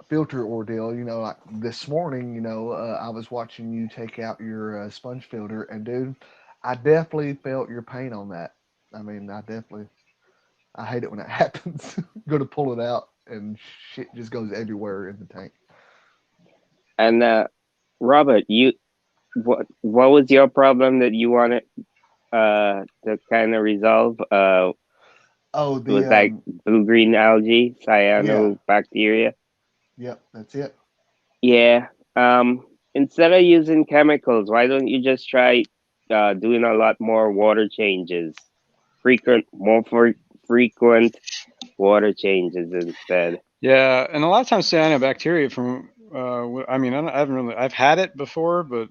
filter ordeal, like this morning, I was watching you take out your sponge filter, and dude, I definitely felt your pain on that. I mean, I hate it when it happens. Go to pull it out, and shit just goes everywhere in the tank. And Robert, what was your problem that you wanted to kind of resolve? Oh, It was like blue-green algae, cyanobacteria. Yep, that's it. Yeah. Instead of using chemicals, why don't you just try doing a lot more water changes, more frequent water changes instead. Yeah, and a lot of times cyanobacteria from I mean, I've had it before, but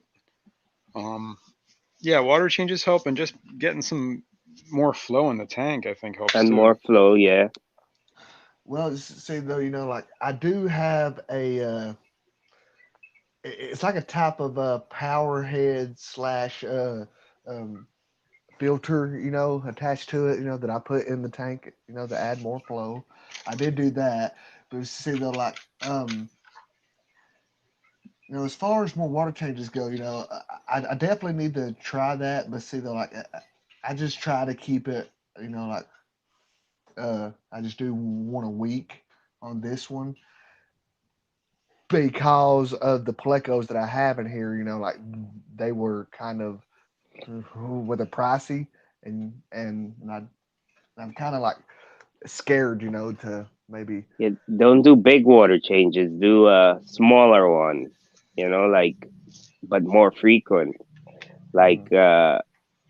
yeah, water changes help, and just getting some more flow in the tank, I think, helps And too. more flow, yeah. Well, see though, like I do have it's like a type of power head slash filter, attached to it, that I put in the tank, to add more flow. I did do that, but see though, like as far as more water changes go, I definitely need to try that. But see, though, like I just try to keep it, like I just do one a week on this one because of the plecos that I have in here. Like they were kind of with a pricey, and I'm kind of like scared, to maybe. Yeah, don't do big water changes. Do smaller ones. Like but more frequent. Like Mhm.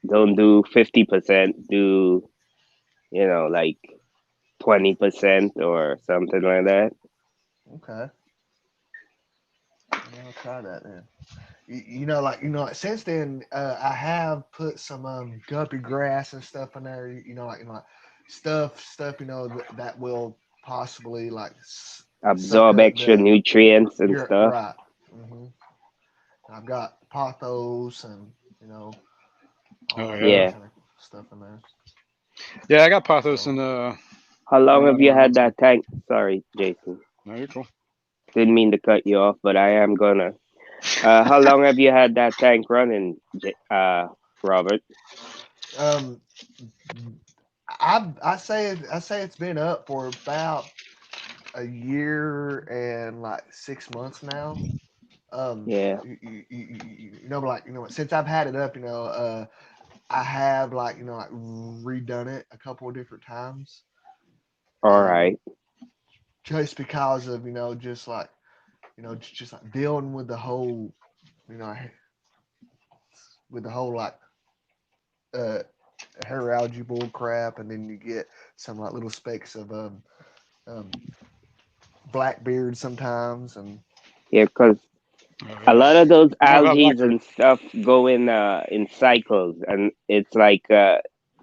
don't do 50%. Do like 20% or something like that. Okay, I'll try that then. Like since then, I have put some guppy grass and stuff in there. Like stuff that will possibly like suck Absorb up extra the. nutrients and You're stuff. right. hmm I've got pothos and all Oh that yeah. Yeah. kind of stuff in there. Yeah, I got pothos So and How long have you more had months ago. that tank? Sorry, Jason. No, you're cool. Didn't mean to cut you off, but I am gonna. How long have you had that tank running, Robert? um, I say it's been up for about a year and like 6 months now. Yeah. But like since I've had it up, I have like redone it a couple of different times. All Um, right. just because of just like dealing you know with the whole like uh hair algae bull crap, and then you get some like little specks of um Blackbeard sometimes, and Yeah, because Oh a yeah. lot of those I know about algae Blackberry. and stuff go in cycles, and it's like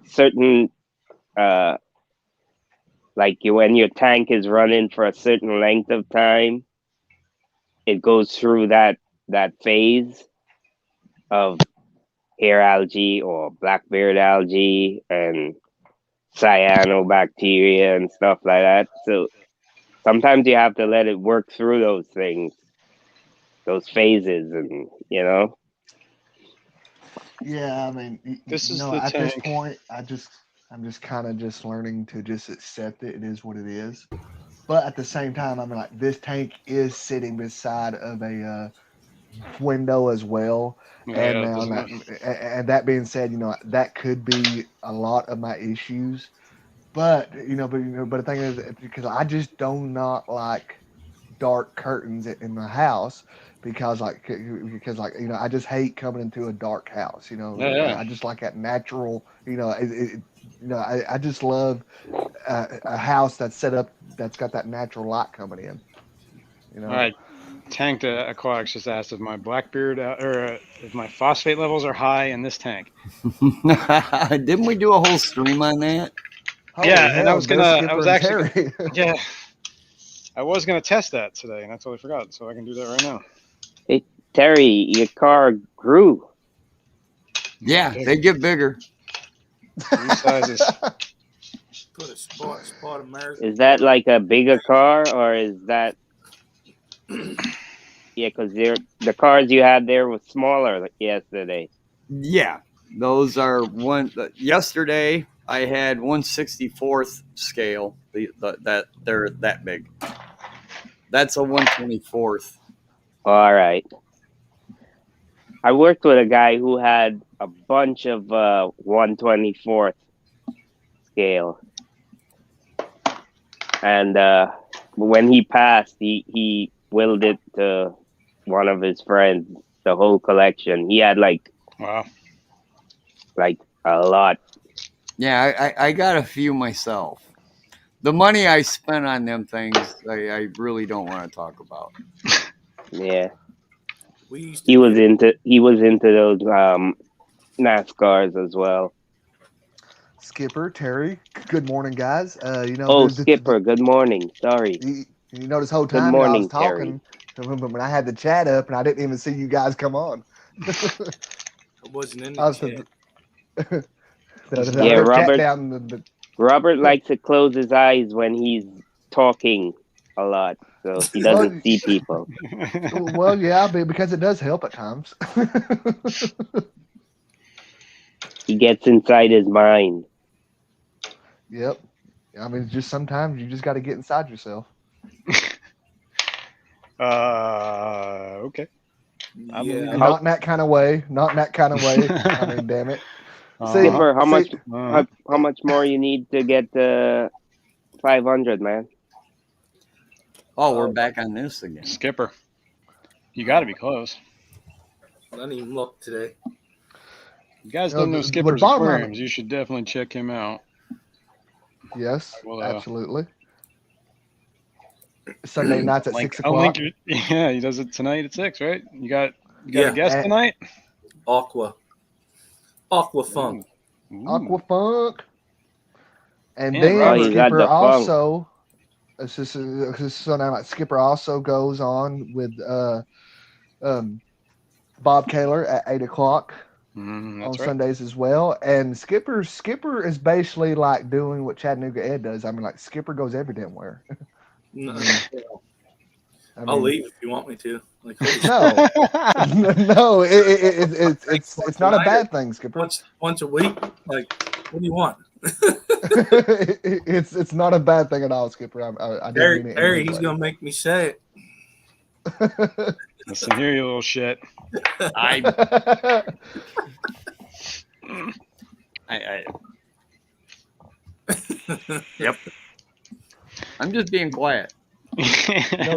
certain uh when your tank is running for a certain length of time, it goes through that phase of hair algae or blackbeard algae and cyanobacteria and stuff like that. So sometimes you have to let it work through those things, those phases, and yeah, I mean, This is the at this tank. point, I'm just kind of just learning to just accept it. It is what it is. But at the same time, I mean, like this tank is sitting beside of a window as well. Oh And yeah, it now, doesn't matter. and that being said, that could be a lot of my issues. But but the thing is, because I just do not like dark curtains in my house because I just hate coming into a dark house. Yeah, yeah. I just like that natural. I just love a house that's set up that's got that natural light coming in. You All know. right. Tanked Aquatics just asked if my Blackbeard if my phosphate levels are high in this tank. Didn't we do a whole stream on that? Holy Yeah, and hell, go I Skipper was and actually Terry. yeah, I was gonna test that today, and I totally forgot. So I can do that right now. hey, Terry, your car grew. Yeah, Big, they get bigger. new sizes. Put a spot American Is that flag. like a bigger car, or is that yeah? Because the cars you had there was smaller yesterday. Yeah, those are one. Yesterday I had 1/64th scale. That they're that big. That's a 1/24th. All right. I worked with a guy who had a bunch of 1/24th scale, and when he passed, he willed it to one of his friends. The whole collection. He had Wow. like a lot. Yeah, I got a few myself. The money I spent on them things, I really don't want to talk about. Yeah, We used to he was get into those NASCARs as well. Skipper, Terry, good morning, guys. Oh, Skipper, good morning. Sorry. This whole Good time I was morning, Terry. talking, when I had the chat up and I didn't even see you guys come on. I wasn't in the I was chat. Yeah, I heard chat Robert down. Robert likes to close his eyes when he's talking a lot, so he doesn't see people. Well, yeah, because it does help at times. He gets inside his mind. Yep. I mean, just sometimes you just got to get inside yourself. Okay. I believe Yeah. you. Not in that kind of way. Not in that kind of way. I mean, damn it. See, Skipper, how much? Uh-huh. How much more you need to get 500, man? Oh, we're back on this again. Skipper. You got to be close. I didn't even look today. You guys No, don't know the Skipper's bottom line- Aquariums. You should definitely check him out. Yes, Well, absolutely. Sunday nights at 6 I'll o'clock. link it. Yeah, he does it tonight at 6, right? You got Yeah. a guest And- tonight? Aqua Funk. Ooh. Aqua Funk. And Yeah, then Robert. You got Skipper the funk. also, so now like Skipper also goes on with Bob Kaler at 8 o'clock on That's right. Sundays as well. And Skipper is basically like doing what Chattanooga Ed does. I mean, like Skipper goes every damn where. No, I I'll mean, leave if you want me to. Like, No, no, it's not a bad thing, Skipper. once a week. Like, what do you want? It's not a bad thing at all, Skipper. I didn't mean it. Harry, he's gonna make me say it. Listen here, you little shit. I Yep. I'm just being quiet. No,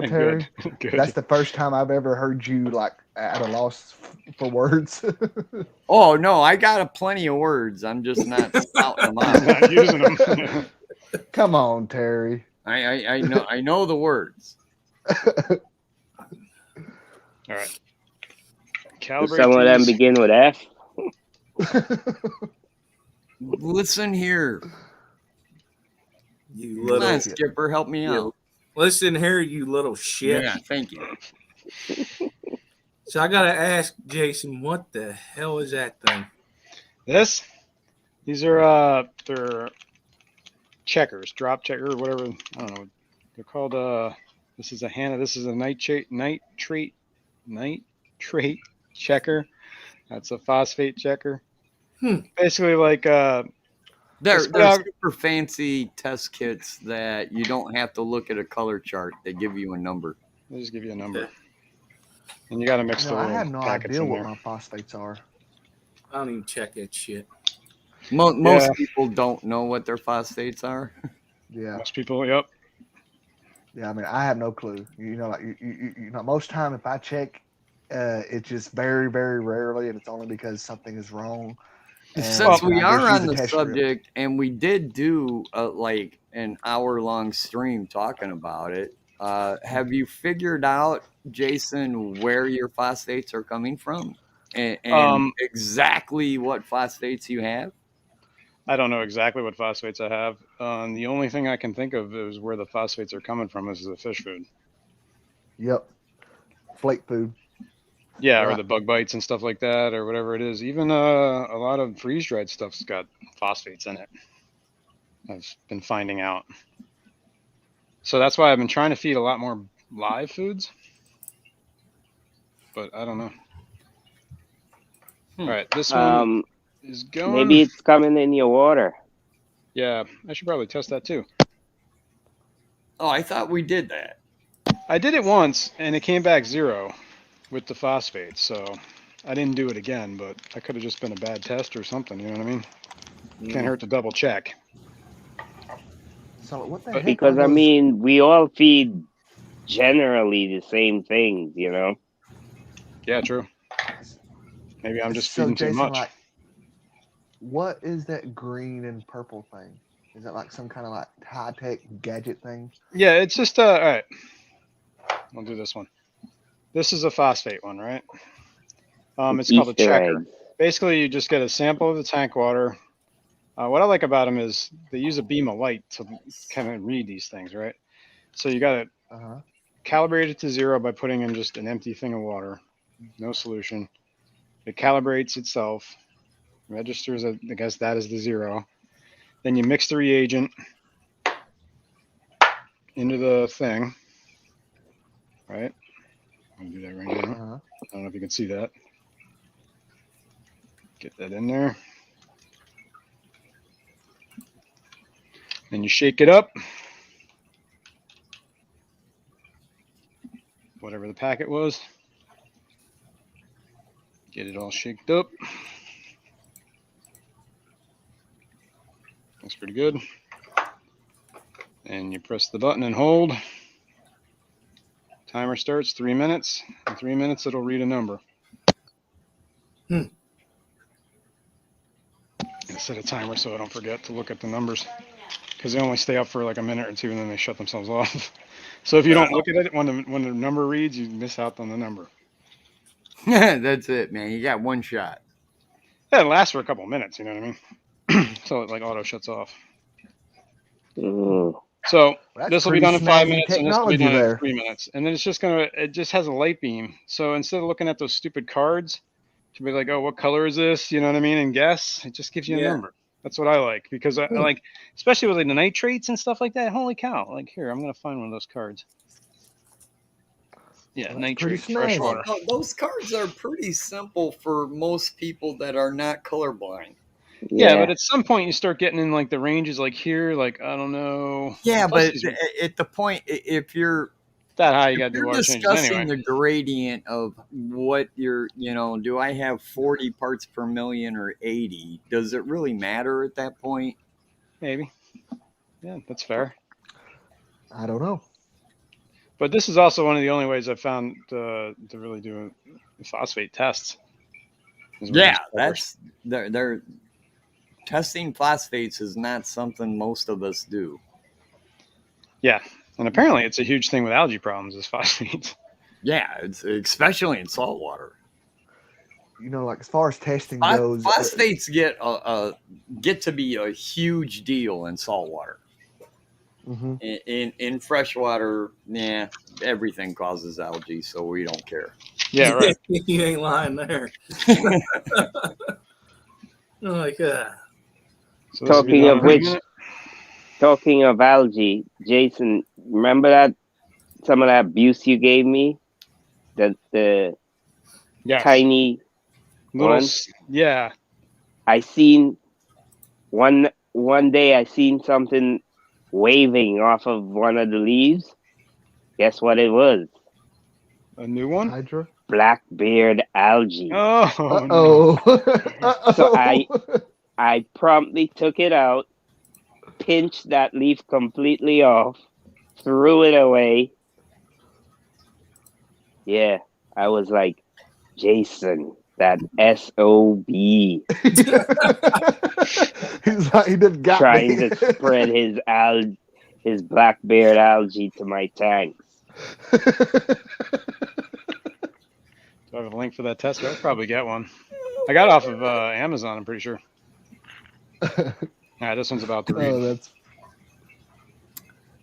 Terry. Good. That's the first time I've ever heard you like at a loss for words. Oh no, I got a plenty of words. I'm just not spouting them I'm out. not using them. Come on, Terry. I know the words. All right. Do some of them these. begin with F? Listen here. You Come little. on, Skipper, help me out. Listen here, you little shit. Yeah, thank you. So I gotta ask Jason, what the hell is that thing? These are they're checkers, drop checker, whatever. I don't know. They're called this is a nitrate checker. That's a phosphate checker. Basically like They're Yeah. super fancy test kits that you don't have to look at a color chart. They give you a number. They'll just give you a number. And you got to mix the I little have no packets idea in what there. my phosphates are. I don't even check that shit. Most Yeah. people don't know what their phosphates are. Yeah, Most people, yep. yeah. I mean, I have no clue. You know, like you know, most time if I check, it's just very, very rarely, and it's only because something is wrong. And Since we I are just use on a the test strip. subject, and we did do like an hour-long stream talking about it, have you figured out, Jason, where your phosphates are coming from, and exactly what phosphates you have? I don't know exactly what phosphates I have. The only thing I can think of is where the phosphates are coming from is the fish food. Yep, flake food. Yeah, or Right. the bug bites and stuff like that, or whatever it is. Even a lot of freeze-dried stuff's got phosphates in it. I've been finding out. So that's why I've been trying to feed a lot more live foods. But I don't know. All right, this one is going. Maybe it's coming in your water. Yeah, I should probably test that too. Oh, I thought we did that. I did it once, and it came back 0 with the phosphates, so I didn't do it again, but that could have just been a bad test or something, you know what I mean? Can't hurt to double check. So what the But- heck? Because, are I those- mean, we all feed generally the same things, you know? Yeah, true. Maybe I'm just So, feeding too Jason, much. like, what is that green and purple thing? Is that like some kind of like high tech gadget thing? Yeah, it's just all right. I'll do this one. This is a phosphate one, right? It's called a Easter checker. eggs. Basically, you just get a sample of the tank water. What I like about them is they use a beam of light to kind of read these things, right? So you got to Uh-huh. calibrate it to 0 by putting in just an empty thing of water, no solution. It calibrates itself, registers, I guess that is the 0. Then you mix the reagent into the thing. right? I'm gonna do that right now. Uh-huh. I don't know if you can see that. Get that in there. Then you shake it up. Whatever the packet was. Get it all shaked up. That's pretty good. And you press the button and hold. Timer starts 3 minutes. In 3 minutes, it'll read a number. I set a timer so I don't forget to look at the numbers, because they only stay up for like a minute or two and then they shut themselves off. So if you don't look at it when the number reads, you miss out on the number. That's it, man. You got one shot. Yeah, it lasts for a couple of minutes, you know what I mean? So it like auto shuts off. Mm. So That's this will be pretty done in 5 snazzy minutes, and this will be technology done in there. 3 minutes. And then it's just it just has a light beam. So instead of looking at those stupid cards, to be like, oh, what color is this? You know what I mean? And guess, it just gives you a number. That's what I like, because I like, especially with like the nitrates and stuff like that. Holy cow. Like, here, I'm going to find one of those cards. Yeah, Well, that's pretty nitrate, fresh snazzy. water. Well, those cards are pretty simple for most people that are not colorblind. Yeah, but at some point you start getting in like the ranges, like here, like, I don't know. Yeah, Plus but these- at the point, if you're that high, you got to do you're water changes discussing anyway. the gradient of what you're, do I have 40 parts per million or 80? Does it really matter at that point? Maybe. Yeah, that's fair. I don't know. But this is also one of the only ways I've found to really do phosphate tests. is with Yeah, these covers. that's they're testing phosphates is not something most of us do. Yeah, and apparently it's a huge thing with algae problems is phosphates. Yeah, it's especially in salt water. You know, like as far as testing goes, Phosphates get to be a huge deal in salt water. mhm. In freshwater, everything causes algae, so we don't care. Yeah, right. You ain't lying there. Like, So this will be Talking done of in a which, minute. talking of algae, Jason, remember that some of that abuse you gave me? The Yes. tiny Little, one? yeah. I seen one day I seen something waving off of one of the leaves. Guess what it was? A new one? Hydra. Blackbeard algae. Oh, Uh-oh. Uh-oh. So I promptly took it out, pinched that leaf completely off, threw it away. Yeah, I was like, Jason, that SOB He's like, he did got trying me. to spread his Blackbeard algae to my tanks. Do I have a link for that test? I'll probably get one. I got it off of Amazon, I'm pretty sure. Yeah, this one's about to read. Oh, that's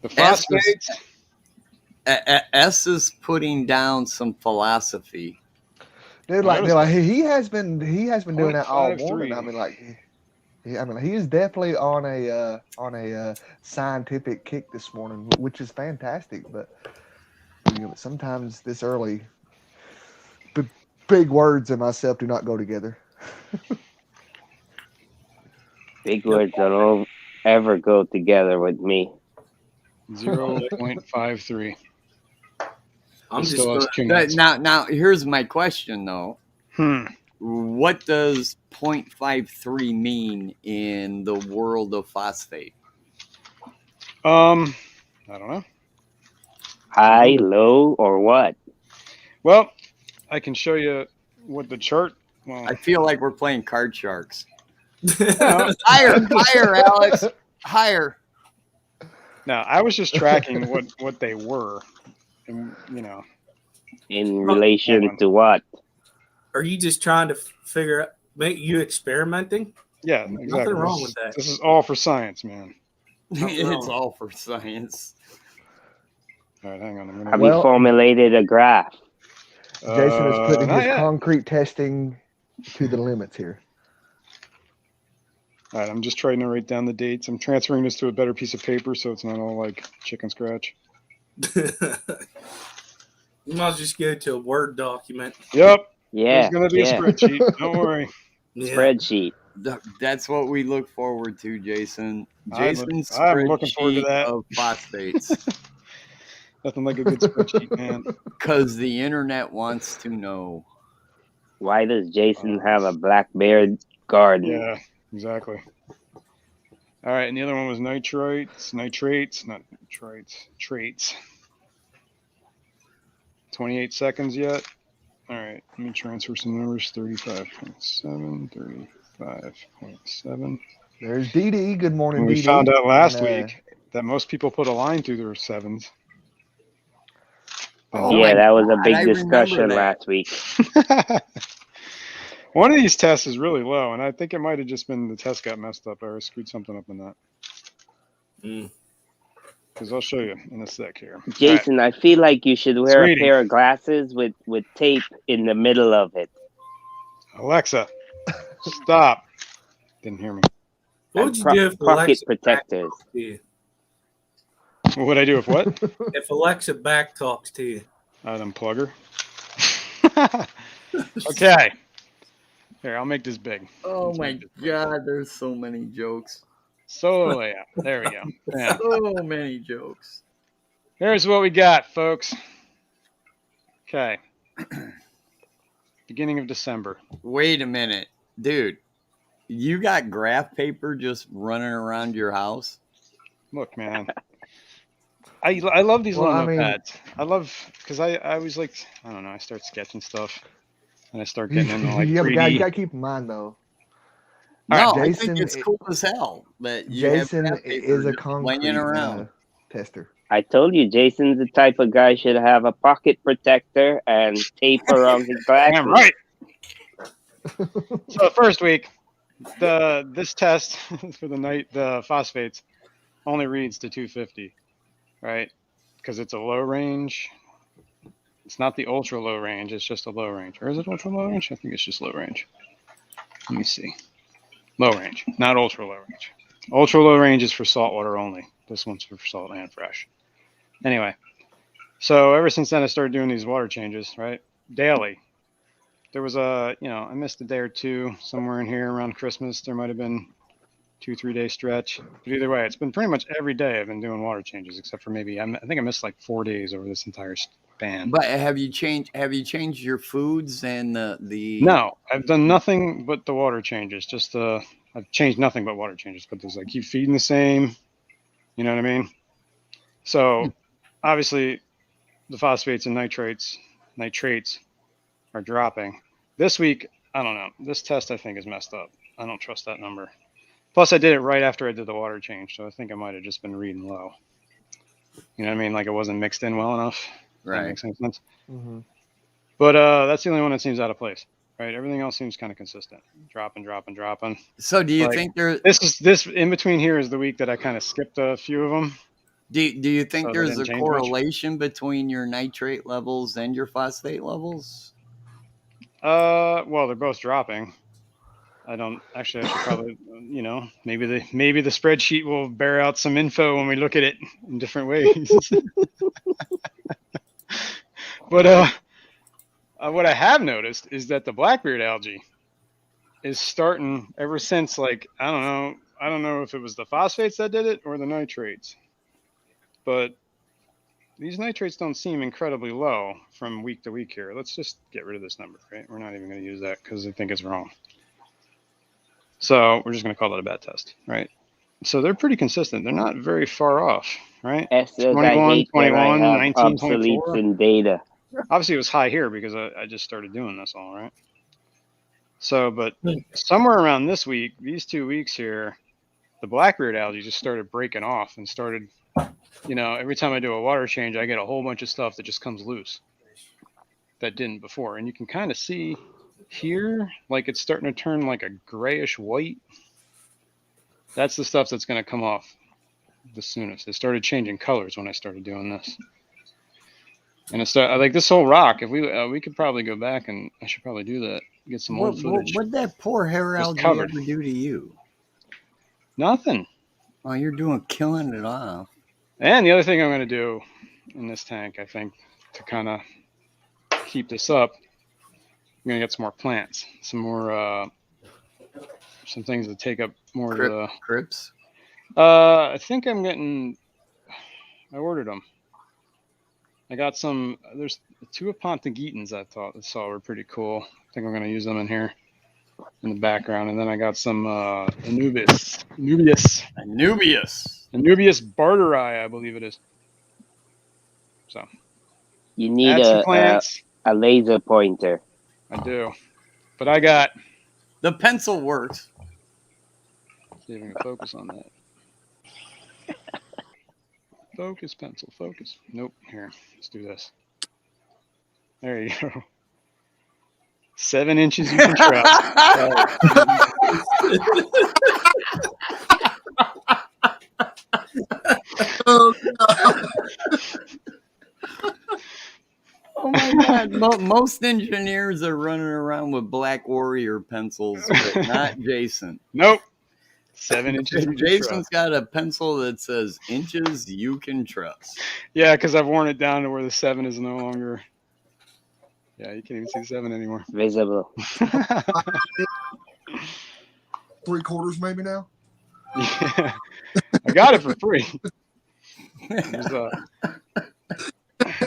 The phosphates. S is putting down some philosophy. dude. Like, he has been doing that all 0.53. morning. I mean, like, he is definitely on a scientific kick this morning, which is fantastic. But sometimes this early, big words and myself do not go together. Big words don't ever go together with me. 0.53. I'm It just still has gonna, 2 minutes. Now here's my question though. What does 0.53 mean in the world of phosphate? I don't know. High, low, or what? Well, I can show you what the chart. Well, I feel like we're playing card sharks. no, Higher, Alex. Higher. no, I was just tracking what they were, and In relation to what? are you just trying to figure out, make you experimenting? yeah, exactly. Nothing wrong with that. This is all for science, man. It's all for science. All right, hang on. I'm Have gonna, you formulated a graph? Jason is putting not his yet. concrete testing to the limits here. All right, I'm just trying to write down the dates. I'm transferring this to a better piece of paper so it's not all like chicken scratch. You might just go to a Word document. Yep. Yeah, There's going to be yeah. a spreadsheet. Don't worry. Yeah. Spreadsheet. That's what we look forward to, Jason. Jason's I'm looking forward to spreadsheet that. of phosphates. Nothing like a good spreadsheet, man. Because the internet wants to know. Why does Jason have a Blackbeard garden? Yeah, exactly. All right, and the other one was nitrates, traits. 28 seconds yet? All right, let me transfer some numbers. 35.7, 35.7. There's Dee Dee. Good morning, And we Dee Dee. found out last And, week that most people put a line through their sevens. Oh Yeah, my that was a God, big I remember discussion that. last week. One of these tests is really low, and I think it might have just been the test got messed up or I screwed something up in that. Because I'll show you in a sec here. Jason, I feel like you should wear a reading. pair of glasses with tape in the middle of it. Alexa, stop. Didn't hear me. What would you do if Pocket Alexa protectors. backtalks to you? What would I do with what? If Alexa backtalks to you. I'd unplug her. Okay. Here, I'll make this big. Oh Let's my make this big. God, there's so many jokes. Solo layout. There we go. Bam. So many jokes. Here's what we got, folks. Okay. Beginning of December. Wait a minute. Dude, you got graph paper just running around your house? Look, man. I love these Well, little I mean- notepads. I love, because I was like, I don't know, I start sketching stuff. And I start getting into like yeah, but 3D. you gotta keep in mind though. No, right, I Jason, think it's cool as hell that you Jason have graph paper is a just concrete laying around. tester. I told you, Jason's the type of guy should have a pocket protector and tape around his glasses. Damn right. So the first week, this test for the phosphates only reads to 250, right? Because it's a low range. It's not the ultra low range. It's just a low range. Or is it ultra low range? I think it's just low range. Let me see. Low range, not ultra low range. Ultra low range is for saltwater only. This one's for salt and fresh. Anyway, so ever since then I started doing these water changes, right? Daily. There was I missed a day or two somewhere in here around Christmas. There might have been 2-3 day stretch. But either way, it's been pretty much every day I've been doing water changes, except for maybe I think I missed like 4 days over this entire span. But have you changed your foods and the No, I've done nothing but the water changes. I've changed nothing but water changes. But there's like keep feeding the same. You know what I mean? So obviously, the phosphates and nitrates are dropping. This week, I don't know. This test I think is messed up. I don't trust that number. Plus, I did it right after I did the water change, so I think I might have just been reading low. You know what I mean? Like it wasn't mixed in well enough. Right. That makes any sense. Mm-hmm. But that's the only one that seems out of place, right? Everything else seems kind of consistent, dropping. So do you Like, think there This in between here is the week that I kind of skipped a few of them. do you think So they there's didn't a change much? correlation between your nitrate levels and your phosphate levels? Well, they're both dropping. I should probably, maybe the spreadsheet will bear out some info when we look at it in different ways. But what I have noticed is that the Blackbeard algae is starting ever since, like, I don't know if it was the phosphates that did it or the nitrates, but these nitrates don't seem incredibly low from week to week here. Let's just get rid of this number, right? We're not even going to use that because I think it's wrong. So we're just going to call it a bad test, right? So they're pretty consistent. They're not very far off, right? S says 21, I hate 21, when I have 19.4. obsoletes in data. Obviously, it was high here because I just started doing this all, right? So, but somewhere around this week, these 2 weeks here, the Blackbeard algae just started breaking off and started, every time I do a water change, I get a whole bunch of stuff that just comes loose that didn't before. And you can kind of see here, like it's starting to turn like a grayish white. That's the stuff that's going to come off the soonest. It started changing colors when I started doing this. And it started, like this whole rock, if we could probably go back and I should probably do that, get some old footage. What'd that poor hair Just algae covered. ever do to you? Nothing. Oh, you're killing it off. And the other thing I'm going to do in this tank, I think, to kind of keep this up, I'm gonna get some more plants, some more some things that take up more of the Crips. I think I'm getting. I ordered them. I got some. There's 2 Apontagitans I saw were pretty cool. I think I'm gonna use them in here in the background, and then I got some Anubius barteri, I believe it is. So You need add some plants. a laser pointer. I do, but I got. The pencil works. See if I can focus on that. Focus, pencil, focus. Nope. Here, let's do this. There you go. 7 inches you can trust. Oh, Oh my God! Most engineers are running around with Black Warrior pencils, but not Jason. Nope. 7 inches. Jason's got a pencil that says "inches you can trust." Yeah, because I've worn it down to where the 7 is no longer. Yeah, you can't even see the 7 anymore. Visible. 3/4 maybe now. Yeah, I got it for free.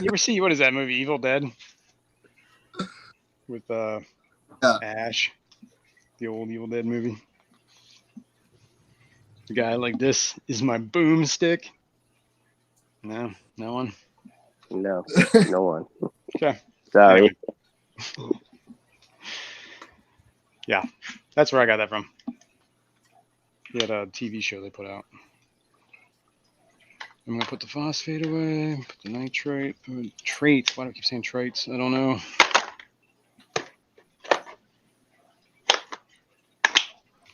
You ever see, what is that movie, Evil Dead? With Ash, the old Evil Dead movie. The guy like, this is my boomstick. No one. No one. Okay. Sorry. Anyway. Yeah, that's where I got that from. He had a TV show they put out. I'm going to put the phosphate away, put the nitrate, trait. Why do I keep saying traits? I don't know.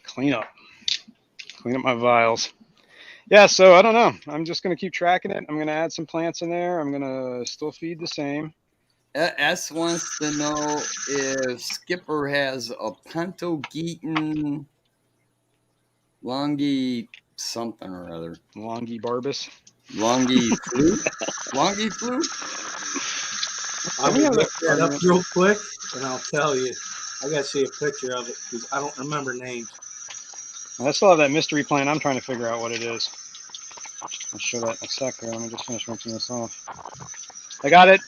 Clean up my vials. Yeah, so I don't know. I'm just going to keep tracking it. I'm going to add some plants in there. I'm going to still feed the same. S wants to know if Skipper has a Pantogieton Longi something or other. Longi barbus. Longi flu? Longi flu? I'm going to look that up real quick, and I'll tell you. I got to see a picture of it because I don't remember names. I still have that mystery plant. I'm trying to figure out what it is. I'll show that in a sec. Let me just finish rinsing this off. I got it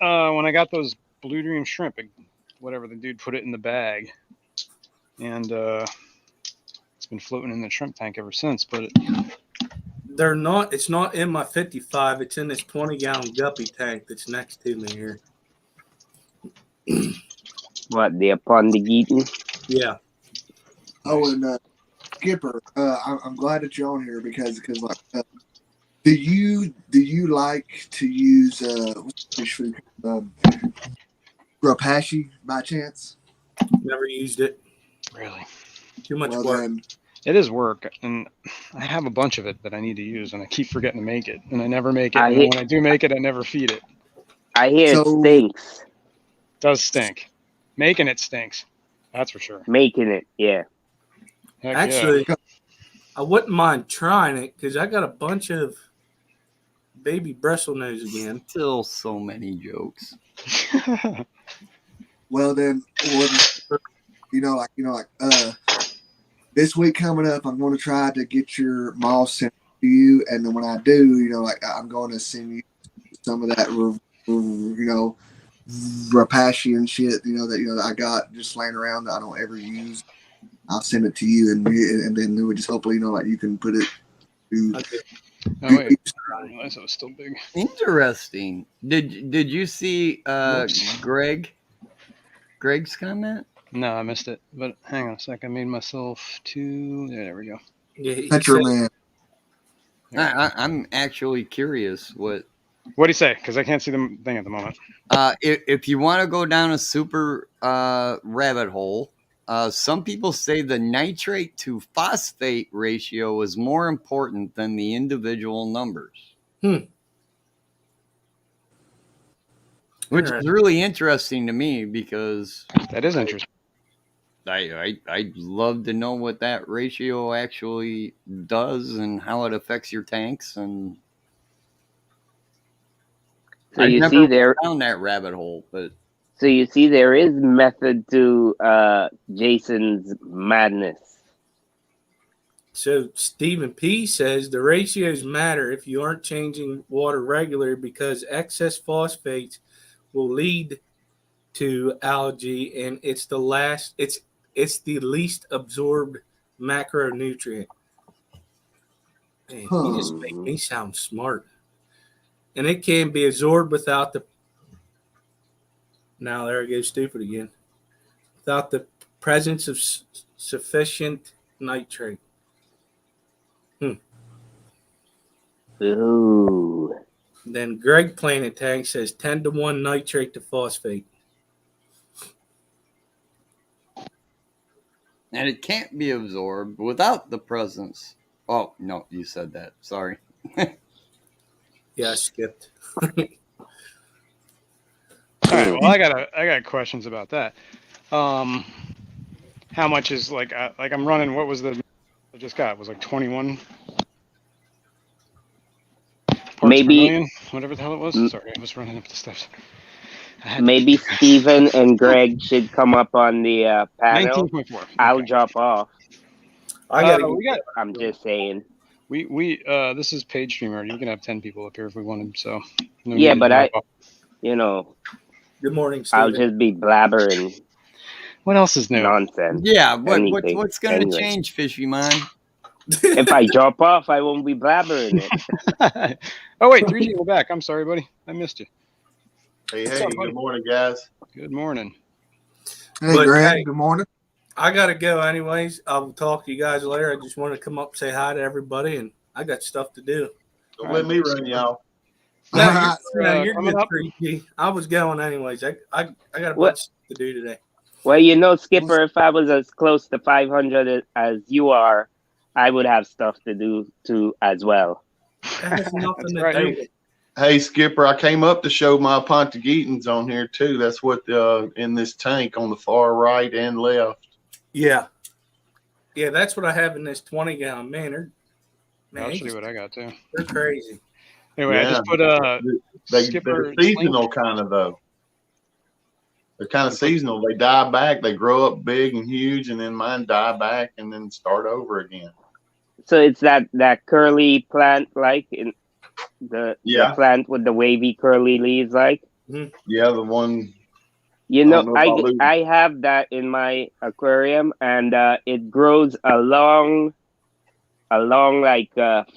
when I got those Blue Dream shrimp. Whatever, the dude put it in the bag. And it's been floating in the shrimp tank ever since. But They're not. It's not in my 55. It's in this 20-gallon guppy tank that's next to me here. What, the Apontagitans? Yeah. Oh, and Skipper, I'm glad that you're on here because like, do you like to use what's the fish food? Rapashi by chance? Never used it. really, Too much Well, work. then, it is work. And I have a bunch of it that I need to use. And I keep forgetting to make it. And I never make it. And when I do make it, I never feed it. I hear it stinks. It does stink. Making it stinks. That's for sure. Making it, yeah. Heck Actually, I wouldn't mind trying it because I got a bunch of baby bristlenose again. Still so many jokes. Yeah. well then, this week coming up, I'm going to try to get your moss sent to you, and then when I do, I'm going to send you some of that, Rapashi and shit, that I got just laying around that I don't ever use. I'll send it to you, and then we just hopefully, you can put it to. Okay. Oh, wait. I didn't realize it was still big. Interesting. Did you see Greg's comment? No, I missed it. But hang on a sec. I made myself two. There we go. Yeah, he Tetra said- man. I'm actually curious what. What do you say? Because I can't see the thing at the moment. If you want to go down a super rabbit hole, some people say the nitrate to phosphate ratio is more important than the individual numbers. Which is really interesting to me because That is interesting. I'd love to know what that ratio actually does and how it affects your tanks. And So you see there, down that rabbit hole, but So you see, there is method to Jason's madness. So Stephen P says the ratios matter if you aren't changing water regularly because excess phosphates will lead to algae, and it's the least absorbed macronutrient. Man, you just make me sound smart. And it can be absorbed without the. Now there I go stupid again. Without the presence of sufficient nitrate. Ooh. Then Greg Planet Tank says 10-to-1 nitrate to phosphate. And it can't be absorbed without the presence. Oh, no, you said that. Sorry. Yeah, I skipped. All right. Well, I got questions about that. How much is like I'm running? What was the I just got? It was like 21 parts per million, whatever the hell it was. Sorry, I was running up the steps. Maybe Steven and Greg should come up on the panel. 19.4. I'll drop off. I'm just saying. We this is page streamer. You can have 10 people up here if we wanted. So no yeah, need but to drop off. Good morning, Steven. I'll just be blabbering. What else is new? Nonsense. Yeah, what's going to change, Fishy Man? If I drop off, I won't be blabbering it. Oh wait, 3G, we're back. I'm sorry, buddy. I missed you. Hey, good morning, guys. Good morning. Hey, Greg. Good morning. I gotta go anyways. I'll talk to you guys later. I just want to come up and say hi to everybody, and I got stuff to do. Don't let me run y'all. No, you're good, 3G. I was going anyways. I got a bunch to do today. Well, Skipper, if I was as close to 500 as you are, I would have stuff to do too as well. That has nothing to do with it. Hey, Skipper, I came up to show my Pontagetans on here too. That's what in this tank on the far right and left. Yeah, that's what I have in this 20 gallon. Man, I'll show you what I got too. They're crazy. Anyway, I just put they're seasonal kind of though. They're kind of seasonal. They die back. They grow up big and huge, and then mine die back and then start over again. So it's that curly plant, like in the plant with the wavy curly leaves, like. Mm-hmm. Yeah, the one. I have that in my aquarium, and it grows along like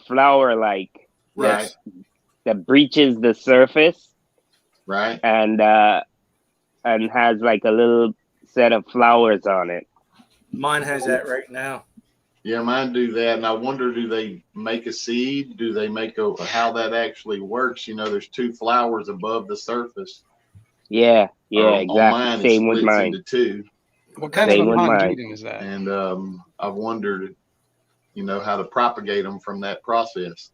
flower, like right, that breaches the surface, right, and has like a little set of flowers on it. Mine has that right now. Yeah, mine do that, and I wonder, do they make a seed? Do they make how that actually works? There's two flowers above the surface. Yeah, exactly. Mine, same with mine. Into two. What kind of a Pontageton is that? And I've wondered, how to propagate them from that process.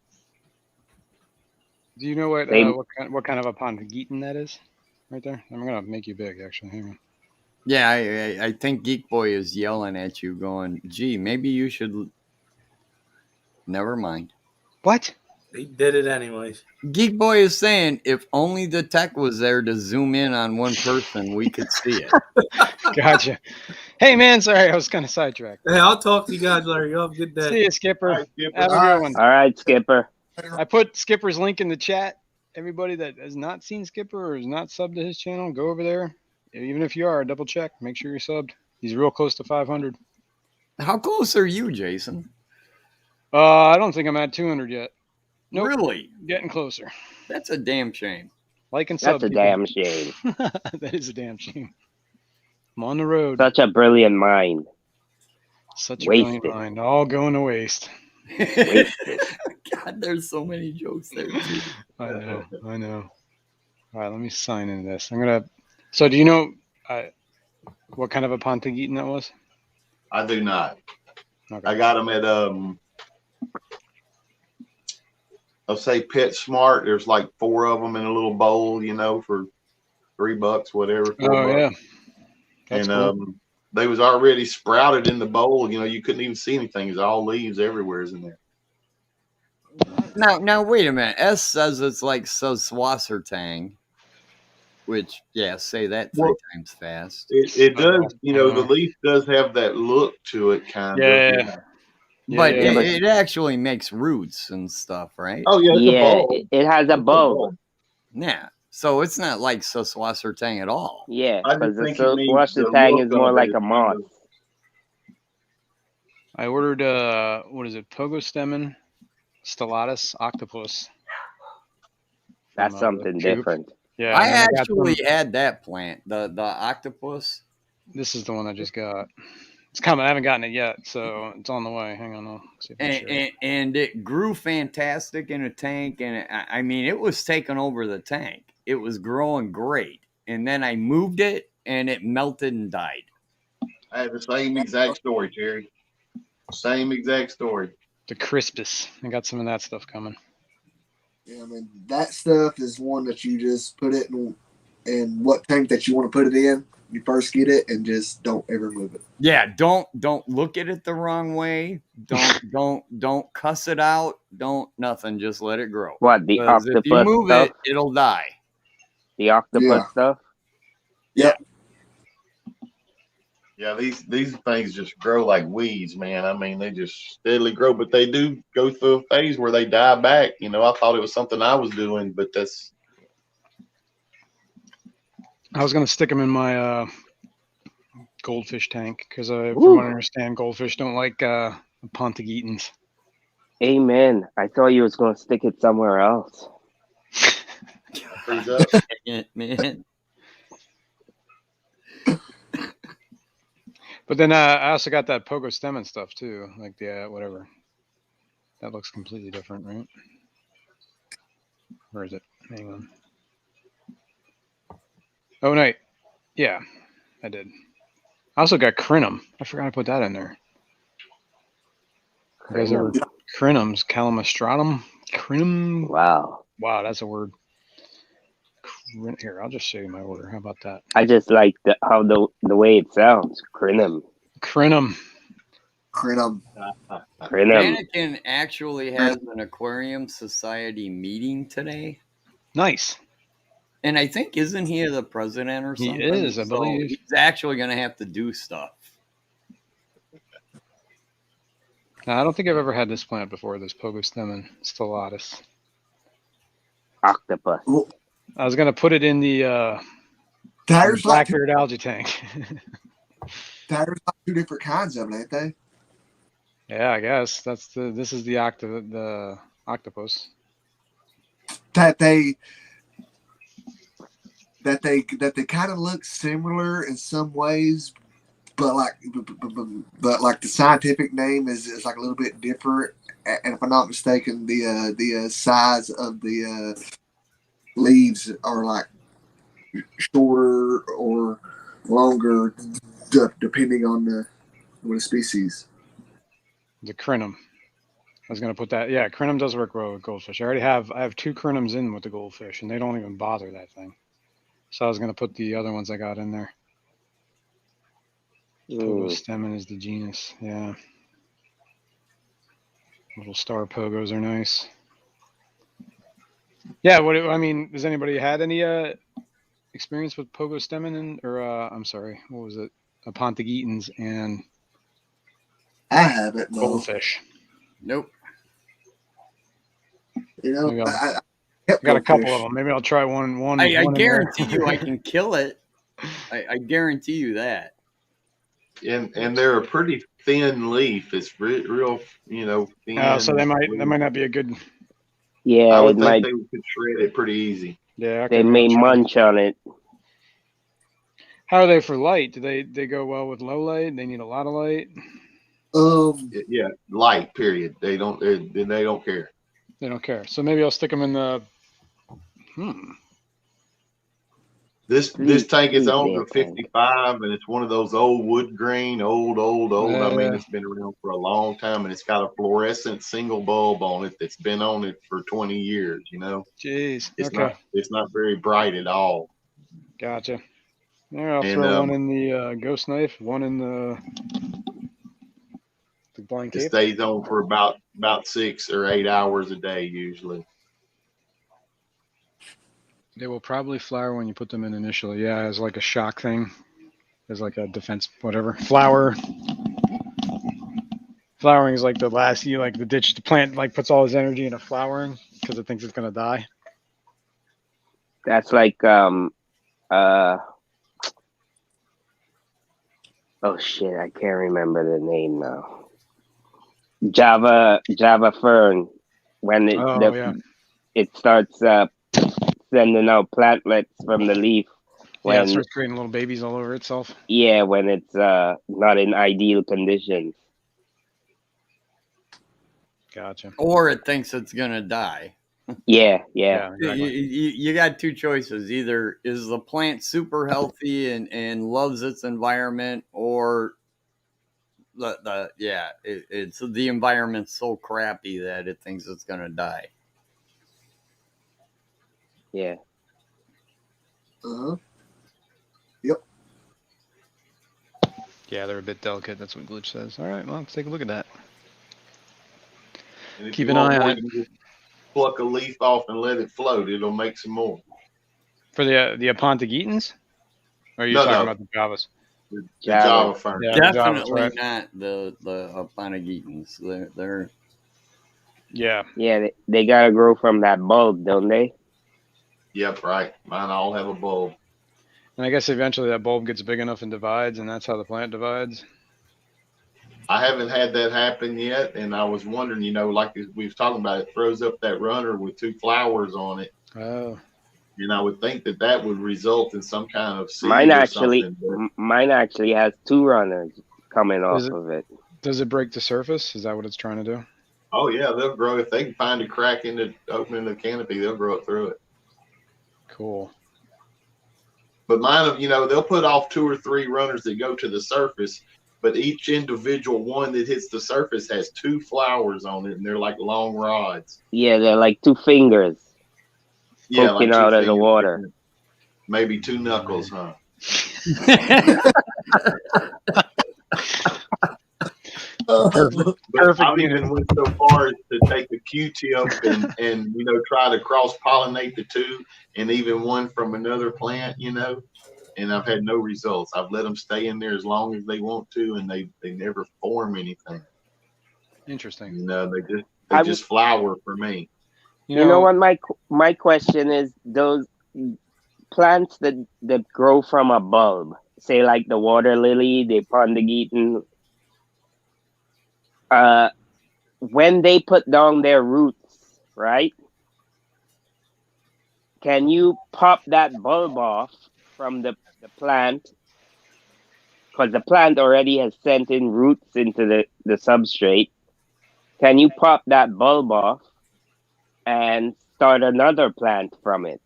Do you know what kind of a Pontageton that is? Right there. I'm gonna make you big, actually. Hang on. Yeah, I think Geek Boy is yelling at you, going, "Gee, maybe you should." Never mind. What? He did it anyways. Geek Boy is saying, if only the tech was there to zoom in on one person, we could see it. Gotcha. Hey, man, sorry, I was kind of sidetracked. Hey, I'll talk to you guys later. You have a good day. See you, Skipper. Right, Skipper. Have a good one. All right, Skipper. I put Skipper's link in the chat. Everybody that has not seen Skipper or is not subbed to his channel, go over there. Even if you are, double check. Make sure you're subbed. He's real close to 500. How close are you, Jason? I don't think I'm at 200 yet. Nope. Really? Getting closer. That's a damn shame. Like and sub. That's a damn shame. That is a damn shame. I'm on the road. Such a brilliant mind. Such a brilliant mind. All going to waste. God, there's so many jokes there too. I know. All right, let me sign into this. So do you know what kind of a Pontageton that was? I do not. Okay. I got them at I'll say PetSmart. There's like 4 of them in a little bowl, for $3, whatever. $4. Yeah. That's cool. They was already sprouted in the bowl. You couldn't even see anything. It's all leaves everywhere in there. Now, wait a minute. S says it's like Swassertang. Which, yeah, say that 3 Well, times fast. it does, the leaf does have that look to it, kind of. Yeah. But Yeah, but- it actually makes roots and stuff, right? Oh yeah, it's a Yeah, bulb. it has a It's bulb. Yeah. So it's not like Saswasser Tang at all. Yeah, I just because think the it needs Washington the Tang look is more of like it a moss. kind of- I ordered what is it? Pogostemon stellatus octopus. That's from, something Coop. different. Yeah, I and then got actually some- had that plant, the octopus. This is the one I just got. It's coming. I haven't gotten it yet, so it's on the way. Hang on, I'll see if I can share it. And it grew fantastic in a tank, and I mean, it was taking over the tank. It was growing great, and then I moved it, and it melted and died. I have the same exact story, Jerry. Same exact story. The crispus. I got some of that stuff coming. Yeah, I mean that stuff is one that you just put it in what tank that you want to put it in. You first get it and just don't ever move it. Yeah, don't look at it the wrong way. Don't cuss it out. Don't nothing. Just let it grow. What, the 'Cause if you octopus move stuff? it, it'll die. The octopus Yeah. stuff? Yeah, these things just grow like weeds, man. I mean, they just steadily grow, but they do go through a phase where they die back. I thought it was something I was doing, but that's I was gonna stick them in my goldfish tank because from Ooh. what I understand, goldfish don't like Pontigetans. Amen. I thought you was going to stick it somewhere else. freeze up. Man. But then I also got that Pogostemon stuff too, like the whatever. That looks completely different, right? Where is it? Hang on. Oh, no. Yeah, I did. I also got crinum. I forgot to put that in there. You guys ever crinums? Calamastratum? Crinum? Wow. Wow, that's a word. Here, I'll just show you my order. How about that? I just like how the way it sounds. Crinum. Crinum. Crinum. Crinum. Anakin actually has an Aquarium Society meeting today. Nice. And I think, isn't he the president or He something? is, I believe. He's actually going to have to do stuff. Now, I don't think I've ever had this plant before, this Pogostemon stellatus. Octopus. I was going to put it in the There's like Blackbeard algae tank. there's like 2 different kinds of it, ain't they? Yeah, I guess this is the octopus. That they kind of look similar in some ways, but like the scientific name is like a little bit different. And if I'm not mistaken, the size of the leaves are like shorter or longer, depending on the species. The crinum. I was going to put that. Yeah, crinum does work well with goldfish. I have 2 crinums in with the goldfish, and they don't even bother that thing. So I was going to put the other ones I got in there. Pogostemon is the genus. Yeah. Little star pogos are nice. Yeah, does anybody had any experience with Pogostemon I'm sorry, what was it? Pontigetans and I haven't, no. goldfish. Nope. You I got a couple of them. Maybe I'll try one. I one in guarantee there. you I can kill it. I guarantee you that. And they're a pretty thin leaf. It's real, thin. So they might not be a good. Yeah, I would it think might. they could shred it pretty easy. Yeah, They may munch on it. How are they for light? Do they go well with low light? They need a lot of light. Yeah, light. Period. They don't care. They don't care. So maybe I'll stick them in the. This tank is on damn for 55, and it's one of those old wood grain, old. I mean, it's been around for a long time, and it's got a fluorescent single bulb on it that's been on it for 20 years. Jeez. It's not very bright at all. Gotcha. Yeah, I'll throw one in the ghost knife, one in the blind It cape. stays on for about 6 or 8 hours a day usually. They will probably flower when you put them in initially. Yeah, as like a shock thing, as like a defense, whatever. Flowering is like the last, like the plant like puts all its energy into flowering because it thinks it's gonna die. That's like oh shit, I can't remember the name now. Java fern, when it starts sending out plantlets from the leaf. When it starts creating little babies all over itself. Yeah, when it's not in ideal conditions. Gotcha. Or it thinks it's gonna die. Yeah. Exactly. You got two choices. Either is the plant super healthy and loves its environment, or it's the environment's so crappy that it thinks it's gonna die. Yeah. Yep. Yeah, they're a bit delicate. That's what Glitch says. All right, well, let's take a look at that. And if Keep you an want eye more, on you can just pluck a leaf off and let it float. It'll make some more. For the Apontagitans? Or are you talking about the Javas? The Java fern. Yeah, Definitely not the Apontagitans. They're Yeah. Yeah, they gotta grow from that bulb, don't they? Yep, right. Mine all have a bulb. And I guess eventually that bulb gets big enough and divides, and that's how the plant divides. I haven't had that happen yet, and I was wondering, like we was talking about, it throws up that runner with 2 flowers on it. Oh. And I would think that would result in some kind of seed Mine or actually has 2 runners coming off of it. Does it break the surface? Is that what it's trying to do? Oh yeah, they'll grow. If they can find a crack in the opening of the canopy, they'll grow it through it. Cool. But mine, they'll put off 2 or 3 runners that go to the surface, but each individual one that hits the surface has 2 flowers on it, and they're like long rods. Yeah, they're like 2 fingers poking out of the water. Maybe 2 knuckles, huh? Perfect. I even went so far as to take a Q-tip and try to cross-pollinate the 2, and even one from another plant, and I've had no results. I've let them stay in there as long as they want to, and they never form anything. Interesting. They just flower for me. You know what my question is? Those plants that grow from a bulb, say like the water lily, the Apontagita, when they put down their roots, right? Can you pop that bulb off from the plant? Because the plant already has sent in roots into the substrate. Can you pop that bulb off and start another plant from it?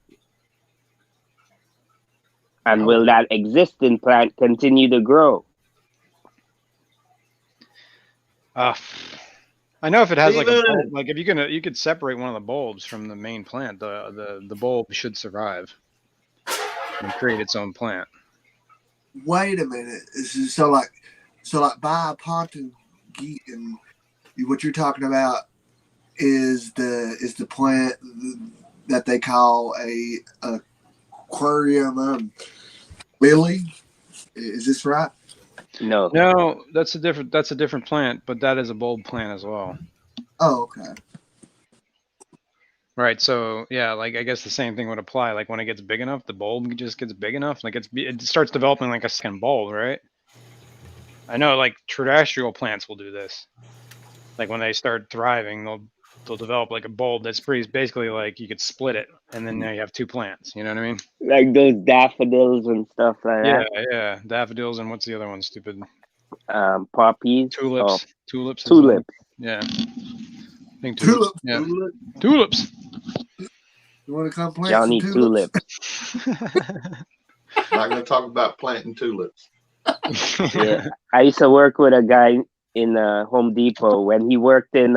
And will that existing plant continue to grow? I know if it has like a bulb, like if you could separate one of the bulbs from the main plant, the bulb should survive and create its own plant. Wait a minute. So like by Apontagita, what you're talking about is the plant that they call a aquarium lily. Is this right? No, that's a different plant, but that is a bulb plant as well. Oh, okay. Right. So yeah, like I guess the same thing would apply. Like when it gets big enough, the bulb just gets big enough. Like it starts developing like a second bulb, right? I know, like terrestrial plants will do this. Like when they start thriving, they'll develop like a bulb that's basically like you could split it, and then now you have 2 plants. You know what I mean? Like those daffodils and stuff like that. Yeah, daffodils, and what's the other one? Stupid. Poppies. Tulips. Tulips. Well. Yeah. I think tulips. Yeah. Tulips. You want to come plant Johnny some tulips? Not going to talk about planting tulips. Yeah, I used to work with a guy in Home Depot when he worked in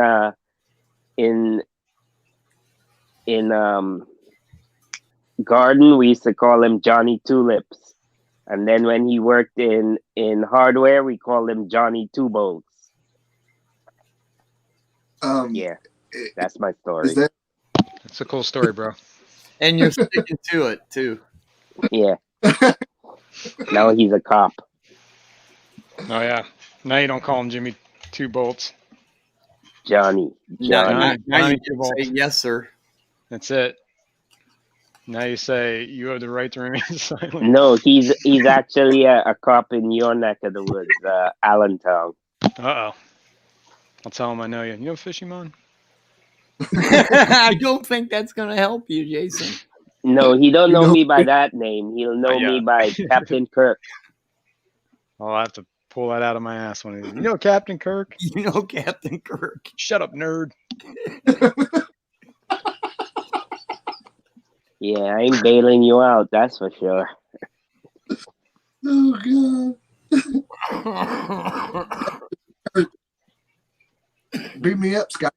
garden. We used to call him Johnny Tulips, and then when he worked in hardware, we called him Johnny Two Bolts. Yeah, that's my story. That's a cool story, bro. And you're sticking to it too. Yeah. Now he's a cop. Oh yeah. Now you don't call him Jimmy Two Bolts. Johnny. Now Johnny you can say yes, sir. That's it. Now you say you have the right to remain silent. No, he's actually a cop in your neck of the woods, Allentown. Uh-oh. I'll tell him I know you. You know Fishroom? I don't think that's gonna help you, Jason. No, he don't You know know- me by that name. He'll know Yeah. me by Captain Kirk. I'll have to pull that out of my ass when you know Captain Kirk? You know Captain Kirk. Shut up, nerd. Yeah, I ain't bailing you out, that's for sure. Oh God. Beat me up, Scott.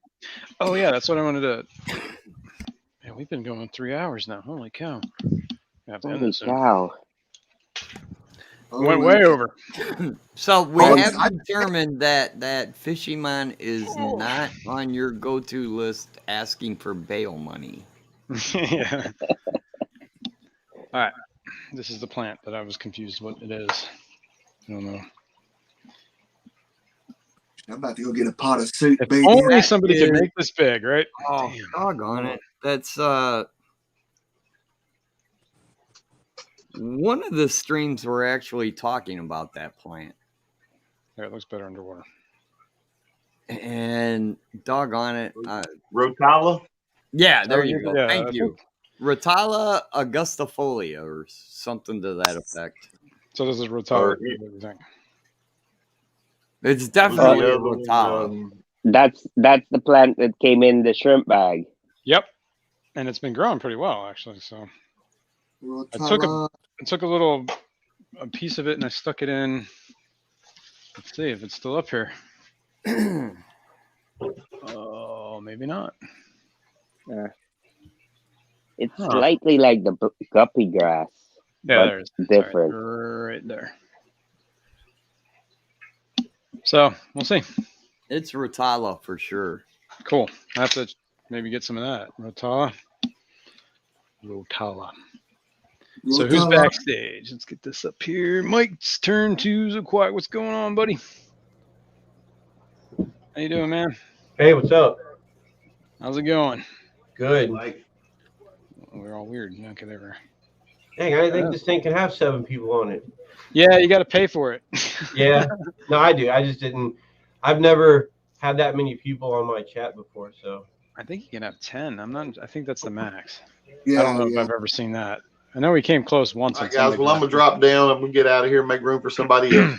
Oh yeah, that's what I wanted to. Man, we've been going 3 hours now. Holy cow! I have to end Holy this soon. cow. Went way over. So we Oh, have I- determined that Fishyman is not on your go-to list asking for bail money. Yeah. All right. This is the plant that I was confused what it is. I don't know. I'm about to go get a pot of soup, If baby. only somebody could is- make this big, right? Oh, Damn. doggone it. That's one of the streams we're actually talking about that plant. There, it looks better underwater. And doggone it. Rotala? Yeah, there Oh, you go. yeah, I Thank you. Rotala augustifolia or something to that effect. So this is Rotala. Or- What do you think? It's definitely a What's the Rotala. other one? That's the plant that came in the shrimp bag. Yep. And it's been growing pretty well, actually. So I took a piece of it and I stuck it in. Let's see if it's still up here. Oh, maybe not. It's Huh. slightly like the guppy grass. Yeah, but there it is. different. Right there. So we'll see. It's Rotala for sure. Cool. I have to maybe get some of that. Rotala. So who's backstage? Let's get this up here. Mike's turn to so quiet. What's going on, buddy? How you doing, man? Hey, what's up? How's it going? Good. We're all weird. Okay, there we are. Dang, I didn't think this thing could have 7 people on it. Yeah, you got to pay for it. Yeah. No, I do. I just didn't. I've never had that many people on my chat before, so. I think you can have 10. I think that's the max. Yeah, I don't know if I've ever seen that. I know we came close once. All right, guys. Well, I'm going to drop down. I'm going to get out of here and make room for somebody else.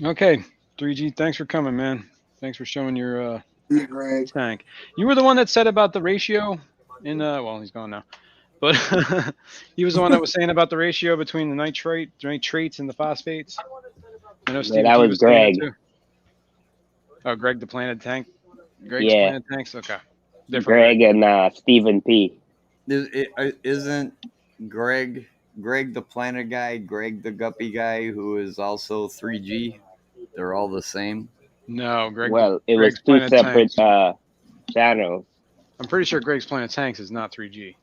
Okay, 3G. Thanks for coming, man. Thanks for showing your Yeah, Greg. tank. You were the one that said about the ratio in well, he's gone now. But he was the one that was saying about the ratio between the nitrates and the phosphates. I know Steve that T was saying Greg. that too. Oh, Greg the planted tank. Greg's Yeah. planted tanks. Okay. Different Greg and Stephen P. Isn't Greg the planet guy, Greg the guppy guy, who is also 3G? They're all the same. No, Greg. Well, it Greg's was 2 planted separate tanks. channels. I'm pretty sure Greg's planted tanks is not 3G.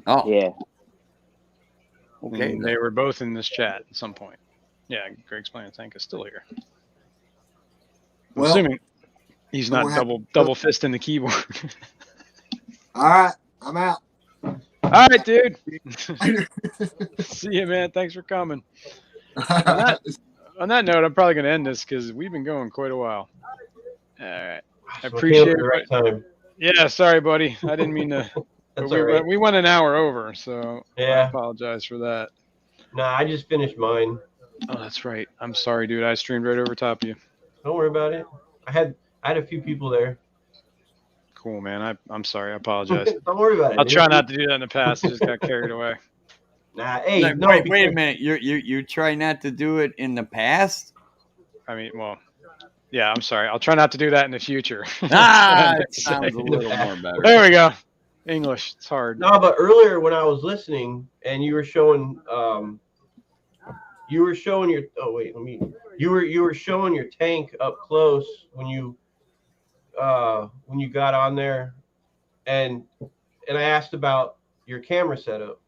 Oh, Yeah. okay. And they were both in this chat at some point. Yeah, Greg's planted tank is still here. I'm Well, assuming he's not don't have- double fisting the keyboard. All right, I'm out. All right, dude. See you, man. Thanks for coming. On that note, I'm probably going to end this because we've been going quite a while. All right. I appreciate it. Right time. Yeah, sorry, buddy. I didn't mean to. That's but all right. we went an hour over, so I Yeah. apologize for that. Nah, I just finished mine. Oh, that's right. I'm sorry, dude. I streamed right over top of you. Don't worry about it. I had a few people there. Cool, man. I'm sorry. I apologize. Don't worry about it. I'll dude. try not to do that in the past. I just got carried away. Nah, hey, Like, no, wait a because- minute. You try not to do it in the past? I mean, well, yeah, I'm sorry. I'll try not to do that in the future. It sounds a little more better. There we go. English. It's hard. No, but earlier when I was listening and you were showing your you were showing your tank up close when you got on there and I asked about your camera setup.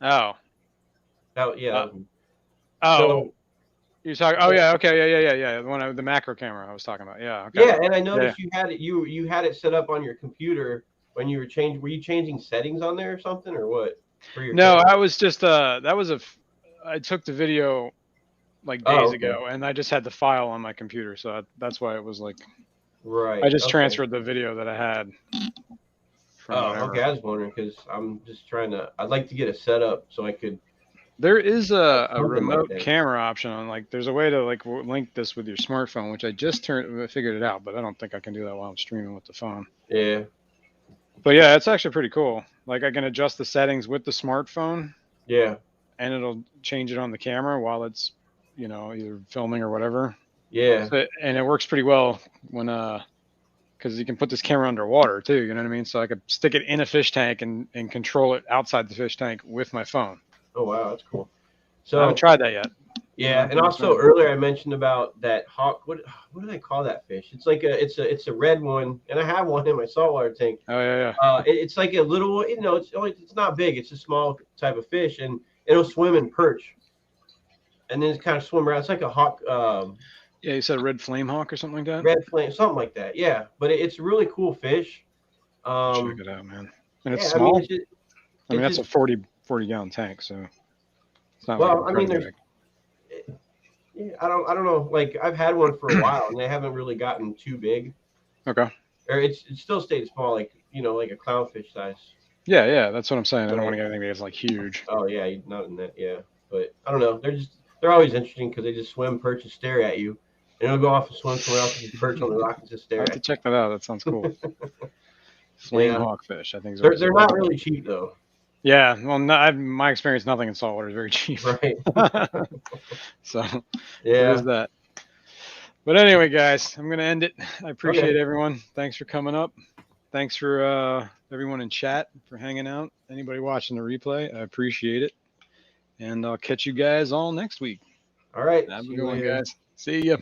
Oh. That, yeah. Oh. So, You're talking. Oh yeah. Okay. Yeah. The macro camera I was talking about. Yeah. Okay. yeah, and I noticed you had it. You had it set up on your computer when you were changing. Were you changing settings on there or something, or what? For your No, camera? I was just I took the video like days ago, and I just had the file on my computer, so that's why it was like. Right. I just transferred the video that I had. Oh, okay. I was wondering because I'm just trying to. I'd like to get it set up so I could. There is a something remote like that. camera option on, like, there's a way to like link this with your smartphone, which I just figured it out, but I don't think I can do that while I'm streaming with the phone. Yeah. But yeah, it's actually pretty cool. Like, I can adjust the settings with the smartphone. Yeah. And it'll change it on the camera while it's, you know, either filming or whatever. Yeah. So, and it works pretty well when because you can put this camera underwater too, you know what I mean? So I could stick it in a fish tank and control it outside the fish tank with my phone. Oh wow, that's cool. So I haven't tried that yet. Yeah, and also earlier I mentioned about that hawk. What do they call that fish? It's like it's a red one, and I have one in my saltwater tank. Oh yeah. It's like a little, you know, it's not big. It's a small type of fish, and it'll swim and perch, and then it's kind of swim around. It's like a hawk. Yeah, you said red flame hawk or something like that. Red flame, something like that. Yeah, but it's a really cool fish. Check it out, man. And it's yeah, small. I mean, that's a 40 gallon tank, so it's not. Well, like I mean, I don't know. Like, I've had one for a while, and they haven't really gotten too big. Okay. Or it still stayed small, like, you know, like a clownfish size. Yeah, that's what I'm saying. I don't want to get anything that's like huge. Oh yeah, not in that. Yeah, but I don't know. They're always interesting because they just swim, perch, and stare at you, and it'll go off and swim somewhere else and perch on the rock and just stare. I have to check that out. That sounds cool. Flame hawkfish, I think. They're not really cheap though. Yeah, well, my experience, nothing in saltwater is very cheap. Right. So yeah, there's that. But anyway, guys, I'm gonna end it. I appreciate everyone. Thanks for coming up. Thanks for everyone in chat for hanging out. Anybody watching the replay, I appreciate it. And I'll catch you guys all next week. All right. Have a good one, guys. See ya.